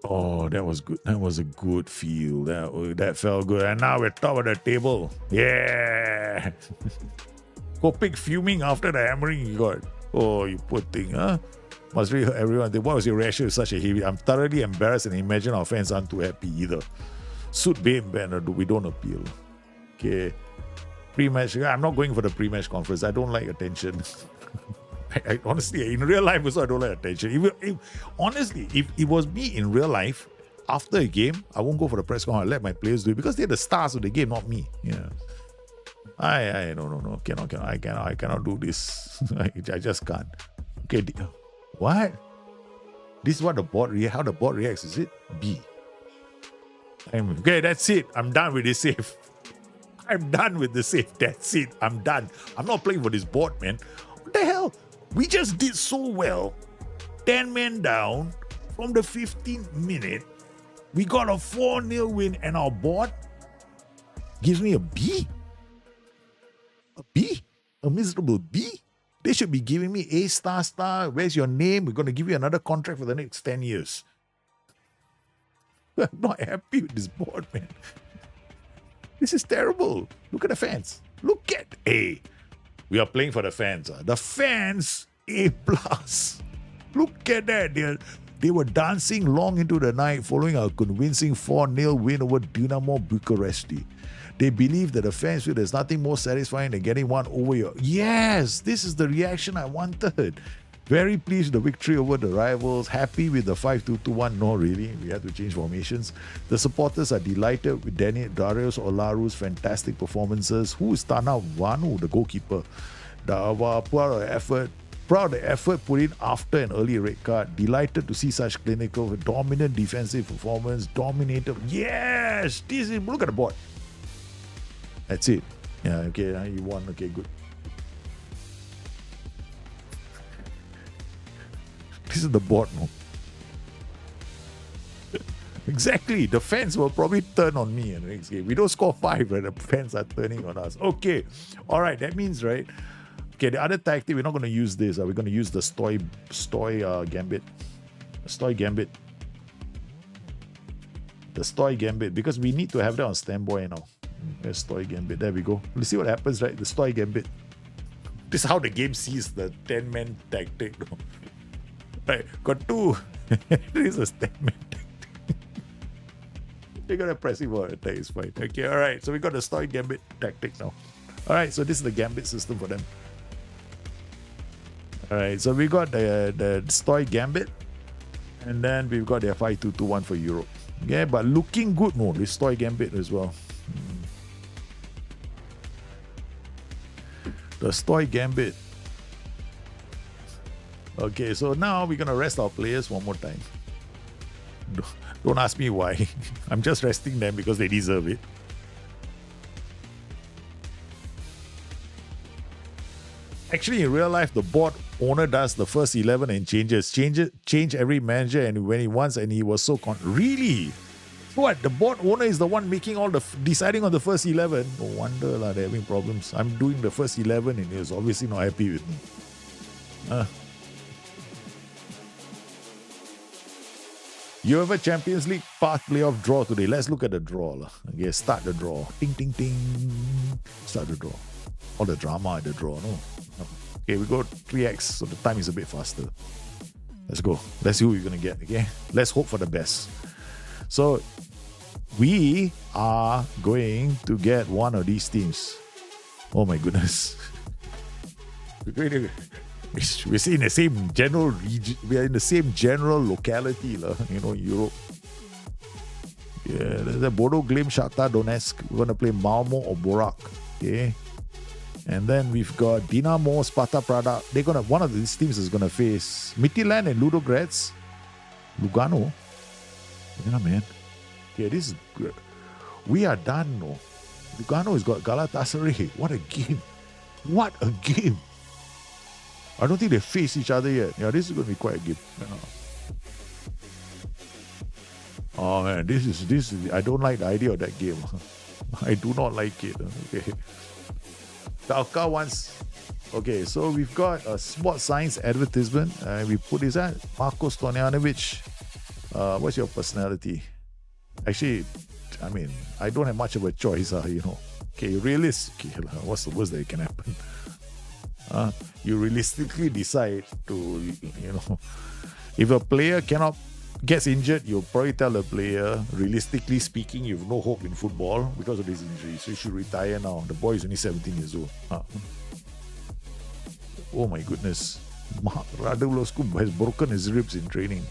Oh, that was good. That was a good feel. That felt good. And now we're top of the table. Yeah. Kopik fuming after the hammering he got. Oh, you poor thing, huh? Must really hurt everyone. What was your reaction to such a heavy? I'm thoroughly embarrassed and imagine our fans aren't too happy either. Suit Bane banner, we don't appeal. Okay. Pre-match. I'm not going for the pre-match conference. I don't like attention. I honestly, in real life also, I don't like attention. Honestly, if it was me in real life, after a game, I won't go for the press conference. I let my players do it because they're the stars of the game, not me. Yeah. No. I cannot do this. I just can't. Okay, what? This is what how the bot reacts, is it? B. Okay, that's it. I'm done with this save. I'm done with the save. That's it. I'm done. I'm not playing for this bot, man. What the hell? We just did so well. 10 men down from the 15th minute. We got a 4-0 win, and our bot gives me a B? A B? A miserable B? They should be giving me A star. Where's your name? We're going to give you another contract for the next 10 years. I'm not happy with this board, man. This is terrible. Look at the fans. Look at A. We are playing for the fans. The fans, A+. Look at that. They were dancing long into the night following a convincing 4-0 win over Dinamo Bucharest. They believe that the fans feel there's nothing more satisfying than getting one over your... Yes, this is the reaction I wanted. Very pleased with the victory over the rivals. Happy with the 5-2-2-1. No, really. We had to change formations. The supporters are delighted with Darius Olaru's fantastic performances. Who is Tana Vanu, the goalkeeper? Proud of the effort put in after an early red card. Delighted to see such clinical, dominant defensive performance. Dominated. Yes! Look at the board. That's it. Yeah, okay, you won. Okay, good. This is the board, no? Exactly. The fans will probably turn on me in the next game. We don't score 5, right? The fans are turning on us. Okay. All right. That means, right? Okay, the other tactic, we're not going to use this. We're going to use the Steau Gambit. Steau Gambit. The Steau Gambit. Because we need to have that on standby now. There's Steau Gambit. There we go. Let's see what happens, right? The Steau Gambit. This is how the game sees the 10-man tactic. No? Right, got 2. This is a 10-man tactic. You're going to press it for attack. It's fine. Okay, all right. So we got the Steau Gambit tactic now. All right, so this is the Gambit system for them. All right, so we got the Steau Gambit. And then we've got their 5-2-2-1 for Europe. Okay, but looking good, no, the Steau Gambit as well. The Steau Gambit. Okay, so now we're going to rest our players one more time. Don't ask me why. I'm just resting them because they deserve it. Actually, in real life, the board owner does the first 11 and change every manager and when he wants, and he was so really? What? The board owner is the one making all the deciding on the first 11? No wonder they're having problems. I'm doing the first 11 and he's obviously not happy with me. UEFA Champions League path playoff draw today. Let's look at the draw. Okay, start the draw. Ting, ting, ting. Start the draw. All the drama at the draw, no? Okay, we go 3x, so the time is a bit faster. Let's go. Let's see who we're going to get, okay? Let's hope for the best. So, we are going to get one of these teams. Oh my goodness. We're in the same general region. We are in the same general locality, Europe. Yeah, there's a Bodo Glimt, Shakhtar Donetsk. We're going to play Malmo or Borak. Okay. And then we've got Dinamo, Sparta Praga. One of these teams is gonna face Midtjylland and Ludogorets. Lugano. Yeah, man. Okay, this is good. We are done, no. Lugano has got Galatasaray. What a game. What a game. I don't think they face each other yet. Yeah, this is gonna be quite a game. Oh man, this is I don't like the idea of that game. I do not like it. Okay. Talca wants. Okay, so we've got a sports science advertisement. We put this at Marko Stojanovic. What's your personality? Actually, I mean, I don't have much of a choice, Okay, realistic. What's the worst that can happen? You realistically decide to, if a player gets injured, you'll probably tell the player, realistically speaking, you have no hope in football because of this injury, so you should retire now. The boy is only 17 years old. Oh my goodness. Radulescu has broken his ribs in training.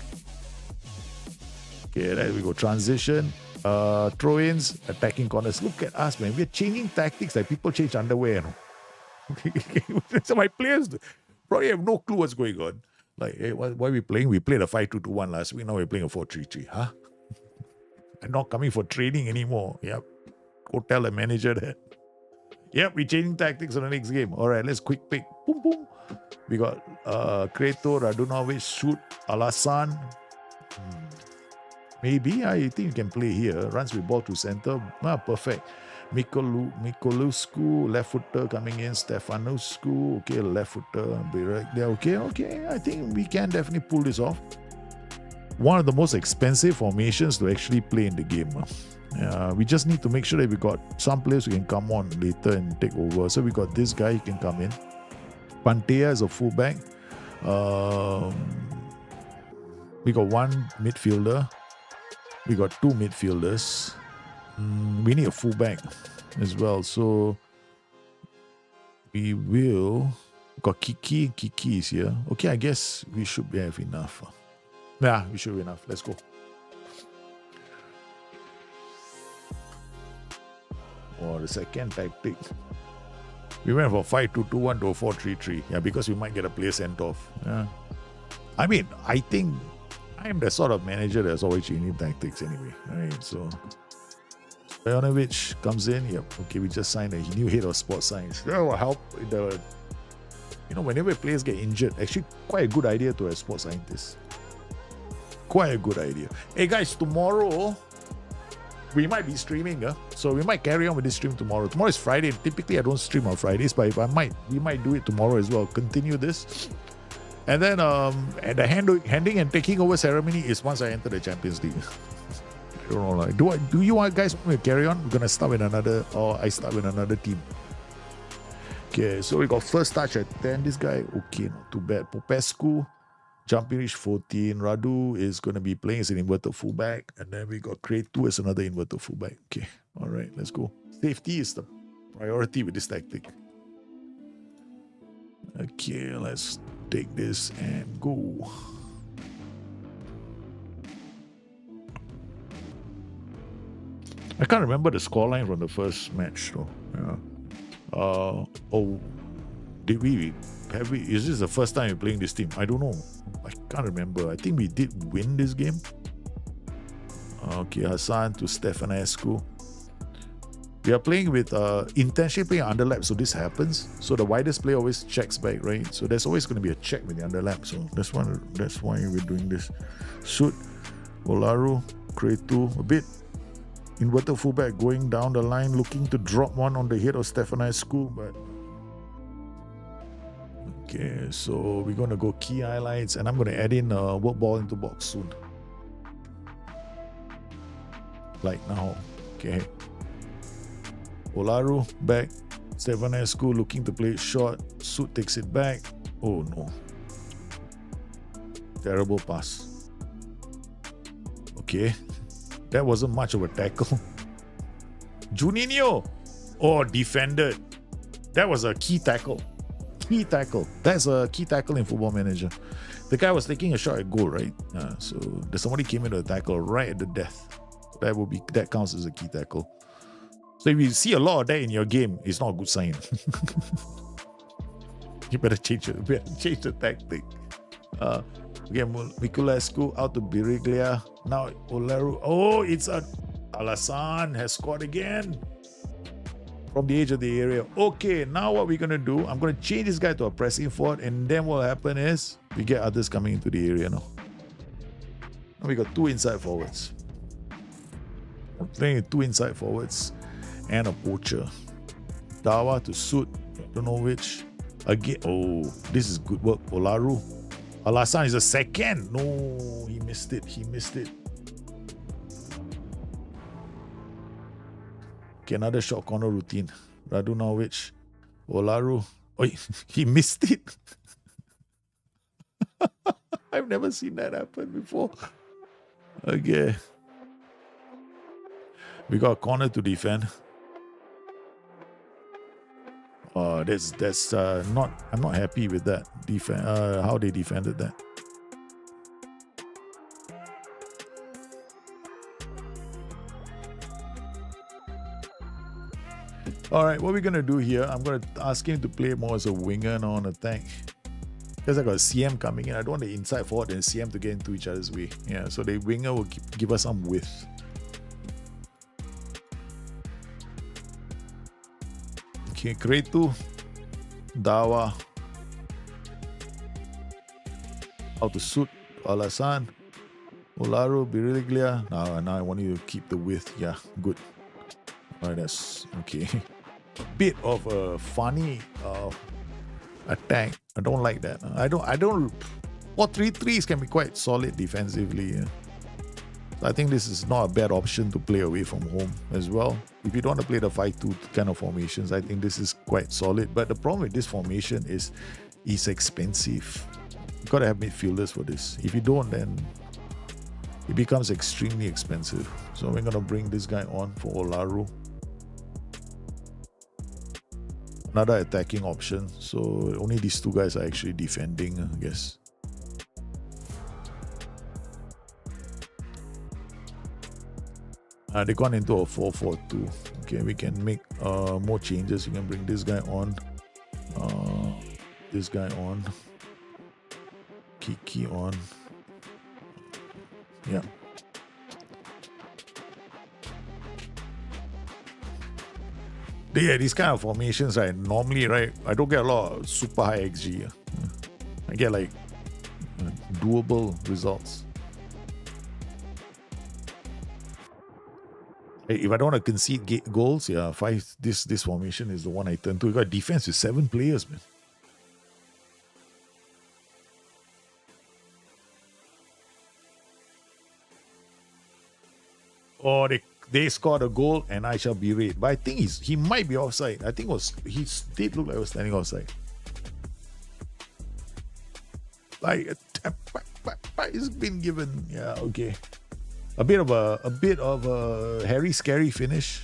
Okay, there we go. Transition. Throw-ins, attacking corners. Look at us, man. We're changing tactics like people change underwear. So my players probably have no clue what's going on. Like, hey, why are we playing? We played a 5-2-2-1 last week. Now we're playing a 4-3-3. Huh? I'm not coming for training anymore. Yep. Go tell the manager that. Yep, we're changing tactics on the next game. All right, let's quick pick. Boom, boom. We got Kreto, Radunovic, Shoot, Alassane. Maybe. I think you can play here. Runs with ball to center. Perfect. Mikolescu, left footer coming in. Stefanescu, okay, left footer. Be right there. Okay. I think we can definitely pull this off. One of the most expensive formations to actually play in the game. We just need to make sure that we got some players who can come on later and take over. So we got this guy who can come in. Pantea is a fullback. We got one midfielder. We got two midfielders. We need a fullback as well. So we will... Got Kiki. Kiki is here. Okay, I guess we should have enough. Yeah, we should have enough. Let's go. Oh, the second tactic. We went for 5-2-2-1 to a 4-3-3. Yeah, because we might get a player sent off. Yeah. I mean, I think I'm the sort of manager that's always changing tactics anyway. Right? So Stoyanovich comes in. Yep. Okay, we just signed a new head of sports science. That will help with the... You know, whenever players get injured, actually quite a good idea to have sports scientists. Quite a good idea. Hey guys, tomorrow we might be streaming, so we might carry on with this stream tomorrow. Tomorrow is Friday. Typically, I don't stream on Fridays, but if we might do it tomorrow as well. Continue this, and then and the handing and taking over ceremony is once I enter the Champions League. I don't know, like, do you guys want me to carry on? We're gonna start with another, or I start with another team. Okay, so we got first touch at 10. This guy, okay, not too bad. Popescu, jumping reach 14. Radu is going to be playing as an inverted fullback. And then we got Cretu as another inverted fullback. Okay, all right, let's go. Safety is the priority with this tactic. Okay, let's take this and go. I can't remember the scoreline from the first match though. Yeah. Is this the first time you're playing this team? I don't know. I can't remember. I think we did win this game. Okay, Hassan to Stefanescu. We are playing with intentionally playing underlap, so this happens. So the widest player always checks back, right? So there's always going to be a check with the underlap. So that's why we're doing this. Shoot, Olaru, Cretu, a bit inverted fullback going down the line, looking to drop one on the head of Stefanescu, but okay, so we're gonna go key highlights, and I'm gonna add in work ball into box soon, like now. Okay, Olaru back, Stefanescu looking to play it short. Sud takes it back. Oh no, terrible pass. Okay. That wasn't much of a tackle. Juninho! Oh, defended. That was a key tackle. Key tackle. That's a key tackle in Football Manager. The guy was taking a shot at goal, right? So somebody came into the tackle right at the death. That counts as a key tackle. So if you see a lot of that in your game, it's not a good sign. You better change the tactic. Okay, Miculescu out to Biriglia. Now Olaru. Oh, it's Alassane has scored again from the edge of the area. Okay, now what we're gonna do? I'm gonna change this guy to a pressing forward, and then what will happen is we get others coming into the area now. Now we got two inside forwards. I'm playing with two inside forwards and a poacher. Dawa to Sud. Don't know which. Again. Oh, this is good work. Olaru. Alassane is a second. No, he missed it. Okay, another short corner routine. Radunovic. Olaru. Oh, he missed it. I've never seen that happen before. Okay. We got a corner to defend. That's not. I'm not happy with that how they defended that. All right, what we're gonna do here? I'm gonna ask him to play more as a winger, not on attack, because I got a CM coming in. I don't want the inside forward and CM to get into each other's way. Yeah, so the winger will give us some width. Okay, Cretu, Dawa, out to Sud, Alassane, Olaru, Biriglia. Now I want you to keep the width. Yeah, good. All right, that's okay. Bit of a funny attack. I don't like that. I don't. 4-3-3s can be quite solid defensively. Yeah. I think this is not a bad option to play away from home as well. If you don't want to play the 5-2 kind of formations, I think this is quite solid. But the problem with this formation is it's expensive. You gotta have midfielders for this. If you don't, then it becomes extremely expensive. So we're going to bring this guy on for Olaru. Another attacking option. So only these two guys are actually defending, I guess. They've gone into a 4-4-2. Okay, we can make more changes. You can bring this guy on. This guy on. Kiki on. Yeah. Yeah, these kind of formations, right? Normally, right, I don't get a lot of super high XG. I get like doable results. If I don't want to concede goals, yeah, this formation is the one I turn to. We got defense with 7 players, man. Oh, they scored a goal and I shall be berate. But I think he might be offside. I think he did look like he was standing offside. Like it's been given. Yeah, okay. A bit of a hairy, scary finish.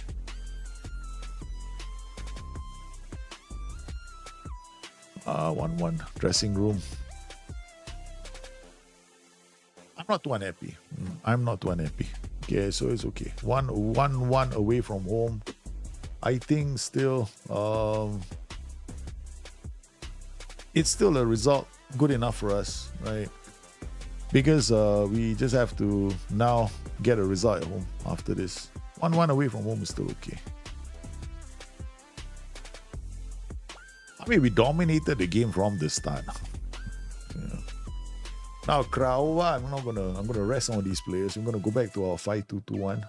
One dressing room. I'm not too unhappy. Okay, so it's okay. One away from home. I think still it's still a result good enough for us, right? Because we just have to now get a result at home after this. 1-1 away from home is still okay. I mean, we dominated the game from the start. Yeah. Now Craiova, I'm gonna rest some of these players. I'm gonna go back to our 5-2-2-1.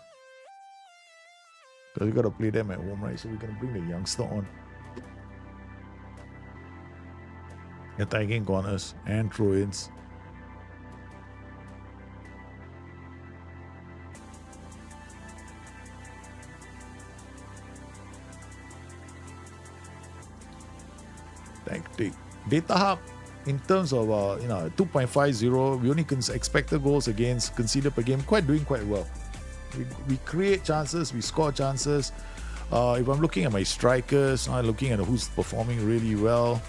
Because we gotta play them at home, right? So we're gonna bring the youngster on. Attacking corners and throw-ins. Tactic. Data hub. In terms of 2.50, we only expected goals against, conceded per game, doing quite well. We create chances, we score chances. If I'm looking at my strikers, I'm looking at who's performing really well.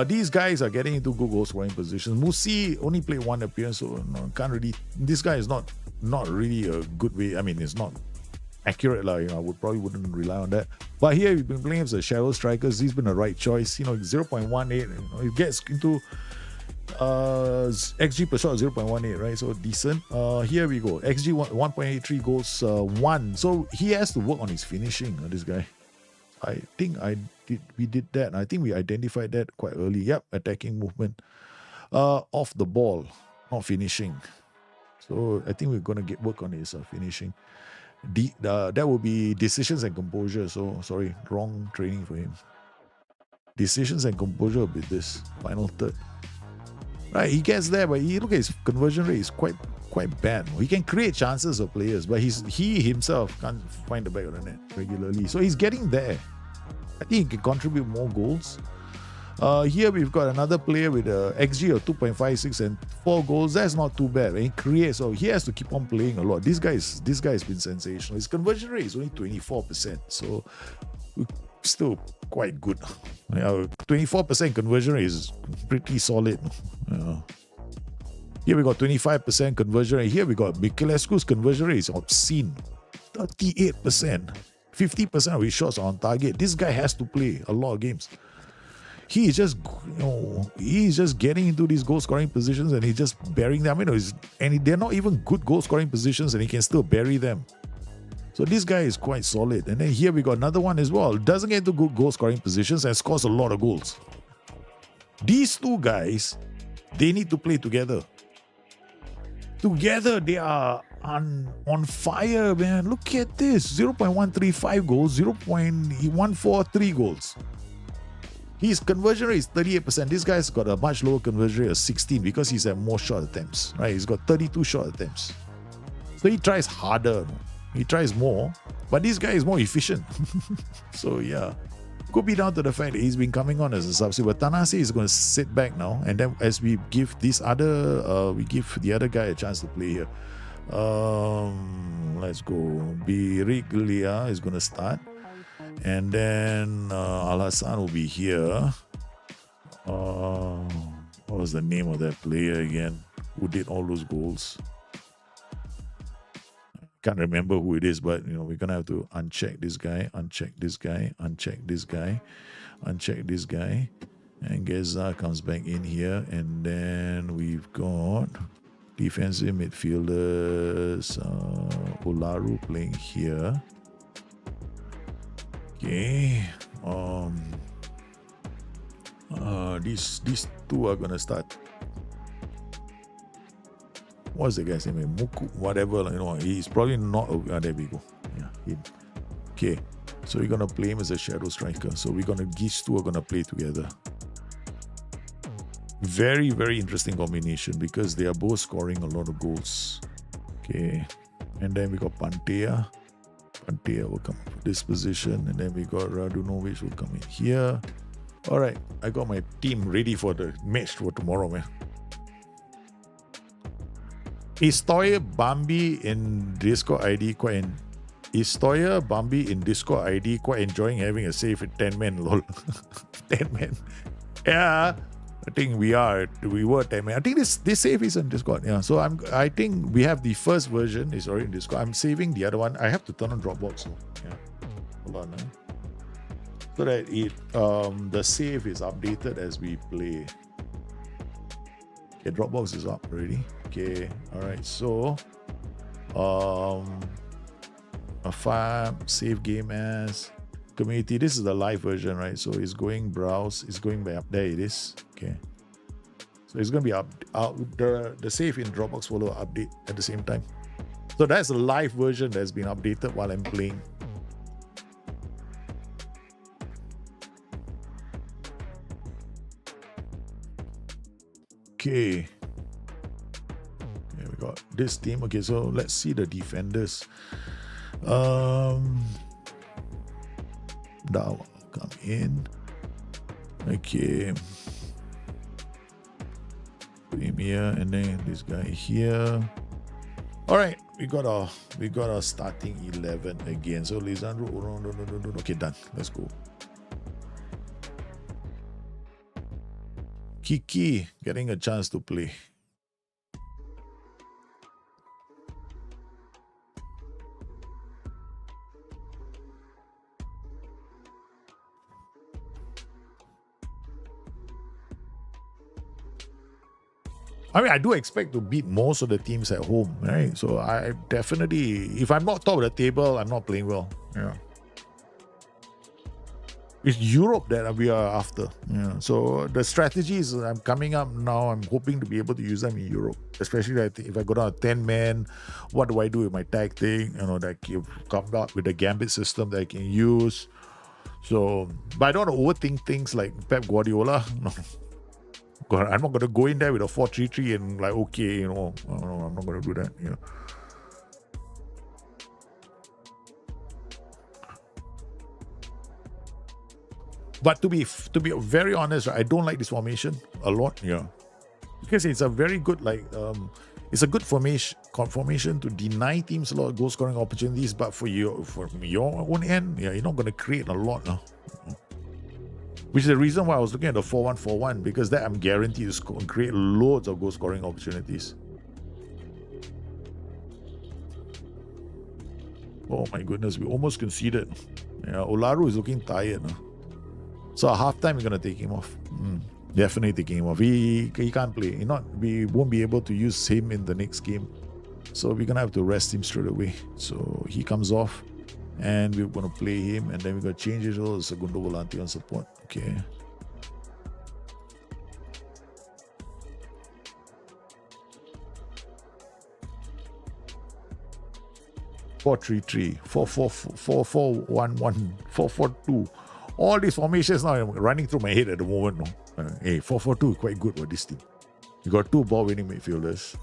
These guys are getting into good goal scoring positions. Musi only played 1 appearance, so can't really. This guy is not really a good way. I mean, it's not accurate, I wouldn't rely on that. But here we've been playing as the shadow strikers. He's been the right choice. 0.18. It gets into XG per shot 0.18, right? So decent. Here we go. XG 1.83 goals 1. So he has to work on his finishing. This guy. I think we did that. I think we identified that quite early. Yep, attacking movement. Off the ball, not finishing. So I think we're gonna work on his finishing. That will be decisions and composure. So sorry, wrong training for him. Decisions and composure will be this final third. Right, he gets there, but look at his conversion rate is quite bad. He can create chances of players, but he himself can't find the back of the net regularly. So he's getting there. I think he can contribute more goals. Here we've got another player with a XG of 2.56 and 4 goals. That's not too bad. And he creates, so he has to keep on playing a lot. This guy has been sensational. His conversion rate is only 24%, so still quite good. 24% conversion rate is pretty solid. Here we got 25% conversion rate. Here we got Miculescu's conversion rate is obscene. 38%. 50% of his shots are on target. This guy has to play a lot of games. He's just getting into these goal scoring positions and he's just burying them. And they're not even good goal scoring positions and he can still bury them. So this guy is quite solid. And then here we got another one as well. Doesn't get into good goal scoring positions and scores a lot of goals. These two guys, they need to play together. Together they are on fire, man. Look at this. 0.135 goals, 0.143 goals. His conversion rate is 38%. This guy's got a much lower conversion rate of 16 because he's had more shot attempts, right? He's got 32 shot attempts. So he tries harder. He tries more, but this guy is more efficient. So yeah, could be down to the fact that he's been coming on as a substitute. But Tanase is going to sit back now, and then as we give the other guy a chance to play here. Let's go. Biriglia is going to start. And then Al Hassan will be here. What was the name of that player again who did all those goals? Can't remember who it is, but we're gonna have to uncheck this guy, uncheck this guy, uncheck this guy, uncheck this guy, and Geza comes back in here, and then we've got defensive midfielders. Olaru playing here. Okay. These two are gonna start. What's the guy's name? Muku, whatever, he's probably not. There we go. Yeah. Okay. So we're gonna play him as a shadow striker. So these two are gonna play together. Very, very interesting combination because they are both scoring a lot of goals. Okay. And then we got Pantea. Pantea will come for this position. And then we got Radunovic will come in here. All right. I got my team ready for the match for tomorrow, man. Is Toya Bambi in Discord ID quite enjoying having a save at 10 men? Lol. 10 men. Yeah. I think we were 10 men. I think this save is in Discord. Yeah. So I think we have the first version is already in Discord. I'm saving the other one. I have to turn on Dropbox. So yeah. Hold on. So that the save is updated as we play. Okay, Dropbox is up already. Okay, all right. So, a file save game as community. This is the live version, right? So it's going browse. It's going by up. There it is. Okay. So it's going to be up. The save in Dropbox will update at the same time. So that's the live version that's been updated while I'm playing. Okay. We got this team. Okay, so let's see the defenders. Dawa come in. Okay. Put him here, and then this guy here. All right, we got our starting 11 again. So Lisandro, no. Okay, done. Let's go. Kiki getting a chance to play. I mean, I do expect to beat most of the teams at home, right? So I definitely, if I'm not top of the table, I'm not playing well. Yeah. It's Europe that we are after. Yeah. So the strategies I'm coming up now, I'm hoping to be able to use them in Europe. Especially if I go down a 10-man, what do I do with my tag thing? That you've come up with a gambit system that I can use. So, but I don't want to overthink things like Pep Guardiola. No. I'm not going to go in there with a 4-3-3 and like, okay, no, I'm not going to do that. But to be very honest, I don't like this formation a lot. Yeah, because it's a very good it's a good formation to deny teams a lot of goal scoring opportunities. But for your own end, you're not going to create a lot. No? Which is the reason why I was looking at the 4-1-4-1, because that I'm guaranteed to create loads of goal scoring opportunities. Oh my goodness, we almost conceded. Yeah, Olaru is looking tired. No? So at halftime, we're gonna take him off. Definitely taking him off. He can't play. We won't be able to use him in the next game. So we're gonna have to rest him straight away. So he comes off, and we're gonna play him, and then we're gonna change his role as Segundo Volante on support. Okay. (4-3-3), 4-4-4, 4-4-1-1, 4-4-2. All these formations now are running through my head at the moment. No? Hey, 4-4-2 is quite good for this team. You got 2 ball-winning midfielders.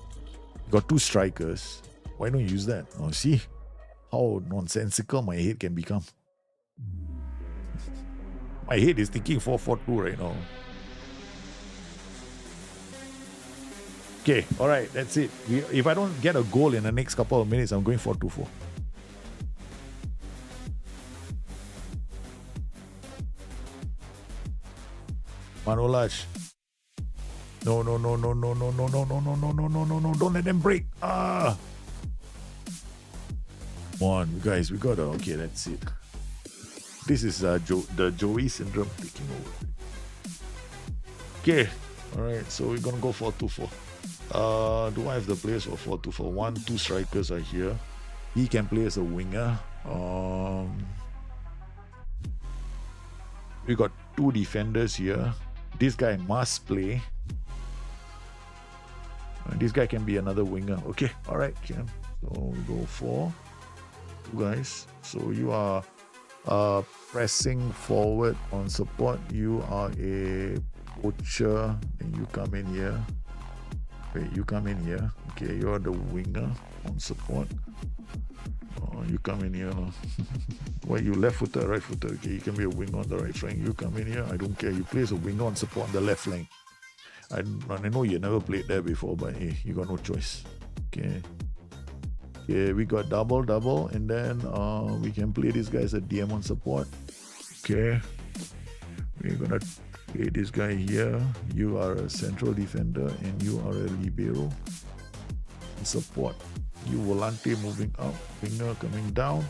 You got 2 strikers. Why don't you use that? Oh, see how nonsensical my head can become. My head is thinking 4-4-2 right now. Okay, all right, that's it. If I don't get a goal in the next couple of minutes, I'm going 4-2-4. Manolaj. No. Don't let them break. Come on, guys. We gotta. Okay, that's it. This is the Joey syndrome taking over. Okay. All right. So we're gonna go 4-2-4. Do I have the players for 4-2-4? 1, 2 strikers are here. He can play as a winger. We got 2 defenders here. This guy must play. This guy can be another winger. Okay, all right, Ken. So we go 4. 2 guys. So you are pressing forward on support. You are a poacher, and you come in here. Wait, you come in here. Okay, you're the winger on support. You come in here. Wait, you left footer, right footer. Okay, you can be a winger on the right flank. You come in here. I don't care. You play as a winger on support on the left flank. I know you never played there before, but hey, you got no choice. Okay. Okay, we got double, and then we can play this guy as a DM on support. Okay. We're gonna play this guy here. You are a central defender, and you are a libero. Support. You volante moving up, winger coming down.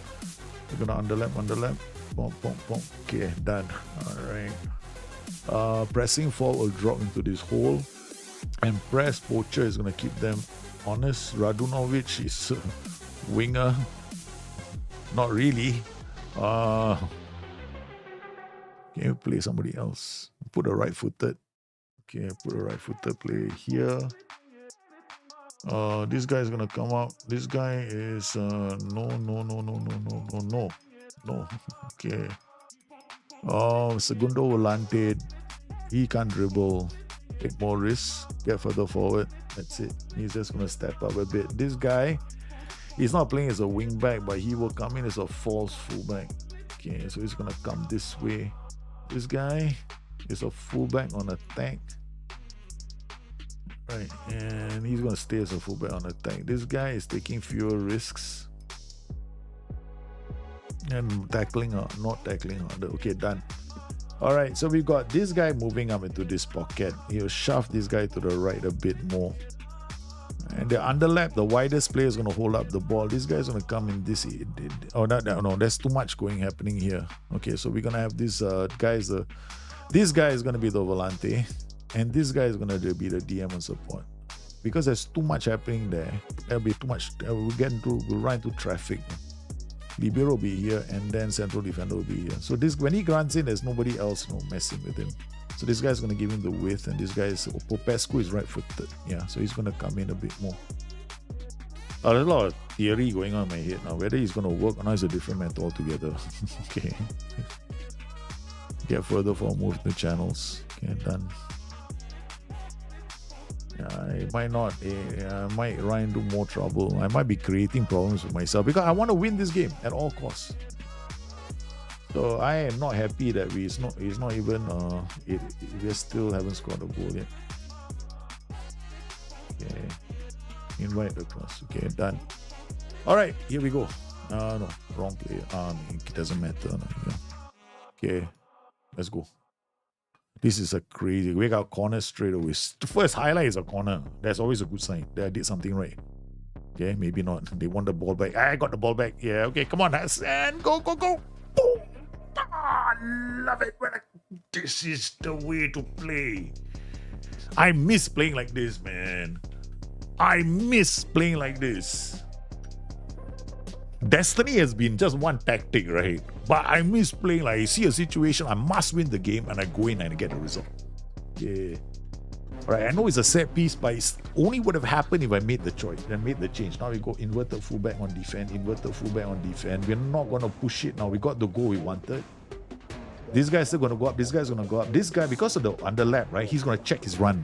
We're gonna underlap. Pom. Okay, done. Alright. Pressing forward will drop into this hole, and press poacher is gonna keep them honest. Radunovic is winger. Not really. Can you play somebody else? Put a right footed. Okay, put a right footed play here. This guy is gonna come out. This guy is no. Okay. Segundo Volante. He can't dribble. Take more risks. Get further forward. That's it. He's just gonna step up a bit. This guy, he's not playing as a wing back, but he will come in as a false fullback. Okay, so he's gonna come this way. This guy is a fullback on attack. Right, and he's gonna stay as a fullback on attack. This guy is taking fewer risks and tackling or not tackling harder. Okay, done. All right, so we've got this guy moving up into this pocket. He'll shove this guy to the right a bit more. And the underlap, the widest player is gonna hold up the ball. This guy's gonna come in this. Oh no, there's too much happening here. Okay, so we're gonna have this this guy is gonna be the volante. And this guy is going to be the DM on support. Because there's too much happening there. There'll be too much. We'll run into traffic. Libero will be here, and then central defender will be here. So this, when he grants in, there's nobody else messing with him. So this guy's going to give him the width, and this guy is Popescu is right footed. Yeah, so he's going to come in a bit more. There's a lot of theory going on in my head now. Whether he's going to work or not is a different matter altogether. Okay. Get further for move the channels. Okay, done. I might not. I might run into more trouble. I might be creating problems for myself because I want to win this game at all costs. So I am not happy that we still haven't scored a goal yet. Okay, invite across. Okay, done. All right, here we go. No, wrong player. It doesn't matter. No, yeah. Okay, let's go. This is a crazy. We got corner straight away. The first highlight is a corner. That's always a good sign that I did something right. Okay, maybe not. They want the ball back. I got the ball back. Yeah, okay, come on. And go. Boom! Love it. This is the way to play. I miss playing like this, man. I miss playing like this. Destiny has been just one tactic, right? But I miss playing like I see a situation, I must win the game, and I go in and I get the result. Yeah. All right, I know it's a set piece, but it only would have happened if I made the choice and made the change. Now we go inverted fullback on defense, inverted fullback on defense. We're not going to push it now. We got the goal we wanted. This guy's still going to go up. This guy's going to go up. This guy, because of the underlap, right, he's going to check his run.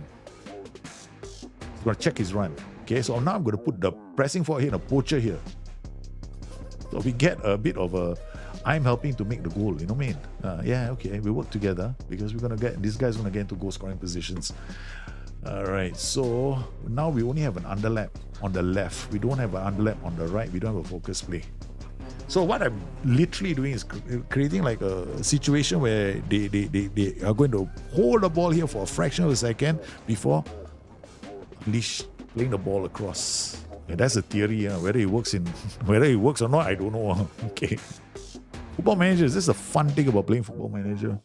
He's going to check his run. Okay, so now I'm going to put the pressing forward here and a poacher here. So we get a bit of a, I'm helping to make the goal, you know what I mean? Yeah, okay, we work together because we're going to get, this guy's going to get into goal scoring positions. All right, so now we only have an underlap on the left. We don't have an underlap on the right. We don't have a focus play. So what I'm literally doing is creating like a situation where they are going to hold the ball here for a fraction of a second before playing the ball across. Yeah, that's a theory. Whether it works or not, I don't know. Okay. Football Manager, this is a fun thing about playing Football Manager.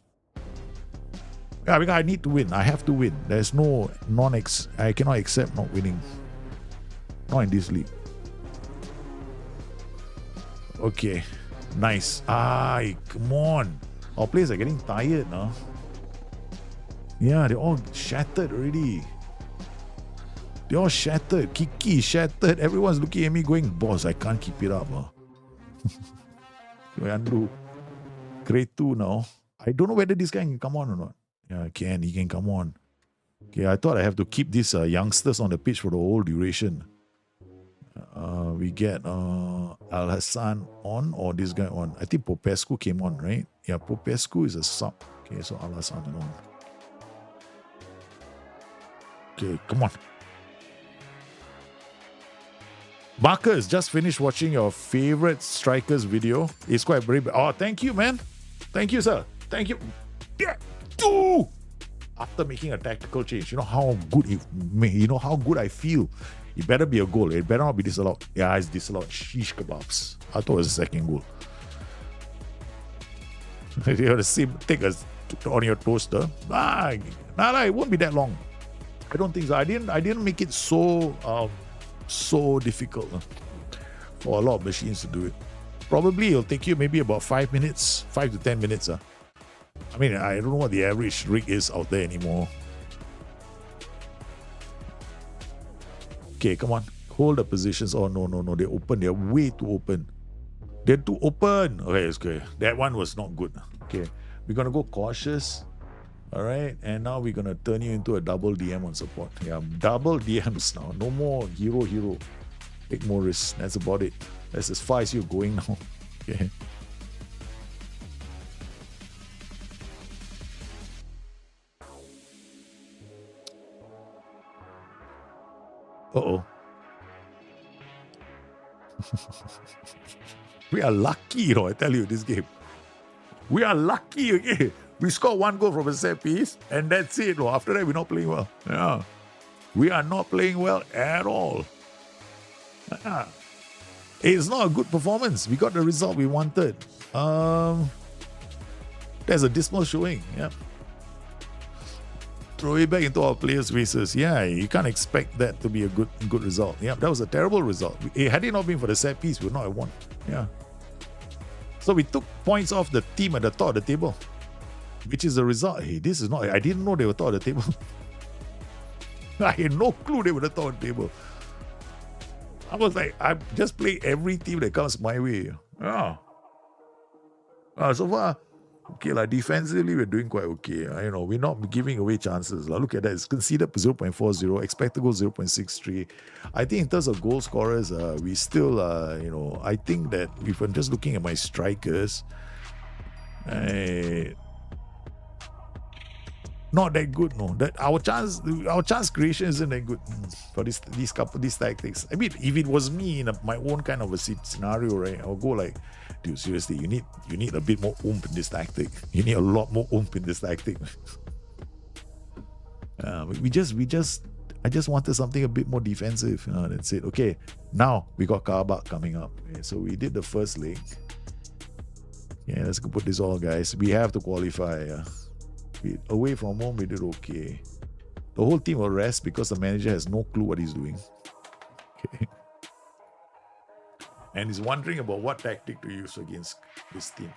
Yeah, because I need to win. I have to win. There's no I cannot accept not winning. Not in this league. Okay. Nice. Come on. Our players are getting tired now. Yeah, they're all shattered already. They're all shattered. Kiki shattered. Everyone's looking at me going, boss, I can't keep it up. Undo. Grade 2 now. I don't know whether this guy can come on or not. Yeah, he can come on. Okay, I thought I have to keep these youngsters on the pitch for the whole duration. We get Al Hassan on or this guy on. I think Popescu came on, right? Yeah, Popescu is a sub. Okay, so Al Hassan on. Okay, come on. Marcus, just finished watching your favorite strikers video. It's quite brave. Oh, thank you, man. Thank you, sir. Thank you. Yeah. Ooh. After making a tactical change, you know how good I feel. It better be a goal. It better not be disallowed. Yeah, it's disallowed. Shish kebabs. I thought it was a second goal. You have to take a on your toaster. It won't be that long. I don't think so. I didn't make it so difficult for a lot of machines to do it. Probably it'll take you maybe about 5 minutes, 5 to 10 minutes. I mean, I don't know what the average rig is out there anymore. Okay, come on. Hold the positions. Oh, no. They're open. They're way too open. They're too open. Okay, it's okay. That one was not good. Okay, we're going to go cautious. All right, and now we're going to turn you into a double DM on support. Yeah, double DMs now. No more hero. Take more risks. That's about it. That's as far as you're going now. Okay. Uh-oh. We are lucky, I tell you, this game. We are lucky, okay? We score one goal from a set piece, and that's it. After that, we're not playing well. Yeah. We are not playing well at all. It's not a good performance. We got the result we wanted. There's a dismal showing. Yeah. Throw it back into our players' faces. Yeah, you can't expect that to be a good result. Yeah, that was a terrible result. Had it not been for the set piece, we would not have won. Yeah. So we took points off the team at the top of the table, which is the result. Hey, this is not. I didn't know they were top of the table. I had no clue they were the top of the table. I was like, I just play every team that comes my way. Yeah. So far, okay, defensively, we're doing quite okay. We're not giving away chances. Look at that. It's conceded 0.40, expected goal 0.63. I think in terms of goal scorers, we still, I think that if I'm just looking at my strikers, not that good, no. That our chance creation isn't that good for these tactics. I mean, if it was me in my own kind of a scenario, right, I'll go like, dude, seriously, you need a bit more oomph in this tactic. You need a lot more oomph in this tactic. I just wanted something a bit more defensive. That's it. Okay, now we got Karabakh coming up. Okay, so we did the first leg. Yeah, let's go put this all, guys. We have to qualify. Away from home, we did okay. The whole team will rest because the manager has no clue what he's doing. Okay. And he's wondering about what tactic to use against this team.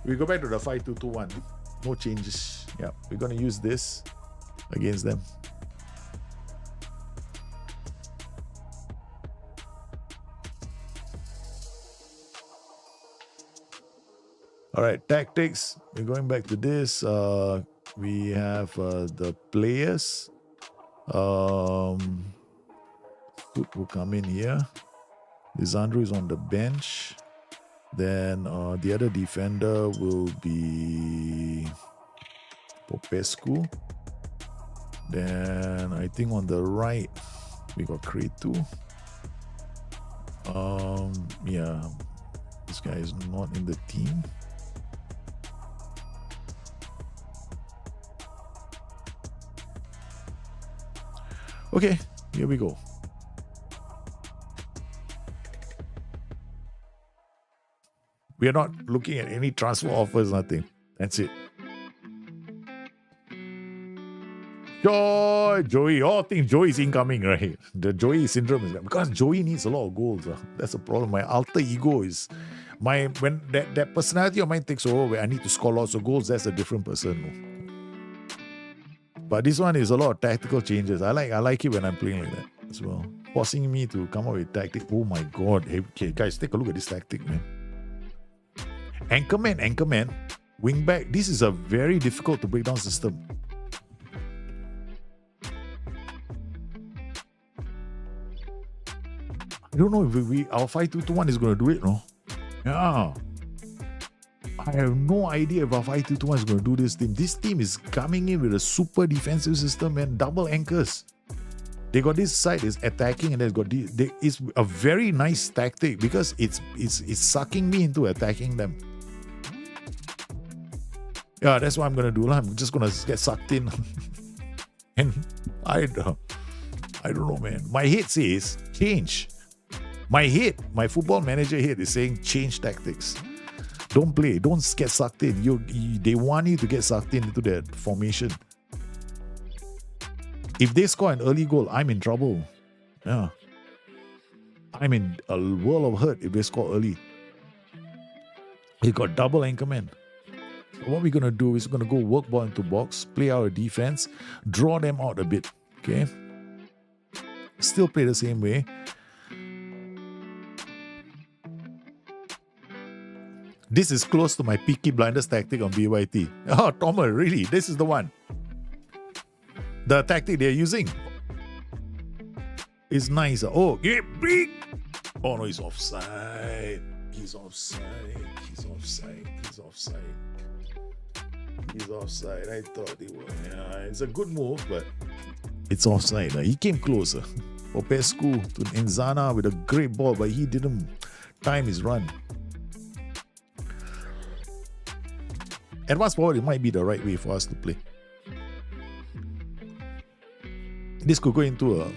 We go back to the 5-2-2-1. No changes. Yeah, we're going to use this against them. All right, tactics. We're going back to this. We have the players. Masud will come in here. Lisandro is on the bench. Then the other defender will be Popescu. Then I think on the right we got Cretu. Yeah, this guy is not in the team. Okay, here we go. We are not looking at any transfer offers, nothing. That's it. Joey. All think Joey is incoming, right? The Joey syndrome is because Joey needs a lot of goals. That's the problem. My alter ego is when that personality of mine takes over where I need to score lots of goals, that's a different person. But this one is a lot of tactical changes. I like it when I'm playing like that as well. Forcing me to come up with tactic. Oh my god. Hey, okay, guys, take a look at this tactic, man. Anchorman, wingback. This is a very difficult to break down system. I don't know if our 5-2-2-1 is going to do it, no? Yeah. I have no idea if our 5-2-2-1 is going to do this team. This team is coming in with a super defensive system and double anchors. They got this side is attacking and they've got it's a very nice tactic because it's sucking me into attacking them. Yeah, that's what I'm going to do. I'm just going to get sucked in. And I don't know, man. My head says change. My football manager head is saying change tactics. Don't play. Don't get sucked in. They want you to get sucked into that formation. If they score an early goal, I'm in trouble. Yeah. I'm in a world of hurt if they score early. They got double anchorman. So what we're going to do is we're going to go work ball into box, play our defense, draw them out a bit. Okay? Still play the same way. This is close to my Peaky Blinders tactic on BYT. Oh, Tomer, really? This is the one. The tactic they're using is nice. Oh, get big. Oh no, he's offside. He's offside. I thought it was. Yeah, it's a good move, but it's offside. He came closer. Popescu to Enzana with a great ball, but he didn't time his run. Advanced forward, it might be the right way for us to play. This could go into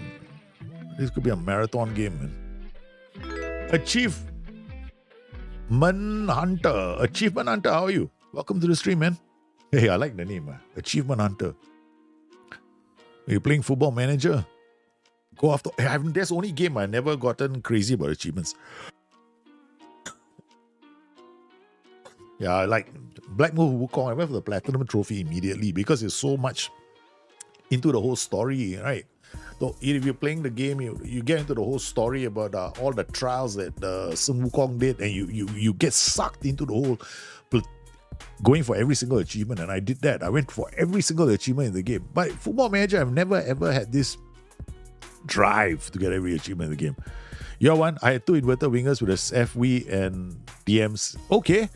this could be a marathon game, man. Achievement Hunter, how are you? Welcome to the stream, man. Hey, I like the name, Achievement Hunter. Are you playing Football Manager? Go after. That's the only game I've never gotten crazy about achievements. Yeah, like Black Moon Wukong, I went for the Platinum Trophy immediately because it's so much into the whole story, right? So if you're playing the game, you get into the whole story about all the trials that Sun Wukong did, and you get sucked into the whole going for every single achievement, and I did that. I went for every single achievement in the game. But Football Manager, I've never ever had this drive to get every achievement in the game. Your one, I had 2 inverted wingers with a FW and DMs. Okay.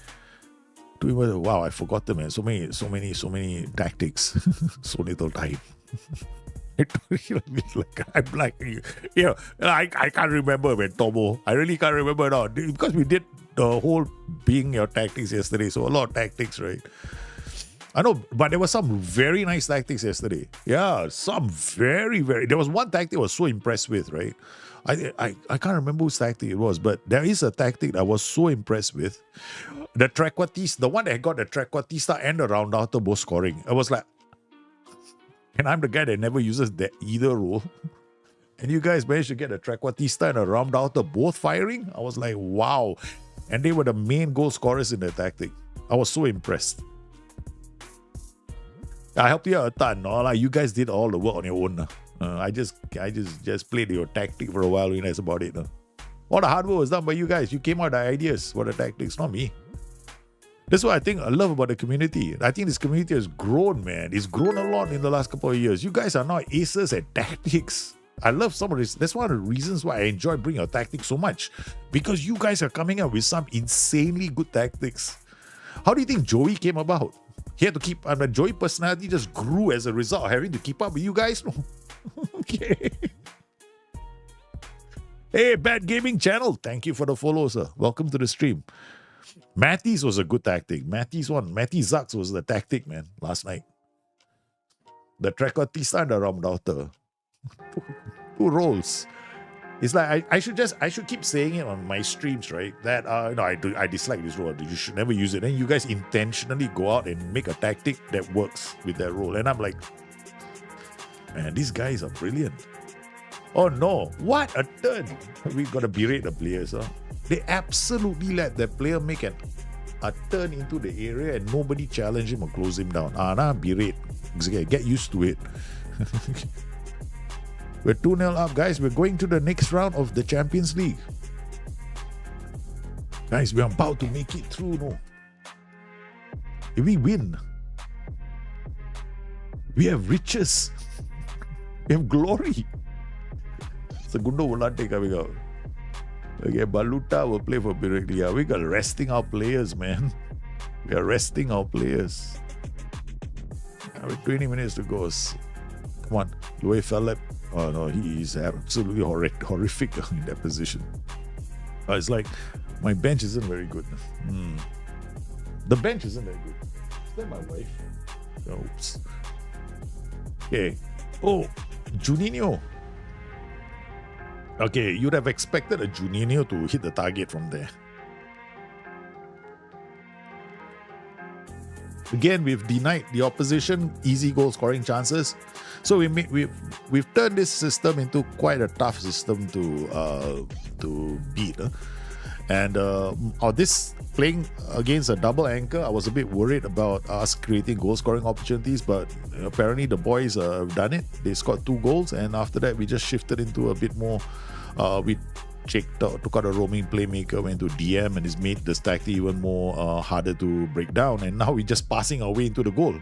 Wow, I forgot them, man. So many tactics. So little time. I'm like, I can't remember, man, Tomo. I really can't remember now. Because we did the whole being your tactics yesterday. So a lot of tactics, right? I know, but there were some very nice tactics yesterday. Yeah, some very. There was one tactic I was so impressed with, right? I can't remember whose tactic it was, but there is a tactic I was so impressed with. The Trequartista, the one that got the Trequartista and the Roundouter both scoring. I was like, and I'm the guy that never uses either role. And you guys managed to get a Trequartista and a Roundouter both firing? I was like, wow. And they were the main goal scorers in the tactic. I was so impressed. I helped you out a ton. No? Like, you guys did all the work on your own. I just played your tactic for a while, and that's about it. All the hard work was done by you guys. You came out with the ideas for the tactics, not me. That's what I love about the community. I think this community has grown, man. It's grown a lot in the last couple of years. You guys are now aces at tactics. I love some of this. That's one of the reasons why I enjoy bringing your tactics so much, because you guys are coming up with some insanely good tactics. How do you think Joey came about? He had to keep. Joey personality just grew as a result of having to keep up with you guys. No. Okay. Hey, Bad Gaming Channel. Thank you for the follow, sir. Welcome to the stream. Matty's was a good tactic. Matty Zux was the tactic, man, last night. The Trecotista and the Ramdaughter. Two roles. It's like I should keep saying it on my streams, right? That I dislike this role. You should never use it. And you guys intentionally go out and make a tactic that works with that role. And I'm like, man, these guys are brilliant. Oh no, what a turn. We gotta berate the players, huh? They absolutely let that player make a turn into the area and nobody challenge him or close him down. Berate. Get used to it. We're 2-0 up, guys. We're going to the next round of the Champions League. Guys, we're about to make it through, no? If we win, we have riches. We have glory. Segundo Volante coming out. Okay, Baluta will play for Biriglia. We got resting our players, man. We are resting our players. With 20 minutes to go. Come on, Louis Philippe. Oh no, he's absolutely horrific in that position. It's like my bench isn't very good. The bench isn't very good. Is that my wife? Oops. Okay. Oh, Juninho. Okay, you'd have expected a Juninho to hit the target from there. Again, we've denied the opposition easy goal scoring chances. So we've turned this system into quite a tough system to beat. And this playing against a double anchor, I was a bit worried about us creating goal scoring opportunities, but apparently the boys have done it. They scored 2 goals, and after that we just shifted into a bit more. We took out a roaming playmaker, went to DM, and it's made the tactic even more harder to break down. And now we're just passing our way into the goal.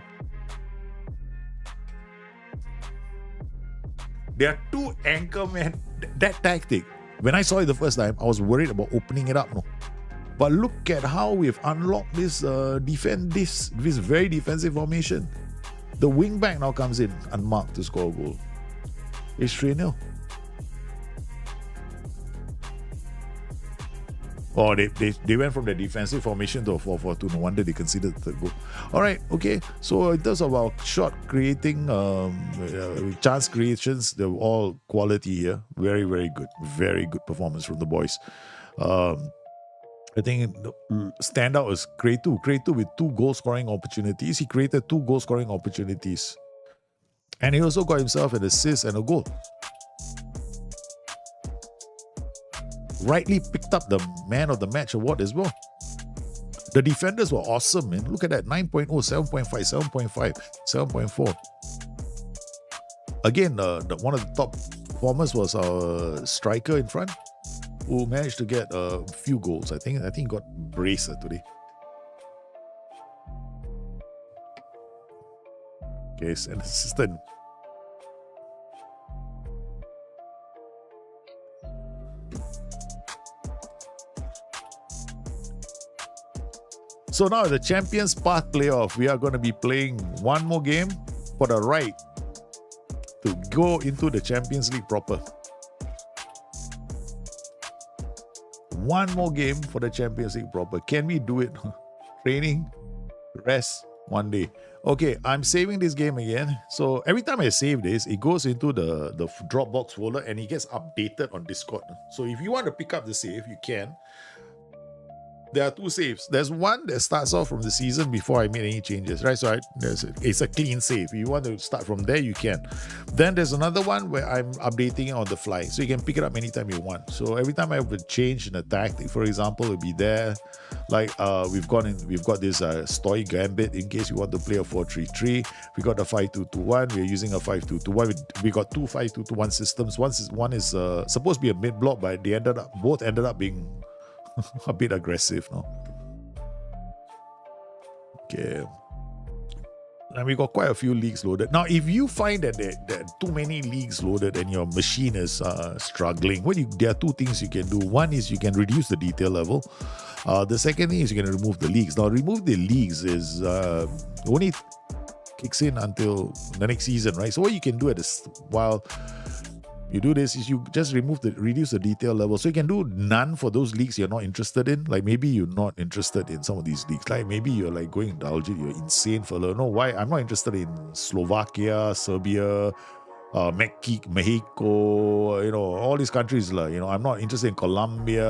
There are 2 anchor men. That tactic, when I saw it the first time, I was worried about opening it up. No, but look at how we've unlocked this this very defensive formation. The wing back now comes in unmarked to score a goal. It's 3-0. Oh, they went from the defensive formation to a 4-4-2. No wonder they conceded the goal. All right, okay. So in terms of our shot creating, chance creations, they're all quality here. Very, very good. Very good performance from the boys. I think standout is Cretu. Cretu with 2 goal scoring opportunities. He created 2 goal scoring opportunities. And he also got himself an assist and a goal. Rightly picked up the Man of the Match award as well. The defenders were awesome, man. Look at that. 9.0, 7.5, 7.5, 7.4. Again, one of the top performers was our striker in front, who managed to get a few goals. I think he got brace today. Okay, it's an assistant. So now the Champions Path playoff, we are going to be playing one more game for the right to go into the Champions League proper. One more game for the Champions League proper. Can we do it? Training, rest, one day. Okay, I'm saving this game again. So every time I save this, it goes into the Dropbox folder and it gets updated on Discord. So if you want to pick up the save, you can. There are 2 saves. There's one that starts off from the season before I made any changes, right? So it's a clean save. If you want to start from there, you can. Then there's another one where I'm updating it on the fly. So you can pick it up anytime you want. So every time I have a change in a tactic, for example, it'll be there. Like we've got this Steau Gambit in case you want to play a 4-3-3. We got a 5-2-2-1. We're using a 5-2-2-1. We got 2 5-2-2-1 systems. One is supposed to be a mid block, but both ended up being a bit aggressive, no? Okay. And we got quite a few leagues loaded. Now, if you find that there are too many leagues loaded and your machine is struggling, there are two things you can do. One is you can reduce the detail level. The second thing is you can remove the leagues. Now, remove the leagues is only kicks in until the next season, right? So what you can do while you do this is you just reduce the detail level. So you can do none for those leagues you're not interested in. Like maybe you're not interested in some of these leagues. Like maybe you're like going indulgent, you're insane for no, why? I'm not interested in Slovakia, Serbia, Mexico, all these countries. I'm not interested in Colombia,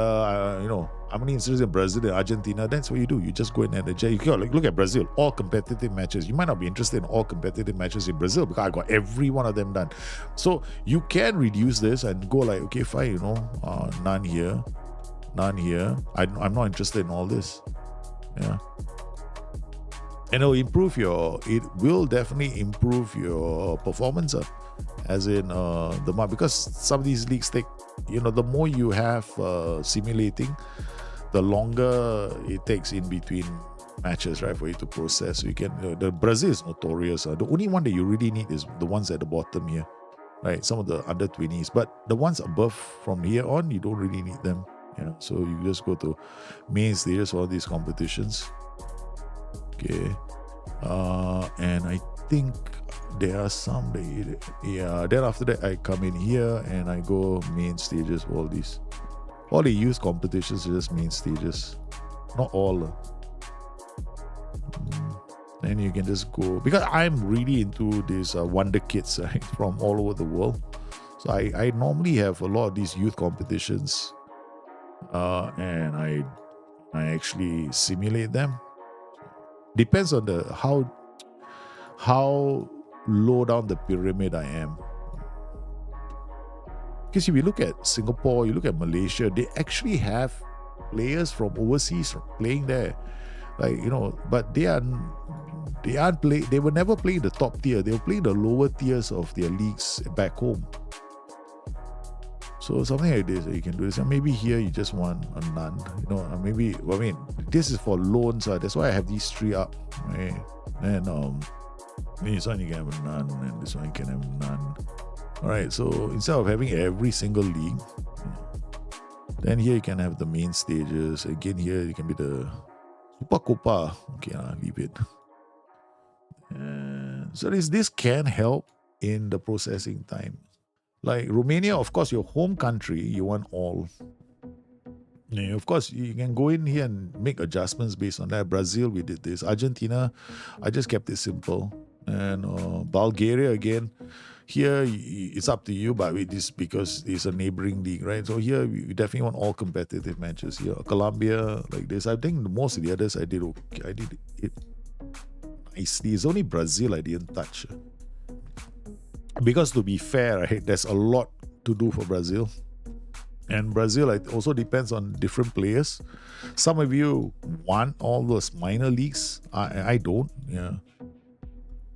I'm only interested in Brazil and Argentina. That's what you do. You just go in and look at Brazil, all competitive matches. You might not be interested in all competitive matches in Brazil because I got every one of them done. So you can reduce this and go like, okay, fine, none here. I'm not interested in all this. Yeah. And it will definitely improve your performance. As in because some of these leagues take, the more you have simulating, the longer it takes in between matches, right, for you to process. So you can, the Brazil is notorious. The only one that you really need is the ones at the bottom here, right? Some of the under 20s, but the ones above from here on, you don't really need them. So you just go to main stages for all these competitions. Okay, and I think there are some then after that I come in here and I go main stages for all these. All they use competitions are just main stages, not all. Then you can just go, because I'm really into these wonder kids from all over the world. So I normally have a lot of these youth competitions, and I actually simulate them. Depends on how low down the pyramid I am. Because if you look at Singapore, you look at Malaysia, they actually have players from overseas playing there. But they were never playing the top tier. They were playing the lower tiers of their leagues back home. So something like this you can do this. And maybe here you just want a none. This is for loans. That's why I have these three up. Right? And this one you can have a none, and this one you can have none. Alright, so instead of having every single league, then here you can have the main stages. Again, here you can be the Super Copa. Okay, leave it. And so this can help in the processing time. Like Romania, of course, your home country, you want all. Yeah, of course, you can go in here and make adjustments based on that. Brazil, we did this. Argentina, I just kept it simple. And Bulgaria, again, here it's up to you, but because it's a neighboring league, right? So here we definitely want all competitive matches here. Colombia, like this. I think most of the others I did okay. I did it nicely. It's only Brazil I didn't touch. Because to be fair, right, there's a lot to do for Brazil. And Brazil, it also depends on different players. Some of you want all those minor leagues. I don't. Yeah.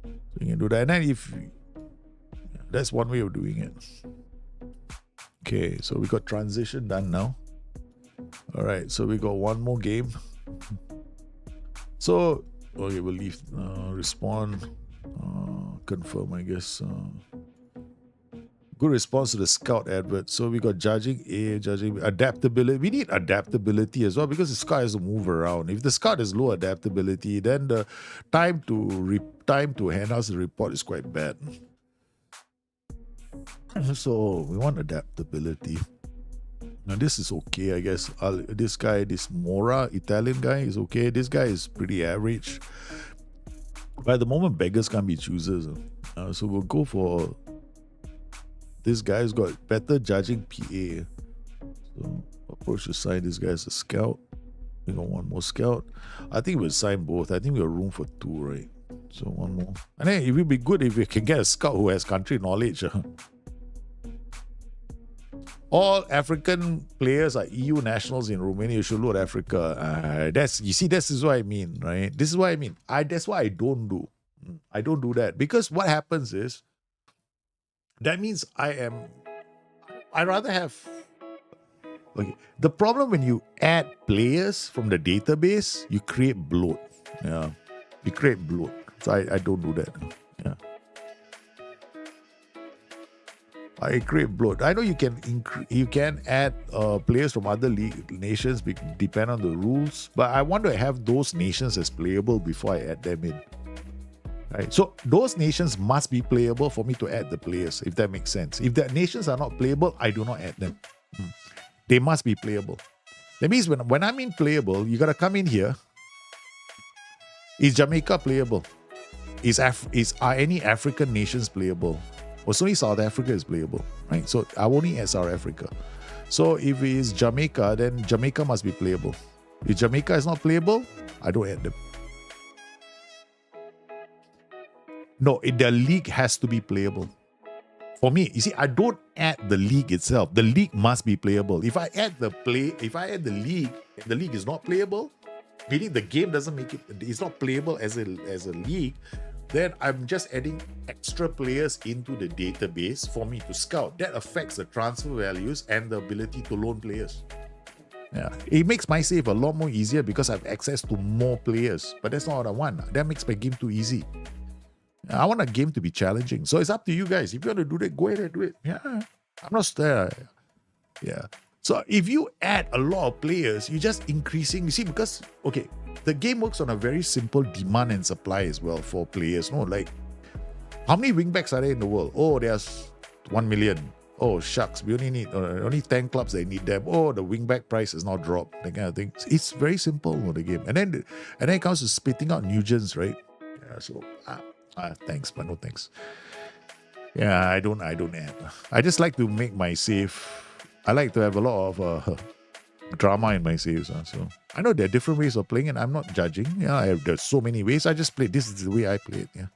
So you can do that. And then that's one way of doing it. Okay, so we got transition done now. All right, so we got one more game. So, okay, we'll leave respond, confirm, I guess. Good response to the scout advert. So we got judging adaptability. We need adaptability as well because the scout has to move around. If the scout has low adaptability, then the time to hand us the report is quite bad. So we want adaptability. Now this is okay, I guess. This Mora Italian guy is okay. This guy is pretty average. But at the moment, beggars can't be choosers. So we'll go for this guy's got better judging PA. So approach to sign this guy as a scout. We got one more scout. I think we'll sign both. I think we have room for two, right? So one more. And then it would be good if we can get a scout who has country knowledge. All African players are EU nationals in Romania. You should look at Africa. This is what I mean, right? This is what I mean. That's what I don't do. I don't do that because what happens is that means I rather have. Okay. The problem when you add players from the database, you create bloat. Yeah, you create bloat. So I don't do that. Yeah. I create bloat. I know you can add players from other nations depend on the rules, but I want to have those nations as playable before I add them in. Right? So those nations must be playable for me to add the players, if that makes sense. If the nations are not playable, I do not add them. They must be playable. That means when I mean playable, you gotta come in here. Is Jamaica playable? Are any African nations playable? Or only South Africa is playable, right? So I only add South Africa. So if it is Jamaica, then Jamaica must be playable. If Jamaica is not playable, I don't add them. No, the league has to be playable. For me, you see, I don't add the league itself. The league must be playable. If I add the league, and the league is not playable, meaning the game doesn't make it's not playable as a league, then I'm just adding extra players into the database for me to scout. That affects the transfer values and the ability to loan players. Yeah, it makes my save a lot more easier because I have access to more players. But that's not what I want. That makes my game too easy. I want a game to be challenging. So it's up to you guys. If you want to do that, go ahead and do it. Yeah, I'm not there. Yeah. So if you add a lot of players, you're just increasing. You see, because, okay, the game works on a very simple demand and supply as well for players. No, like, how many wingbacks are there in the world? Oh, there's 1 million. Oh, shucks, we only need only 10 clubs that need them. Oh, the wingback price has not dropped. That kind of thing. It's very simple for the game. And then it comes to spitting out Nugents, right? Yeah, so thanks, but no thanks. Yeah, I don't add. I just like to make my save. I like to have a lot of drama in my saves. So I know there are different ways of playing, and I'm not judging. Yeah, there's so many ways. I just play. This is the way I play it. Yeah.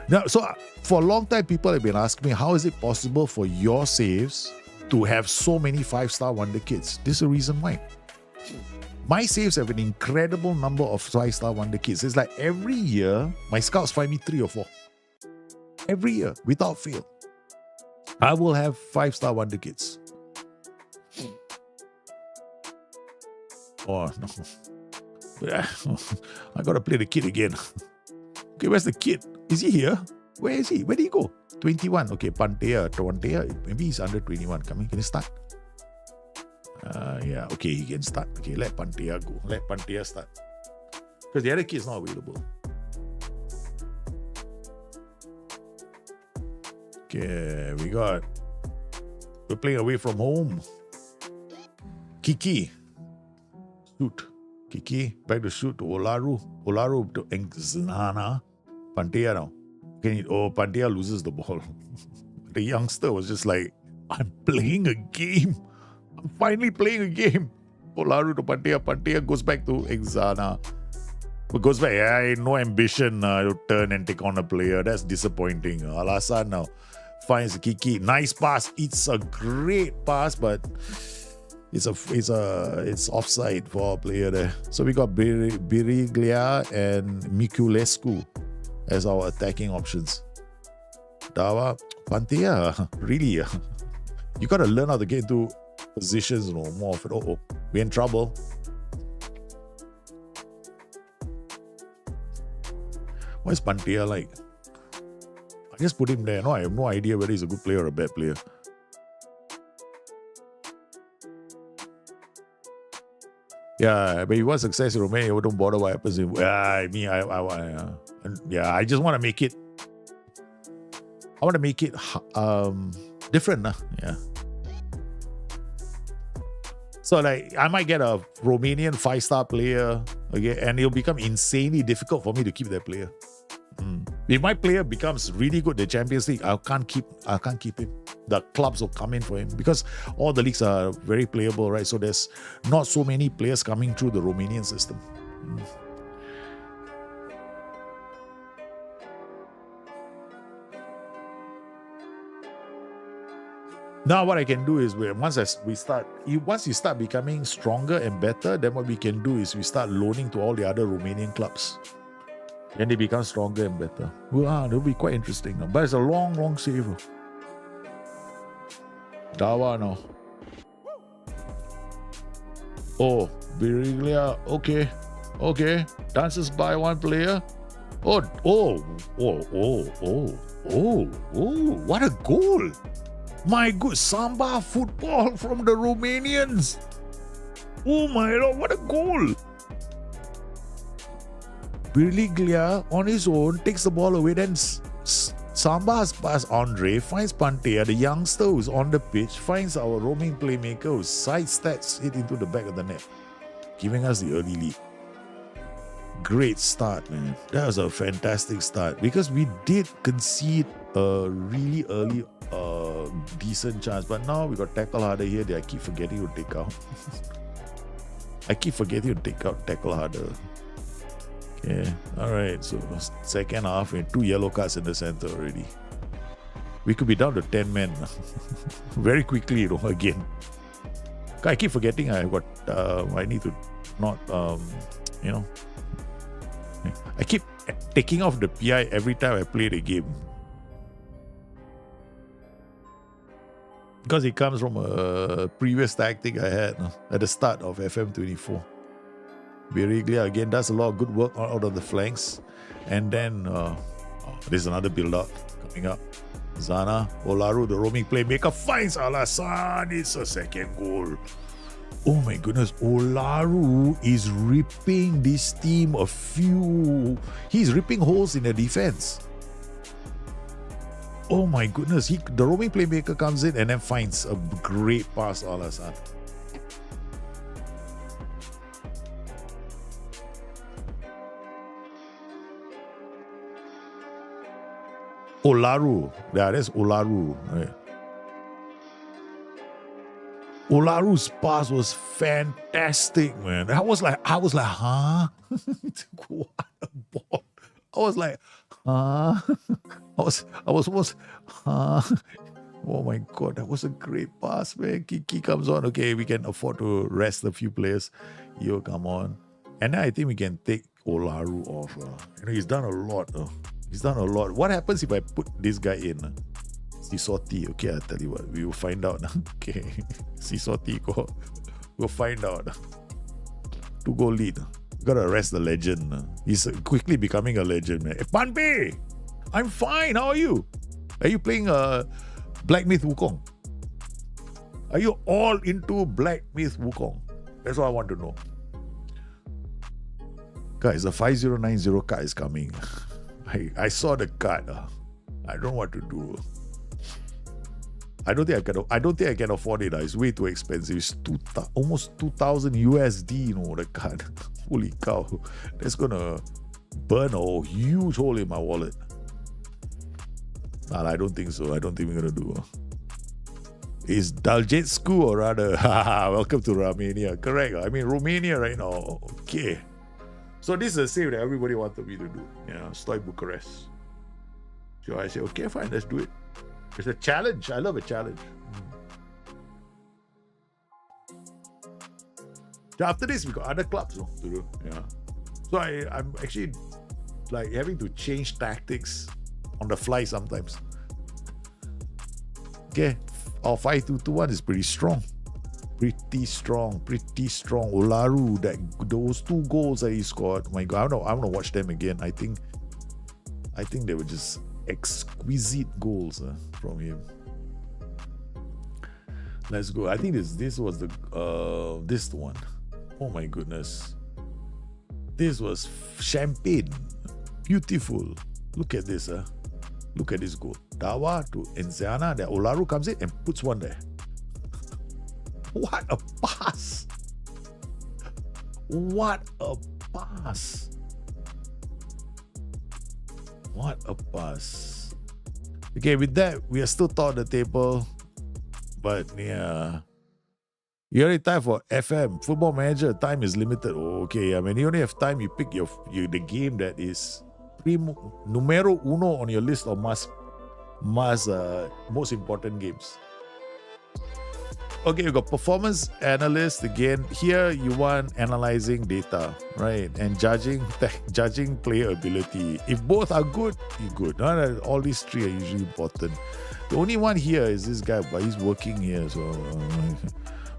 Now, so for a long time, people have been asking me, how is it possible for your saves to have so many 5-star wonder kids? This is the reason why. My saves have an incredible number of 5-star wonder kids. It's like every year, my scouts find me 3 or 4. Every year, without fail. I will have 5-star wonder kids. Oh, no. I gotta play the kid again. Okay, where's the kid? Is he here? Where is he? Where did he go? 21. Okay, Pantea. Maybe he's under 21. Can he start? Yeah, okay, he can start. Okay, let Pantea go. Let Pantea start. Because the other kid is not available. Okay, we're playing away from home. Kiki. Shoot. Kiki, back to shoot to Olaru. Olaru to Engzana. Pantea now. Pantea loses the ball. The youngster was just like, I'm playing a game. I'm finally playing a game. Olaru to Pantea. Pantea goes back to Engzana. But goes back. No ambition to turn and take on a player. That's disappointing. Alasan now finds Kiki. Nice pass. It's a great pass, but it's offside for our player there. So we got Biriglia and Mikulescu as our attacking options. Dawa, Pantea, really? You got to learn how to get into positions, more of it. Oh, we're in trouble. What is Pantea like? I just put him there. No, I have no idea whether he's a good player or a bad player. Yeah, but if you want success in Romania, you don't bother what happens. I just want to make it. I want to make it different. Yeah. So like, I might get a Romanian 5-star player, okay, and it'll become insanely difficult for me to keep that player. If my player becomes really good in the Champions League, I can't keep him. The clubs will come in for him because all the leagues are very playable, right? So there's not so many players coming through the Romanian system. Now what I can do is once you start becoming stronger and better, then what we can do is we start loaning to all the other Romanian clubs. Then they become stronger and better. Wow, that'll be quite interesting. But it's a long save. Dawa now. Oh, Biriglia. Okay. Okay, dances by one player. Oh, oh, oh, oh, oh, oh, oh, what a goal! My good Samba football from the Romanians. Oh my lord, what a goal! Birliglia on his own takes the ball away, then Samba's pass Andre finds Pantea, the youngster who's on the pitch, finds our roaming playmaker who sidesteps it into the back of the net, giving us the early lead. Great start, man. That was a fantastic start because we did concede a really early decent chance, but now we got tackle harder here that I keep forgetting to take out. I keep forgetting to take out tackle harder. Okay, alright, so second half, and 2 yellow cards in the center already. We could be down to 10 men very quickly, again. I keep forgetting I need to not, I keep taking off the PI every time I play the game. Because it comes from a previous tactic I had at the start of FM24. Biriglia again does a lot of good work out of the flanks. And then there's another build-up coming up. Zana, Olaru, the roaming playmaker, finds Alassane. It's a second goal. Oh my goodness, Olaru is ripping this team a few... He's ripping holes in the defense. Oh my goodness, the roaming playmaker comes in and then finds a great pass to Alassane. Olaru. Yeah, that's Olaru. Right. Olaru's pass was fantastic, man. I was like, huh? What a ball. I was like, huh? I was almost, huh? Oh my God, that was a great pass, man. Kiki comes on. Okay, we can afford to rest a few players. Yo, come on. And then I think we can take Olaru off. He's done a lot. He's done a lot. What happens if I put this guy in? Sisoti. Okay, I'll tell you what. We will find out. Okay. Sisoti go. We'll find out. 2-goal lead. We gotta arrest the legend. He's quickly becoming a legend, man. Panpe! I'm fine. How are you? Are you playing Black Myth Wukong? Are you all into Black Myth Wukong? That's what I want to know. Guys, the 5090 card is coming. I saw the card. I don't know what to do. I don't think I can afford it. It's way too expensive. It's almost 2,000 USD, the card. Holy cow. That's gonna burn a huge hole in my wallet. Nah, I don't think so. I don't think we're gonna do. Is Dalgetscu or rather, welcome to Romania. Correct. I mean, Romania right now. Okay. So this is the same that everybody wanted me to do. Steau Bucharest. So I say, okay, fine, let's do it. It's a challenge. I love a challenge. So after this, we got other clubs to do. Yeah. So I'm actually like having to change tactics on the fly sometimes. Okay, our 5-2-2-1 is pretty strong. Pretty strong. Olaru, those 2 goals that he scored. My God, I want to watch them again. I think they were just exquisite goals from him. Let's go. I think this was the this one. Oh my goodness. This was champagne. Beautiful. Look at this. Look at this goal. Dawa to Enziana. That Olaru comes in and puts one there. What a pass! What a pass! What a pass! Okay, with that, we are still top of the table. But yeah. You only time for FM. Football Manager, time is limited. Okay, I mean, you only have time, you pick the game that is numero uno on your list of most important games. Okay, you got performance analyst again. Here you want analyzing data, right? And judging player ability. If both are good, you're good. All these 3 are usually important. The only one here is this guy, but he's working here, so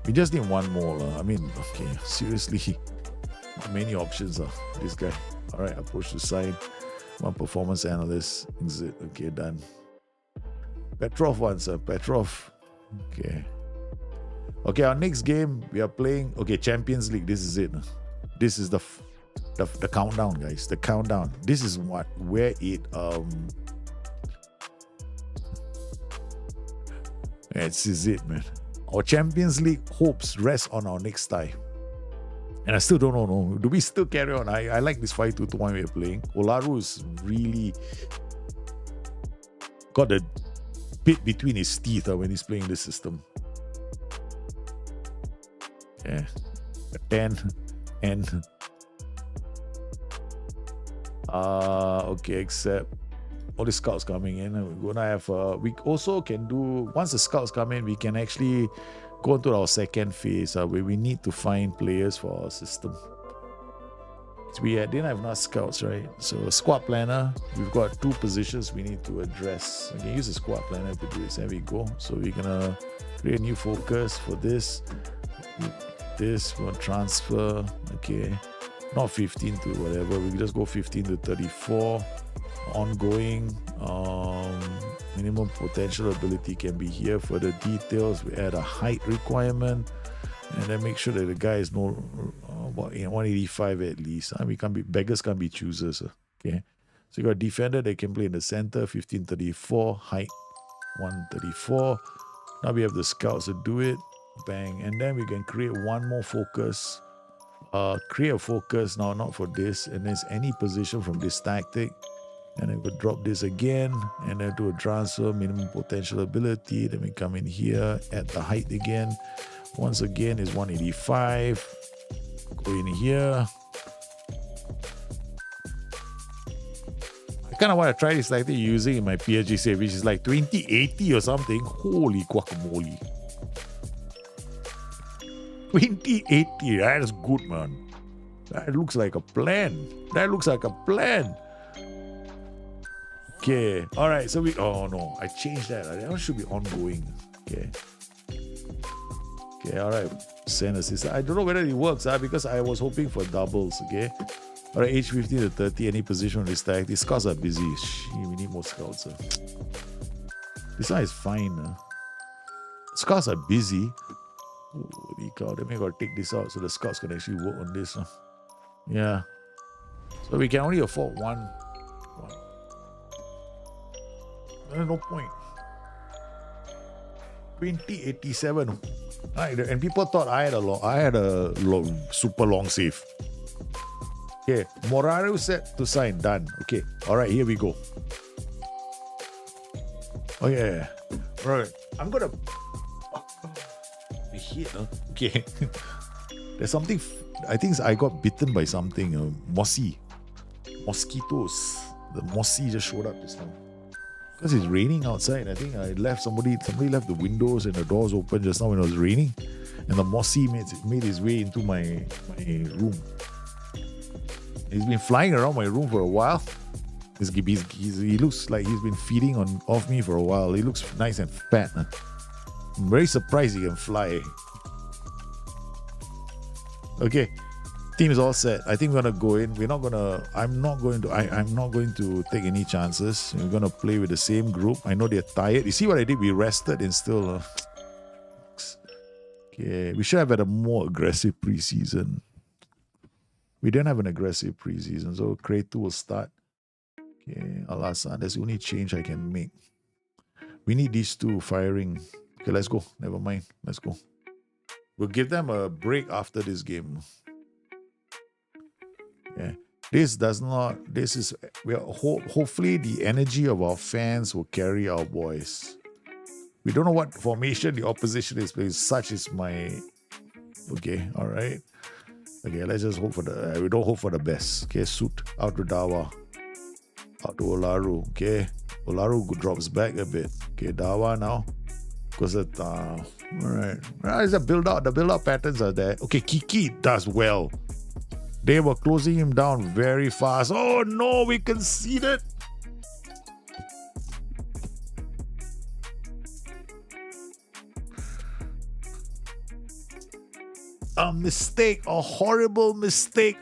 we just need one more. I mean, okay, seriously. Many options. This guy. All right, approach to sign. One performance analyst. Exit. Okay, done. Petrov wants Petrov. Okay. Okay, our next game we are playing. Okay, Champions League. This is it. This is the countdown, guys. The countdown. This is where it this is it, man. Our Champions League hopes rest on our next tie. And I still don't know. Do we still carry on? I like this 5-2-1 we're playing. Olaru is really got the bit between his teeth when he's playing this system. Yeah. A 10 and okay, except all the scouts coming in. We're gonna have we also can do, once the scouts come in, we can actually go into our second phase where we need to find players for our system. We didn't have enough scouts, right? So squad planner, we've got 2 positions we need to address. We can use the squad planner to do this. There we go. So we're gonna create a new focus for this. This for transfer. Okay, not 15 to whatever. We just go 15 to 34. Ongoing. Minimum potential ability can be here. For the details, we add a height requirement, and then make sure that the guy is no about 185 at least. We can't be beggars, can't be choosers. Okay, so you got a defender that can play in the center. 1534 height, 134. Now we have the scouts to do it. Bang, and then we can create one more focus. Create a focus now, not for this, and there's any position from this tactic. And then we'll drop this again, and then do a transfer, minimum potential ability. Then we come in here, add the height again. Once again is 185. Go in here. I kind of want to try this like they're using in my PSG save, which is like 2080 or something. Holy guacamole. 2080, that is good, man. That looks like a plan. That looks like a plan. Okay, all right, so oh no, I changed that. That should be ongoing. Okay, all right, send assist. I don't know whether it works because I was hoping for doubles. Okay, all right, age 15 to 30, any position on this tag. These scouts are busy. We need more scouts. This one is fine. Scouts are busy. Holy cow, then we gotta take this out so the scouts can actually work on this. Yeah, so we can only afford one. No point. 2087. Right, and people thought I had a super long save. Okay, Moraru set to sign. Done. Okay. All right, here we go. Oh yeah. All right. I'm gonna. Okay. There's something. I think I got bitten by something. Mosquitoes. The mossy just showed up just now. Because it's raining outside. I think I left somebody left the windows and the doors open just now when it was raining, and the mossy made his way into my room. He's been flying around my room for a while. He looks like he's been feeding off me for a while. He looks nice and fat. I'm very surprised he can fly. Okay. Team is all set. I think we're gonna go in. I'm not going to take any chances. We're gonna play with the same group. I know they're tired. You see what I did? We rested and still. Okay, we should have had a more aggressive preseason. We didn't have an aggressive preseason, so Create 2 will start. Okay, Alasan. That's the only change I can make. We need these two firing. Okay, let's go. Never mind. Let's go. We'll give them a break after this game. Yeah. Hopefully the energy of our fans will carry our boys. We don't know what formation the opposition is playing. Such is my. Okay, all right. Okay, let's just hope for we don't hope for the best. Okay, Suit out to Dawa, out to Olaru. Okay, Olaru drops back a bit. Okay, Dawa now. Because all right. The build out patterns are there. Okay, Kiki does well. They were closing him down very fast. Oh no, we conceded. a mistake, a horrible mistake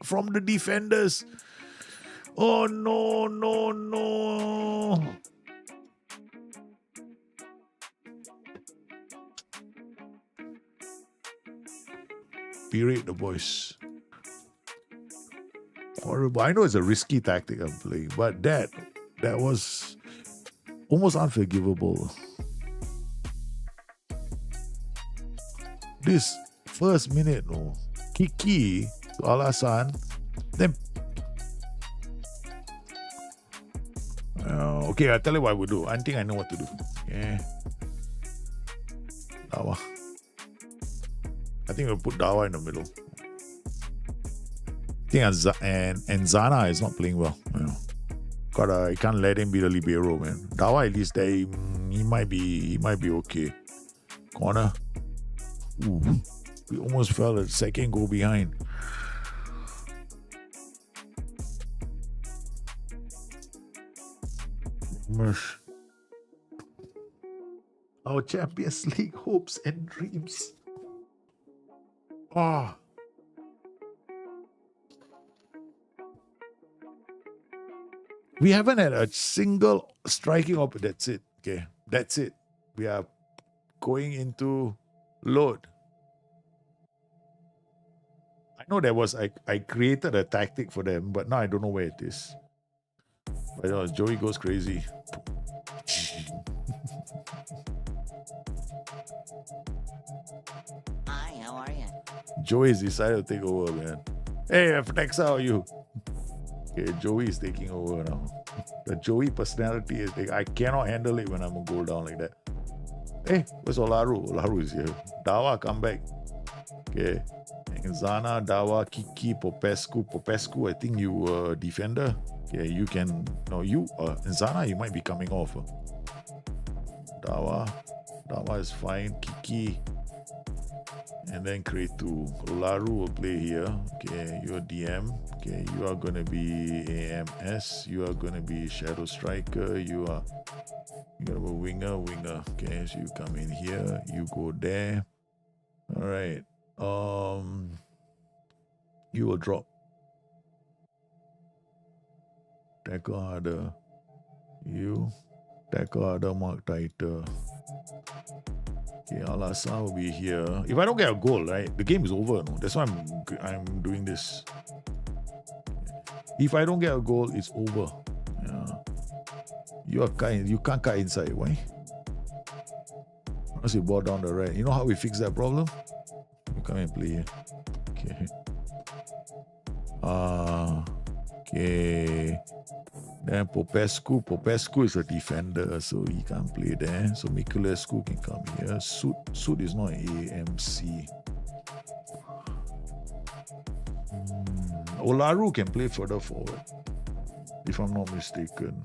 from the defenders. Oh no, no, no. Berate the boys. Horrible. I know it's a risky tactic I'm playing, but that was almost unforgivable. This first minute, no. Kiki to Alasan. Then okay, I'll tell you what I would do. I think I know what to do. Yeah. Dawa. I think we'll put Dawa in the middle. I think and Zana is not playing well. You know. You can't let him be the libero, man. Dawa at least there, he might be okay. Corner. Ooh, we almost fell a second goal behind. Our Champions League hopes and dreams. Ah. We haven't had a single striking up. That's it. Okay. That's it. We are going into load. I know there was I created a tactic for them, but now I don't know where it is. But Joey goes crazy. Hi, how are you? Joey's decided to take over, man. Hey, Ftexa, how are you? Okay, Joey is taking over now. The Joey personality is I cannot handle it when I'm a goal down like that. Hey, where's Olaru? Olaru is here. Dawa, come back. Okay. And Zana, Dawa, Kiki, Popescu. Popescu, I think you defender. Okay, you can. No, you. Zana, you might be coming off. Dawa. Dawa is fine. Kiki. And then Kretu. Olaru will play here. Okay, you're DM. Okay, you are going to be AMS. You are going to be Shadow Striker. You're a winger. Okay, so you come in here. You go there. All right. You will drop. Tackle harder. You. Tackle harder, mark tighter. Okay, Alasa will be here. If I don't get a goal, right, the game is over. No? That's why I'm doing this. If I don't get a goal, it's over. Yeah. You can't cut inside. Why? Once you ball down the right. You know how we fix that problem? You come and play here. Okay. Okay. Then Popescu is a defender, so he can't play there. So Miculescu can come here. Suit is not AMC. Olaru can play further forward, if I'm not mistaken.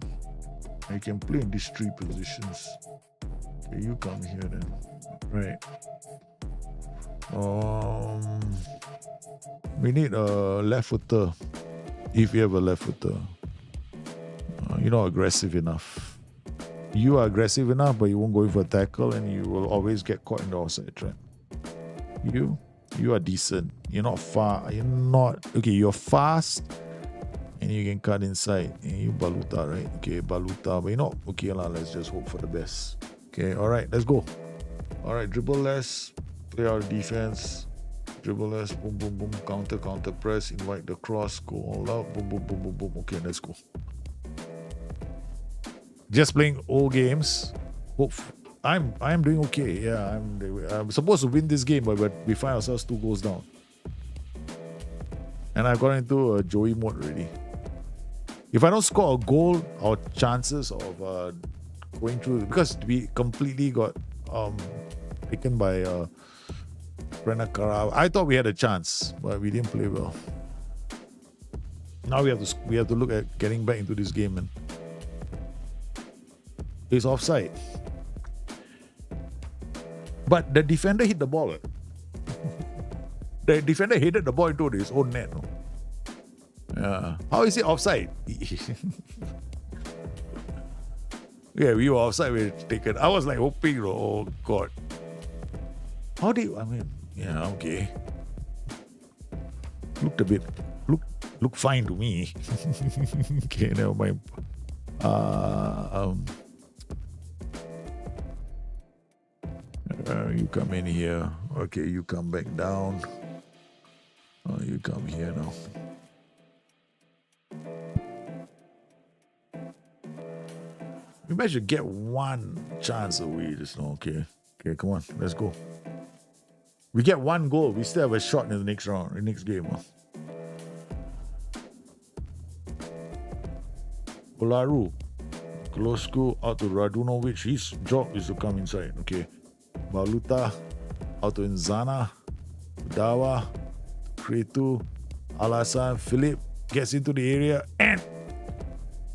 He can play in these three positions. Okay, you come here then. Right. We need a left footer. If you have a left footer. You're not aggressive enough. You are aggressive enough, but you won't go in for a tackle and you will always get caught in the offside trap. You are decent. You're not far. You're fast and you can cut inside. And you Baluta, right? Okay, Baluta. But you're not okay. Let's just hope for the best. Okay, all right, let's go. All right, dribble less, play our defense. Dribble less, boom, boom, boom, counter, press, invite the cross, go all out, boom, boom, boom, boom, boom. Okay, let's go. Just playing old games. I'm doing okay. Yeah, I'm supposed to win this game, but we find ourselves 2 goals down. And I've got into a Joey mode already. If I don't score a goal, our chances of going through, because we completely got taken by Renakara. I thought we had a chance, but we didn't play well. Now we have to look at getting back into this game, and it's offside. But the defender hit the ball. The defender headed the ball into his own net. No? Yeah. How is it offside? Yeah, we were offside. We were taken. I was like hoping, oh God. How do you, I mean, yeah, okay. Looked a bit, look fine to me. Okay, never mind. You come in here. Okay, you come back down. You come here now. We might should get one chance away just now. Okay, come on, let's go. We get one goal. We still have a shot in the next round, the next game. Olaru, Klosko out to Radunovic. His job is to come inside. Okay. Baluta out to Nzana, Dawa, Kretu, Alasan, Philip gets into the area and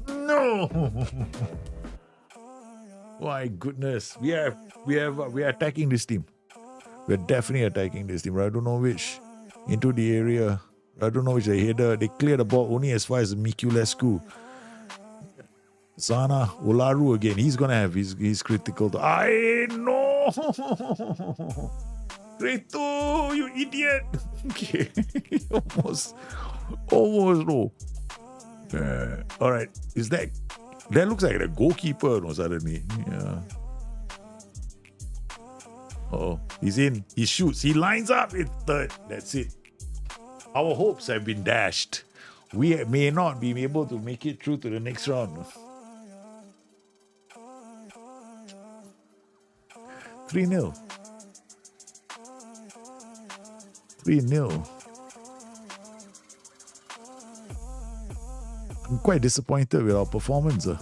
no. My goodness, we are attacking this team. We're definitely attacking this team. Radunovic into the area. Radunovic, the header. They clear the ball only as far as Mikulescu. Zana, Olaru again. He's gonna have his critical. I know. Reto, you idiot. Okay, almost no. All right, is that looks like the goalkeeper? No, suddenly, yeah. Oh, he's in. He shoots. He lines up. It's third. That's it. Our hopes have been dashed. We may not be able to make it through to the next round. 3-0. 3-0. I'm quite disappointed with our performance. I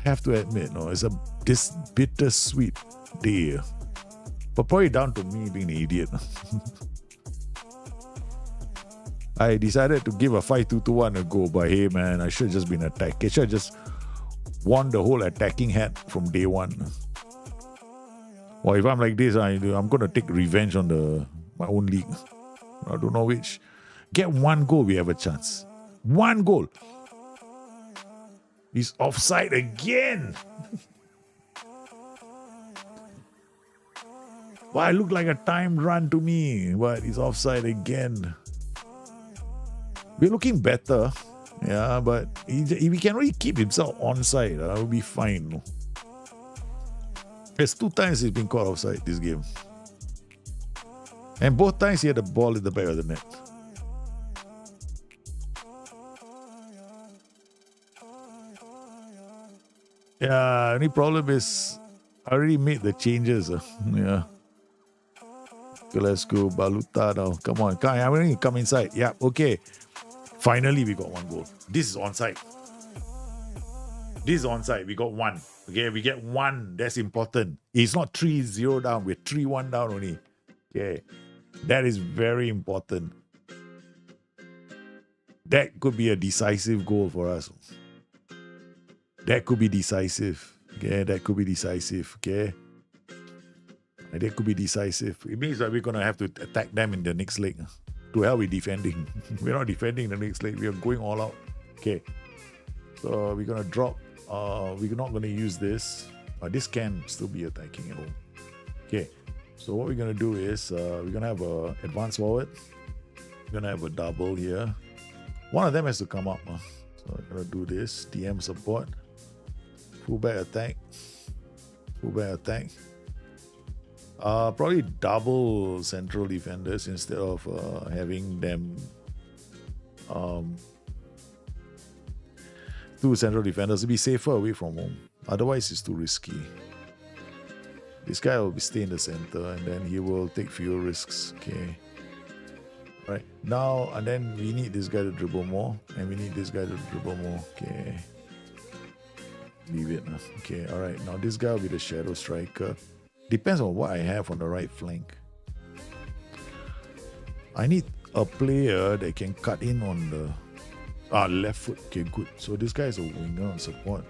have to admit, it's this bittersweet day. But probably down to me being an idiot. I decided to give a 5-2-1 a go, but hey man, I should have just been attacked. I should have just won the whole attacking hat from day one. Well, if I'm like this, I'm going to take revenge on my own league. I don't know which. Get one goal, we have a chance. One goal. He's offside again. Well, it looked like a timed run to me, but he's offside again. We're looking better, yeah, but if he can really keep himself onside, will be fine. There's 2 times he's been caught offside this game. And both times he had the ball in the back of the net. Yeah, only problem is I already made the changes. Yeah. Okay, let's go. Baluta now. Come on. I want to come inside. Yeah, okay. Finally, we got one goal. This is onside. This is onside. We got one. Okay, we get one. That's important. It's not 3-0 down. We're 3-1 down only. Okay. That is very important. That could be a decisive goal for us. That could be decisive. Okay, that could be decisive. Okay. That could be decisive. It means that we're going to have to attack them in the next leg. To hell with defending. We're not defending the next leg. We are going all out. Okay. So we're going to drop. We're not going to use this. This can still be attacking at all. Okay. So what we're going to do is we're going to have an advance forward. We're going to have a double here. One of them has to come up. So we're going to do this. DM support. Fullback attack. Fullback attack. Probably double central defenders instead of having them 2 central defenders to be safer away from home. Otherwise, it's too risky. This guy will stay in the center and then he will take fewer risks. Okay. Right. Now, and then we need this guy to dribble more and we need this guy to dribble more. Okay. Leave it. Okay. All right. Now, this guy will be the shadow striker. Depends on what I have on the right flank. I need a player that can cut in on the left foot. Okay, good. So this guy is a winger on support.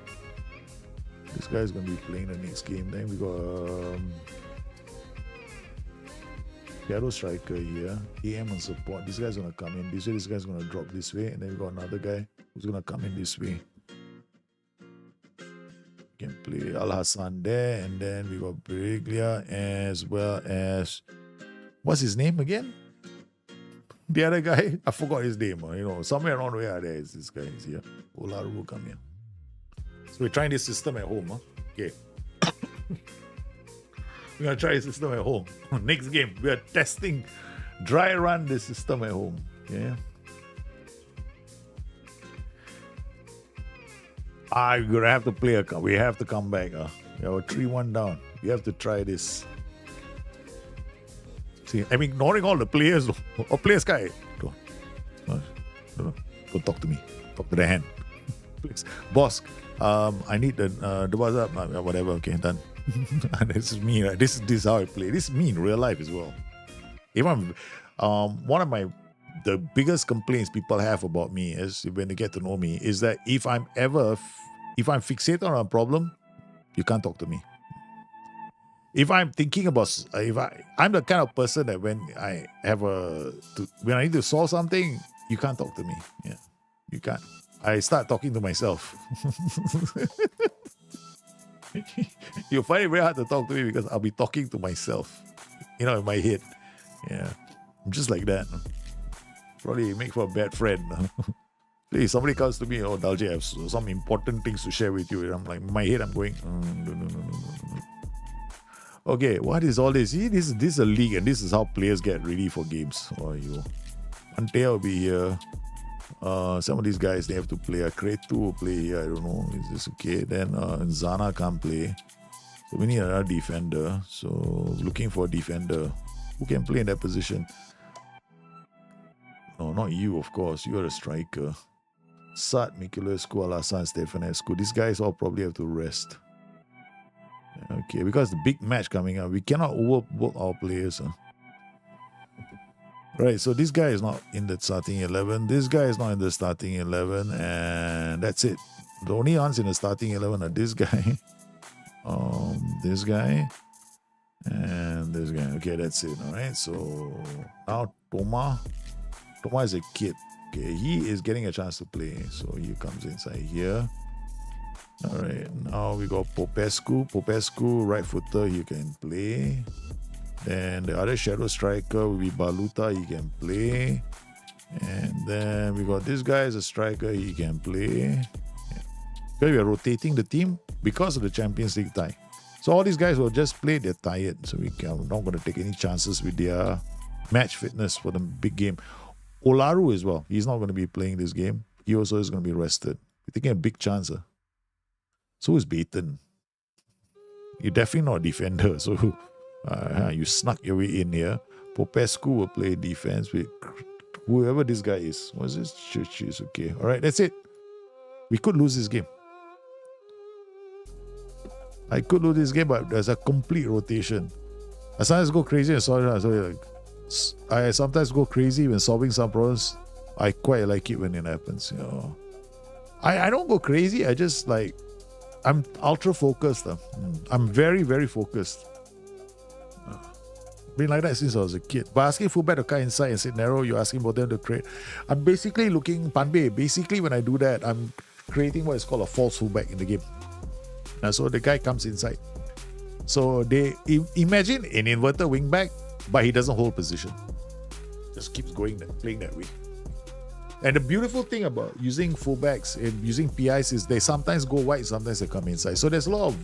This guy is going to be playing the next game. Then we got shadow striker here. AM on support. This guy's going to come in this way. This guy's going to drop this way. And then we got another guy who's going to come in this way. Can play Al Hassan there, and then we got Briglia as well as What's his name again? The other guy, I forgot his name. Somewhere around where there is this guy. Is here. Olaru will come here. So we're trying this system at home. Okay. We're going to try this system at home. Next game, we are testing, dry run this system at home. Okay. We're going to have to play we have to come back. We're 3-1 down. We have to try this. See, I'm ignoring all the players. Players guy. Don't talk to me. Talk to the hand. Please. Boss, I need the WhatsApp. Whatever. Okay, done. This is me. Right? This is how I play. This is me in real life as well. If I'm one of the biggest complaints people have about me is when they get to know me is that if I'm fixated on a problem, you can't talk to me. If I'm thinking about, I'm the kind of person that when I need to solve something, you can't talk to me. Yeah, you can't. I start talking to myself. You'll find it very hard to talk to me because I'll be talking to myself, in my head. Yeah, I'm just like that. Probably make for a bad friend. If somebody comes to me, Dalji, I have some important things to share with you. And I'm like, in my head, I'm going, no. Okay, what is all this? See, this is a league, and this is how players get ready for games. Ante will be here. Some of these guys, they have to play. Kretu will play here. I don't know. Is this okay? Then Zana can't play. So we need another defender. So looking for a defender. Who can play in that position? No, not you, of course. You are a striker. Sat, Miculescu, Alasan, Stefanescu. These guys all probably have to rest. Okay, because the big match coming up, we cannot overwork our players. Right, so this guy is not in the starting 11. This guy is not in the starting 11, and that's it. The only ones in the starting 11 are this guy, this guy, and this guy. Okay, that's it. All right, so now Toma is a kid. Okay, he is getting a chance to play, so he comes inside here. All right, now we got Popescu. Popescu, right footer, he can play. Then the other shadow striker will be Baluta, he can play. And then we got this guy as a striker, he can play. Okay, we are rotating the team because of the Champions League tie. So all these guys will just play, they're tired. So we're not going to take any chances with their match fitness for the big game. Olaru as well, he's not going to be playing this game. He also is going to be rested. We're taking a big chance. So is Baton. You're definitely not a defender. So you snuck your way in here. Popescu will play defense with whoever this guy is. What's this? Church is okay. All right, that's it. We could lose this game. I could lose this game, but there's a complete rotation. I sometimes go crazy and I sometimes go crazy when solving some problems. I quite like it when it happens. I don't go crazy. I just I'm ultra focused. I'm very, very focused. Been like that since I was a kid. But asking fullback to come inside and sit narrow, you're asking for them to create. I'm basically basically when I do that, I'm creating what is called a false fullback in the game. So the guy comes inside. So they imagine an inverted wingback, but he doesn't hold position. Just keeps going, playing that way. And the beautiful thing about using fullbacks and using PIs is they sometimes go wide, sometimes they come inside. So there's a lot of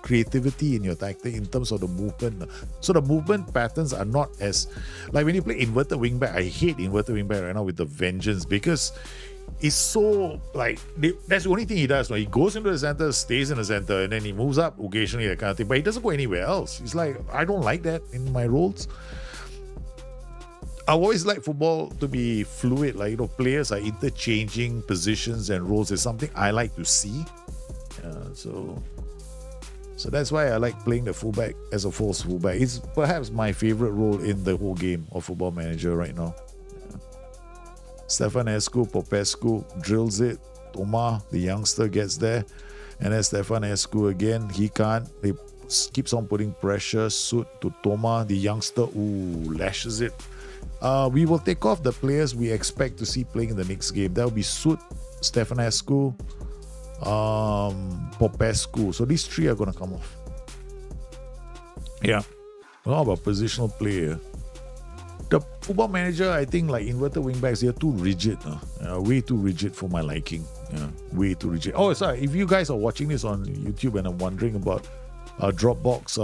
creativity in your tactic in terms of the movement. So the movement patterns are not as like when you play inverted wingback. I hate inverted wingback right now with the vengeance because it's so that's the only thing he does. He goes into the center, stays in the center, and then he moves up occasionally, that kind of thing. But he doesn't go anywhere else. It's like I don't like that in my roles. I always like football to be fluid, players are interchanging positions and roles. Is something I like to see. So that's why I like playing the fullback as a false fullback. It's perhaps my favorite role in the whole game of Football Manager right now. Stefanescu, Popescu drills it. Toma, the youngster, gets there. And then Stefanescu again, he can't. He keeps on putting pressure. Suit to Toma, the youngster. Lashes it. We will take off the players we expect to see playing in the next game. That will be Sut, Stefanescu, Popescu. So these three are going to come off. Yeah. How about positional play? The football manager, I think, like inverted wingbacks, they're too rigid. Way too rigid for my liking. Way too rigid. Oh, sorry. If you guys are watching this on YouTube and I'm wondering about Dropbox,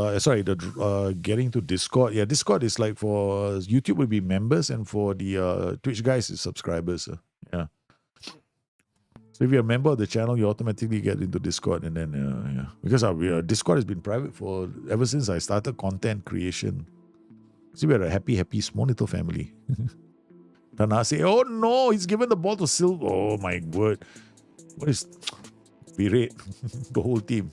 getting to Discord. Yeah, Discord is like for YouTube will be members, and for the Twitch guys is subscribers. Yeah. So if you're a member of the channel, you automatically get into Discord, and then because Discord has been private for ever since I started content creation. See, we're a happy, small little family. Tanase, oh no, he's given the ball to Silva. Oh my word. What is berate the whole team?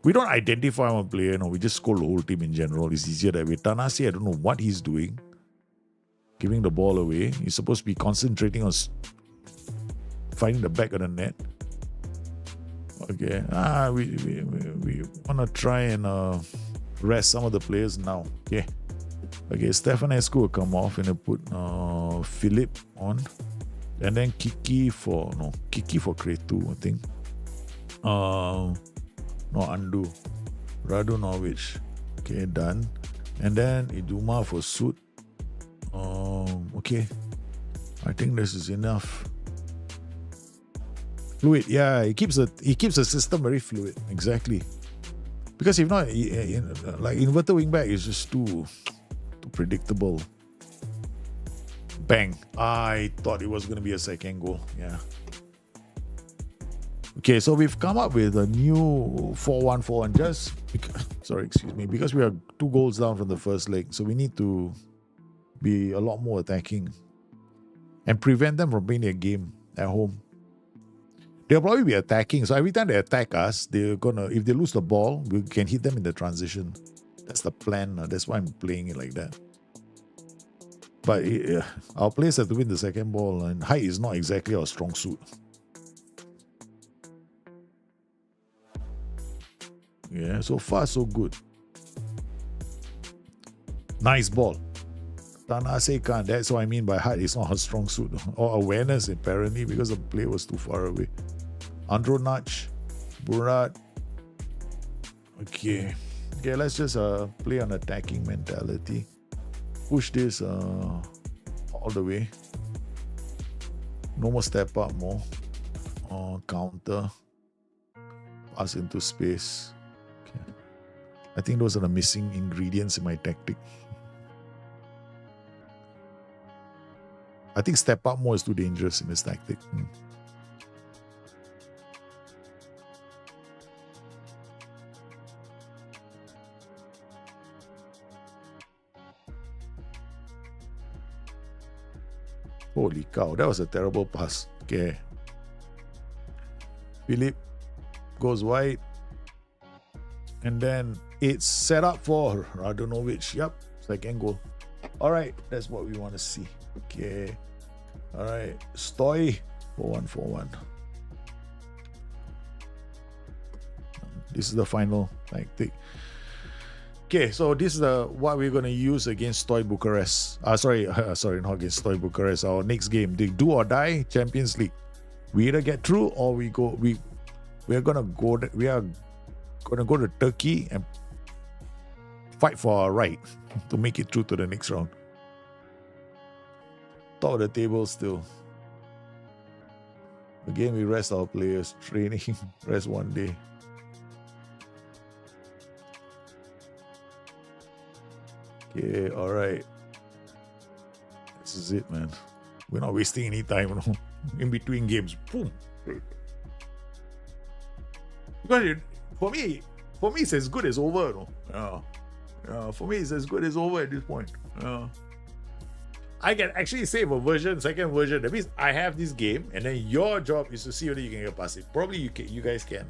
We don't identify one player, no, we just scold the whole team in general. It's easier that way. Tanase, I don't know what he's doing. Giving the ball away. He's supposed to be concentrating on finding the back of the net. Okay. We wanna try and rest some of the players now. Okay. Stefanescu will come off and put Philip on. And then Kiki for Kretu, I think. No, Andu. Radunovic. Okay, done. And then Iduma for Sud. Okay. I think this is enough. Fluid, yeah. He keeps the system very fluid. Exactly. Because if not, like inverted wingback is just too predictable. Bang. I thought it was going to be a second goal. Yeah. Okay, so we've come up with a new 4-1-4-1 because we are 2 goals down from the first leg. So we need to be a lot more attacking and prevent them from playing their game at home. They'll probably be attacking. So every time they attack us, if they lose the ball, we can hit them in the transition. That's the plan. That's why I'm playing it like that. But our players have to win the second ball, and height is not exactly our strong suit. Yeah, so far so good. Nice ball. Tanase can't. That's what I mean by height. It's not her strong suit. Or awareness, apparently, because the play was too far away. Andronach, Burat. Okay, let's just play on attacking mentality. Push this all the way. No more step up, more. Counter. Pass into space. Okay. I think those are the missing ingredients in my tactic. I think step up more is too dangerous in this tactic. Holy cow, that was a terrible pass. Okay. Philip goes wide. And then it's set up for Radunovic. Yep, second goal. All right, that's what we want to see. Okay. All right. Steau 4-1-4-1. This is the final tactic. Okay, so this is what we're going to use against Steau Bucharest. Sorry, not against Steau Bucharest. Our next game, the do or die Champions League. We either get through or we are going to go to Turkey and fight for our right to make it through to the next round. Top of the table still. Again, we rest our players. Training, rest one day. Okay, alright. This is it, man. We're not wasting any time, you know, in between games. Boom. Because for me, it's as good as over, you know. Yeah. For me, it's as good as over at this point. Yeah. I can actually save a second version. That means I have this game, and then your job is to see whether you can get past it. Probably you guys can.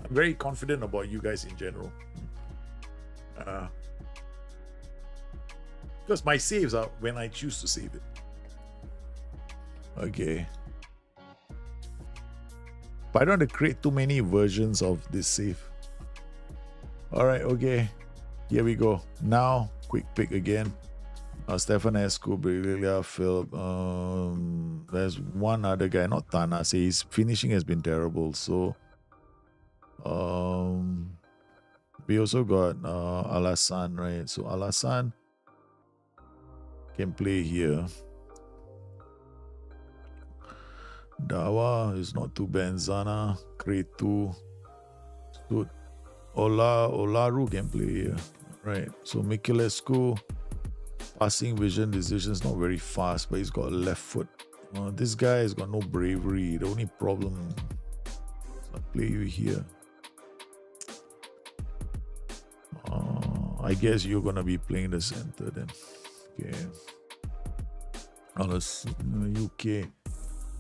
I'm very confident about you guys in general. Because my saves are when I choose to save it. Okay. But I don't want to create too many versions of this save. Alright, okay. Here we go. Now, quick pick again. Stefanescu, Brilia, Philip. There's one other guy, not Tana. His finishing has been terrible. So, We also got Alassane, right? So Alassane can play here. Dawa is not too bad. Zana, Kretu, Sud, Olaru can play here. Right. So Mikulescu, passing vision decisions not very fast, but he's got a left foot. This guy has got no bravery. The only problem is I play you here. I guess you're gonna be playing the center then. Okay. Unless UK.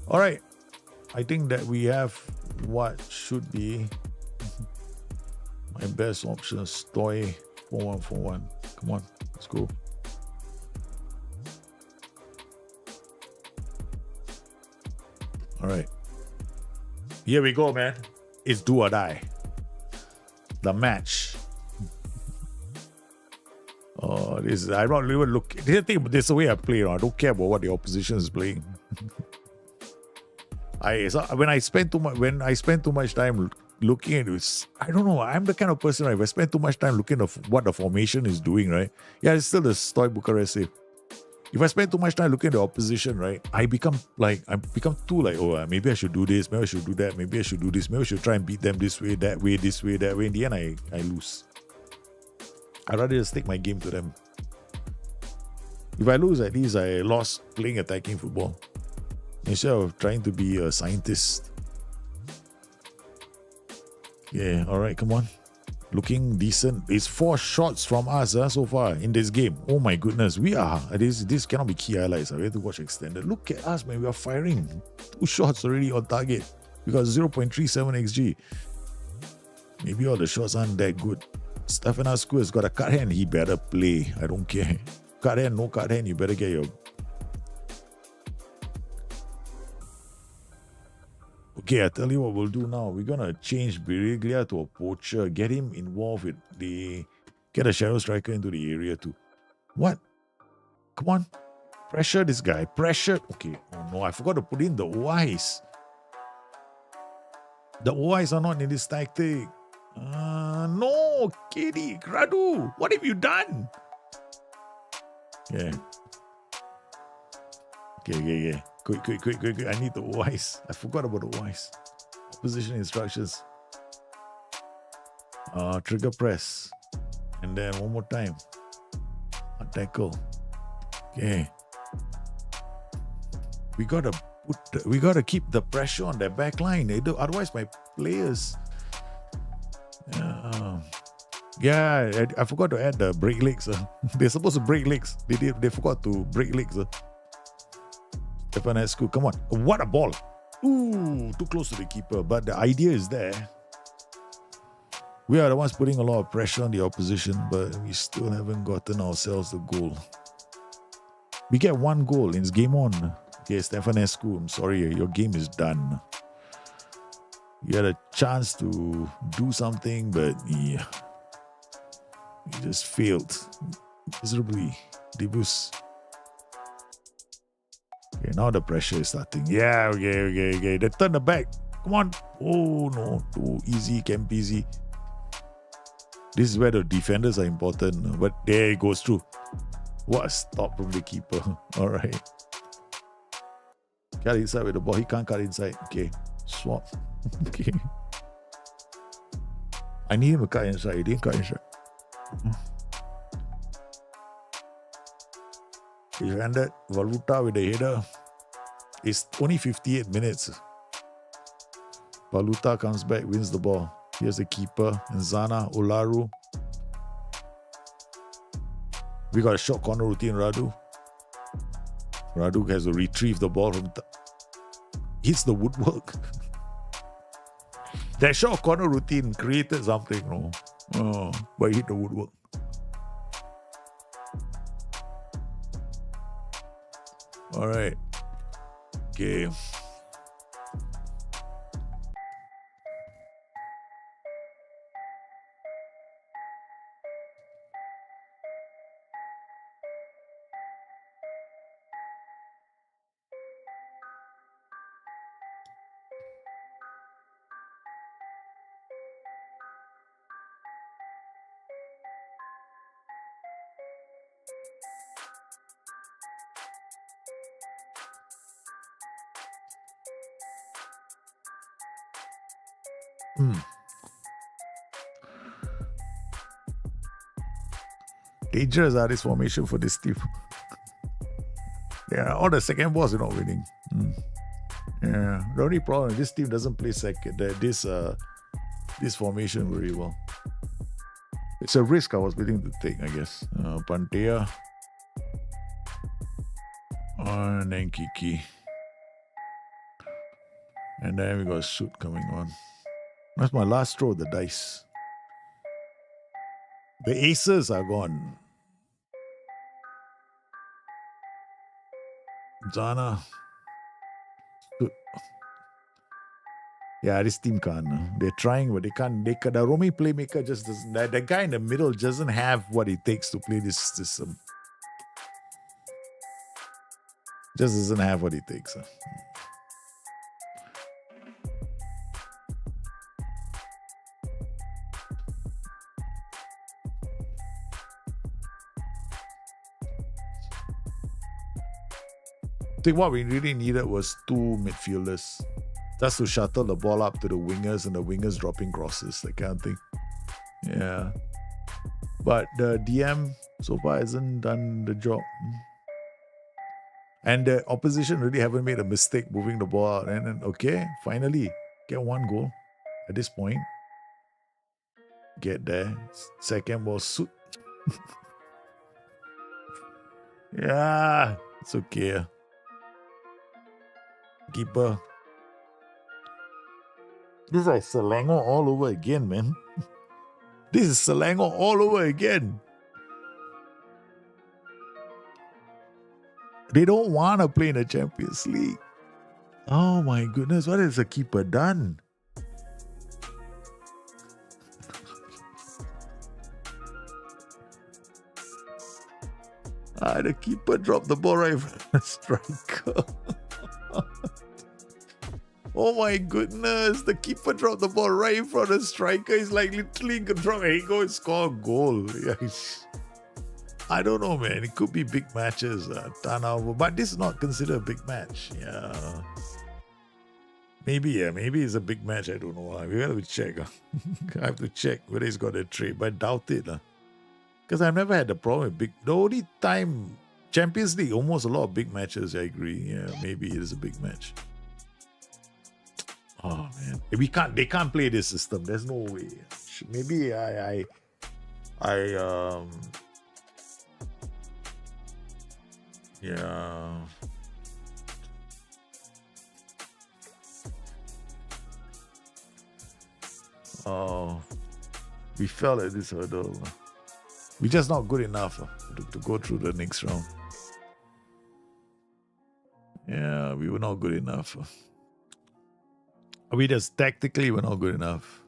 All right. I think that we have what should be my best option. Steau 4141. Come on, let's go. All right. Here we go, man. It's do or die. The match. Oh, this I'm not even looking. This is the way I play. I don't care about what the opposition is playing. When I spend too much time looking at it, I don't know. I'm the kind of person, right? If I spend too much time looking at what the formation is doing, right? Yeah, it's still the Steau Bucharest. If I spend too much time looking at the opposition, right, I become too like, oh, maybe I should do this, maybe I should do that, maybe I should do this, maybe I should try and beat them this way, that way, this way, that way. In the end, I lose. I'd rather just take my game to them. If I lose, at least I lost playing attacking football instead of trying to be a scientist. Yeah, all right, come on. Looking decent. It's 4 shots from us so far in this game. Oh my goodness, we are. This cannot be key highlights. We have to watch extended. Look at us, man. We are firing 2 shots already on target. We got 0.37 XG. Maybe all the shots aren't that good. Stefanescu has got a cut hand. He better play. I don't care. Cut hand, no cut hand. You better get your... Okay, I tell you what we'll do now. We're gonna change Biriglia to a poacher, get him involved with get a shadow striker into the area too. What? Come on. Pressure this guy. Pressure. Okay. Oh no, I forgot to put in the OIs. The OIs are not in this tactic. No, Kitty, Radu, what have you done? Yeah. Okay. Quick. I need the OIs. I forgot about the OIs. Position instructions. Trigger press. And then one more time. A tackle. Okay. We gotta keep the pressure on their back line. Otherwise my players. Yeah, I forgot to add the break legs. They're supposed to break legs. They forgot to break legs. Stefanescu, come on. What a ball. Ooh, too close to the keeper. But the idea is there. We are the ones putting a lot of pressure on the opposition, but we still haven't gotten ourselves the goal. We get 1 goal and it's game on. Okay, Stefanescu, I'm sorry, your game is done. You had a chance to do something, but yeah, you just failed miserably. Debus. Okay, now the pressure is starting. Yeah, okay. They turn the back. Come on. Oh no, too easy, camp easy. This is where the defenders are important, but there it goes through. What a stop from the keeper. All right. Cut inside with the ball. He can't cut inside. Okay. Swap. Okay. I need him to cut inside. He didn't cut inside. He landed Valuta with the header. It's only 58 minutes. Valuta comes back, wins the ball. Here's the keeper. Zana, Olaru. We got a short corner routine, Radu. Radu has to retrieve the ball from... hits the woodwork. That short corner routine created something, no? Oh, but he hit the woodwork. All right. Okay. Dangerous this formation for this team. Yeah, all the second balls are not winning. Yeah, the only problem this team doesn't play this formation very well. It's a risk I was willing to take, I guess. Pantea. And then Kiki. And then we got a shoot coming on. That's my last throw of the dice. The aces are gone. Zana. Yeah, this team can't. They're trying, but they can't. The roaming playmaker just doesn't. The guy in the middle doesn't have what it takes to play this system. Just doesn't have what it takes. I think what we really needed was two midfielders. Just to shuttle the ball up to the wingers and the wingers dropping crosses, that kind of thing. Yeah. But the DM so far hasn't done the job. And the opposition really haven't made a mistake moving the ball out. And then, okay, finally, get one goal at this point. Get there. Second ball, shoot. Yeah, it's okay. Keeper. This is like Selangor all over again, man. This is Selangor all over again. They don't want to play in the Champions League. Oh my goodness, what has the keeper done? The keeper dropped the ball right from the striker. Oh my goodness, the keeper dropped the ball right in front of the striker. He's like literally gonna drop and he go and score a goal. I don't know, man. It could be big matches, turnover, but this is not considered a big match. Yeah. Maybe it's a big match. I don't know. We have to check. I have to check whether he's got a trade, but I doubt it. Because I've never had a problem with big. The only time, Champions League, almost a lot of big matches, I agree. Yeah, maybe it is a big match. Oh man, they can't play this system. There's no way. Maybe yeah. Oh, we fell at this hurdle. We're just not good enough to go through the next round. Yeah, we were not good enough. We just tactically were not good enough.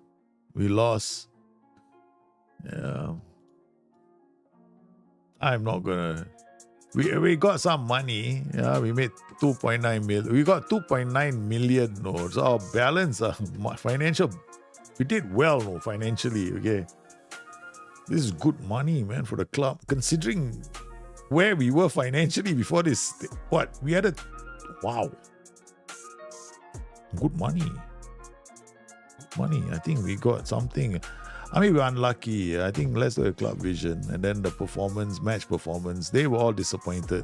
We lost. Yeah. I'm not gonna. We got some money. Yeah, we made 2.9 million. We got 2.9 million. No, so our balance, financial. We did well, no, financially. Okay, this is good money, man, for the club. Considering where we were financially before this, what we had wow, good money. I think we got something. I mean, we were unlucky. I think let's look at club vision. And then the match performance, they were all disappointed.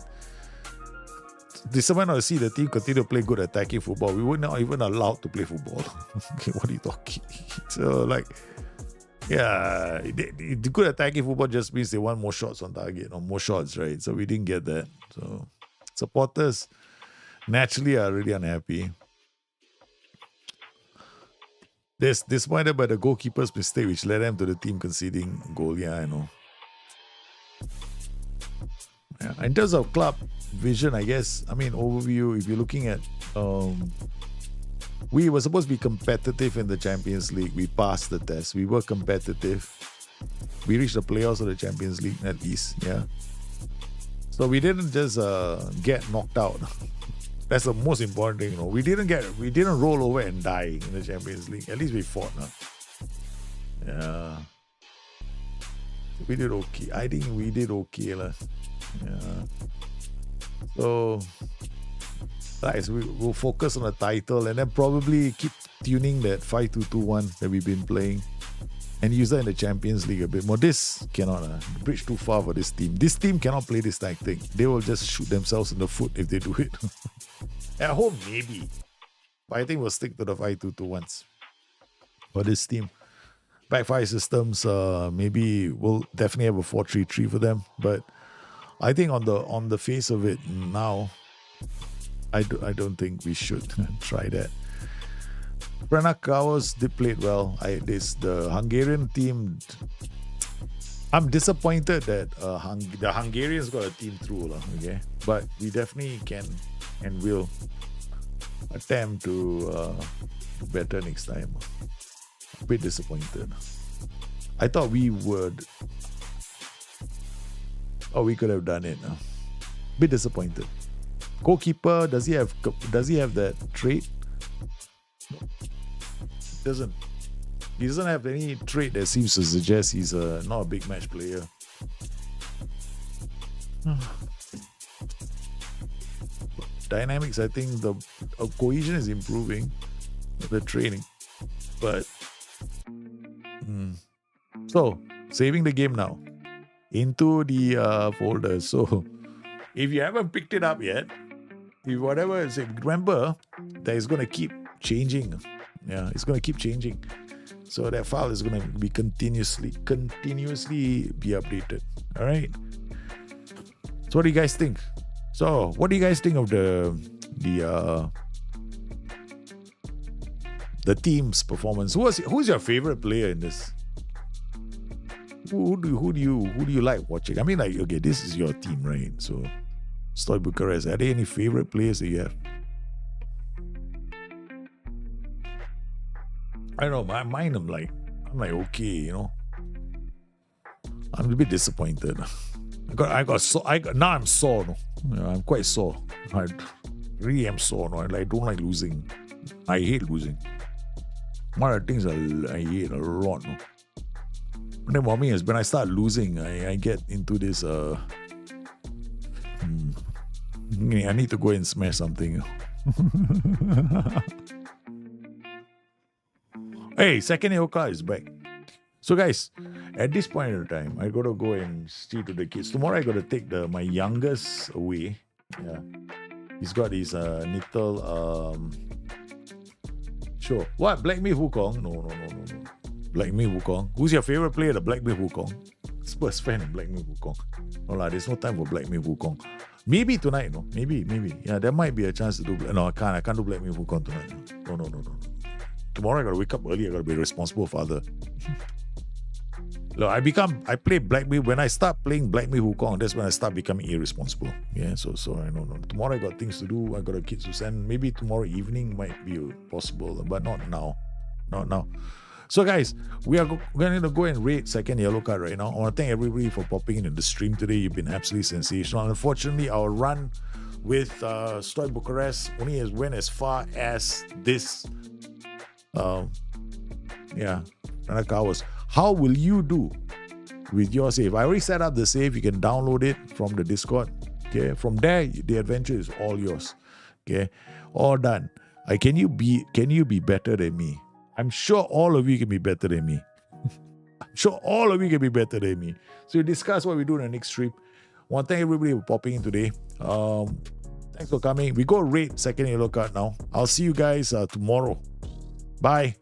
Disappointed to see the team continue to play good attacking football. We were not even allowed to play football. Okay, what are you talking? So, yeah, the good attacking football just means they want more shots on target or more shots, right? So we didn't get that. So supporters naturally are really unhappy. They're disappointed by the goalkeeper's mistake, which led them to the team conceding a goal. Yeah, I know. Yeah. In terms of club vision, I guess, overview, if you're looking at, we were supposed to be competitive in the Champions League. We passed the test. We were competitive. We reached the playoffs of the Champions League at least, yeah. So we didn't just get knocked out. That's the most important thing, We didn't roll over and die in the Champions League. At least we fought, Yeah. We did okay. I think we did okay, Yeah. So, guys, we'll focus on the title and then probably keep tuning that 5-2-2-1 that we've been playing and use that in the Champions League a bit more. This cannot bridge too far for this team. This team cannot play this tactic. They will just shoot themselves in the foot if they do it. At home, maybe. But I think we'll stick to the 5-2-2-1s for this team. Back five systems, maybe we'll definitely have a 4-3-3 for them. But I think on the face of it now, I don't think we should try that. Pranak Kowers did play well. The Hungarian team, I'm disappointed that the Hungarians got a team through. Okay? But we definitely can and will attempt to do better next time. A bit disappointed. I thought we would. Oh, we could have done it. Bit disappointed. Goalkeeper, does he have that trait? Doesn't. He doesn't have any trait that seems to suggest he's not a big match player. Dynamics, I think the cohesion is improving with the training. But so saving the game now into the folder. So if you haven't picked it up yet, if whatever is it, remember that it's going to keep changing. Yeah, it's going to keep changing. So that file is going to be continuously be updated. All right. So what do you guys think? So what do you guys think of the team's performance? Who's your favorite player in this? Who do you like watching? I mean, like, okay, this is your team, right? So Steau Bucharest. Are there any favorite players that you have? I don't know. Mine, I'm like okay, you know. I'm a bit disappointed. Now I'm sore. No? Yeah, I'm quite sore. I really am sore. No? I don't like losing. I hate losing. One of the things I hate a lot. No? And then for me is when I start losing, I get into this. I need to go and smash something. Hey, second yellow card is back. So guys, at this point in the time, I gotta go and see to the kids. Tomorrow I gotta take my youngest away. Yeah, he's got his little Sure. What? Black Myth Wukong? No. Black Myth Wukong. Who's your favorite player? The Black Myth Wukong. Spurs fan of Black Myth Wukong. No lah, there's no time for Black Myth Wukong. Maybe tonight, no. Maybe. Yeah, there might be a chance to do. No, I can't do Black Myth Wukong tonight. No. Tomorrow I gotta wake up early. I gotta be a responsible father. Look, I play Black Myth. When I start playing Black Myth Wukong, that's when I start becoming irresponsible. Yeah, so I know. Tomorrow I got things to do. I got a kids to send. Maybe tomorrow evening might be possible, but not now. Not now. So guys, we are going to go and rate second yellow card right now. I want to thank everybody for popping in the stream today. You've been absolutely sensational. Unfortunately, our run with Steau Bucharest only went as far as this. Hours. How will you do with your save? I already set up the save. You can download it from the Discord. Okay, from there the adventure is all yours. Okay, all done. Can you be better than me? I'm sure all of you can be better than me. So we discuss what we do in the next trip. I want to thank everybody for popping in today. Thanks for coming. We go rate second yellow card now. I'll see you guys tomorrow. Bye.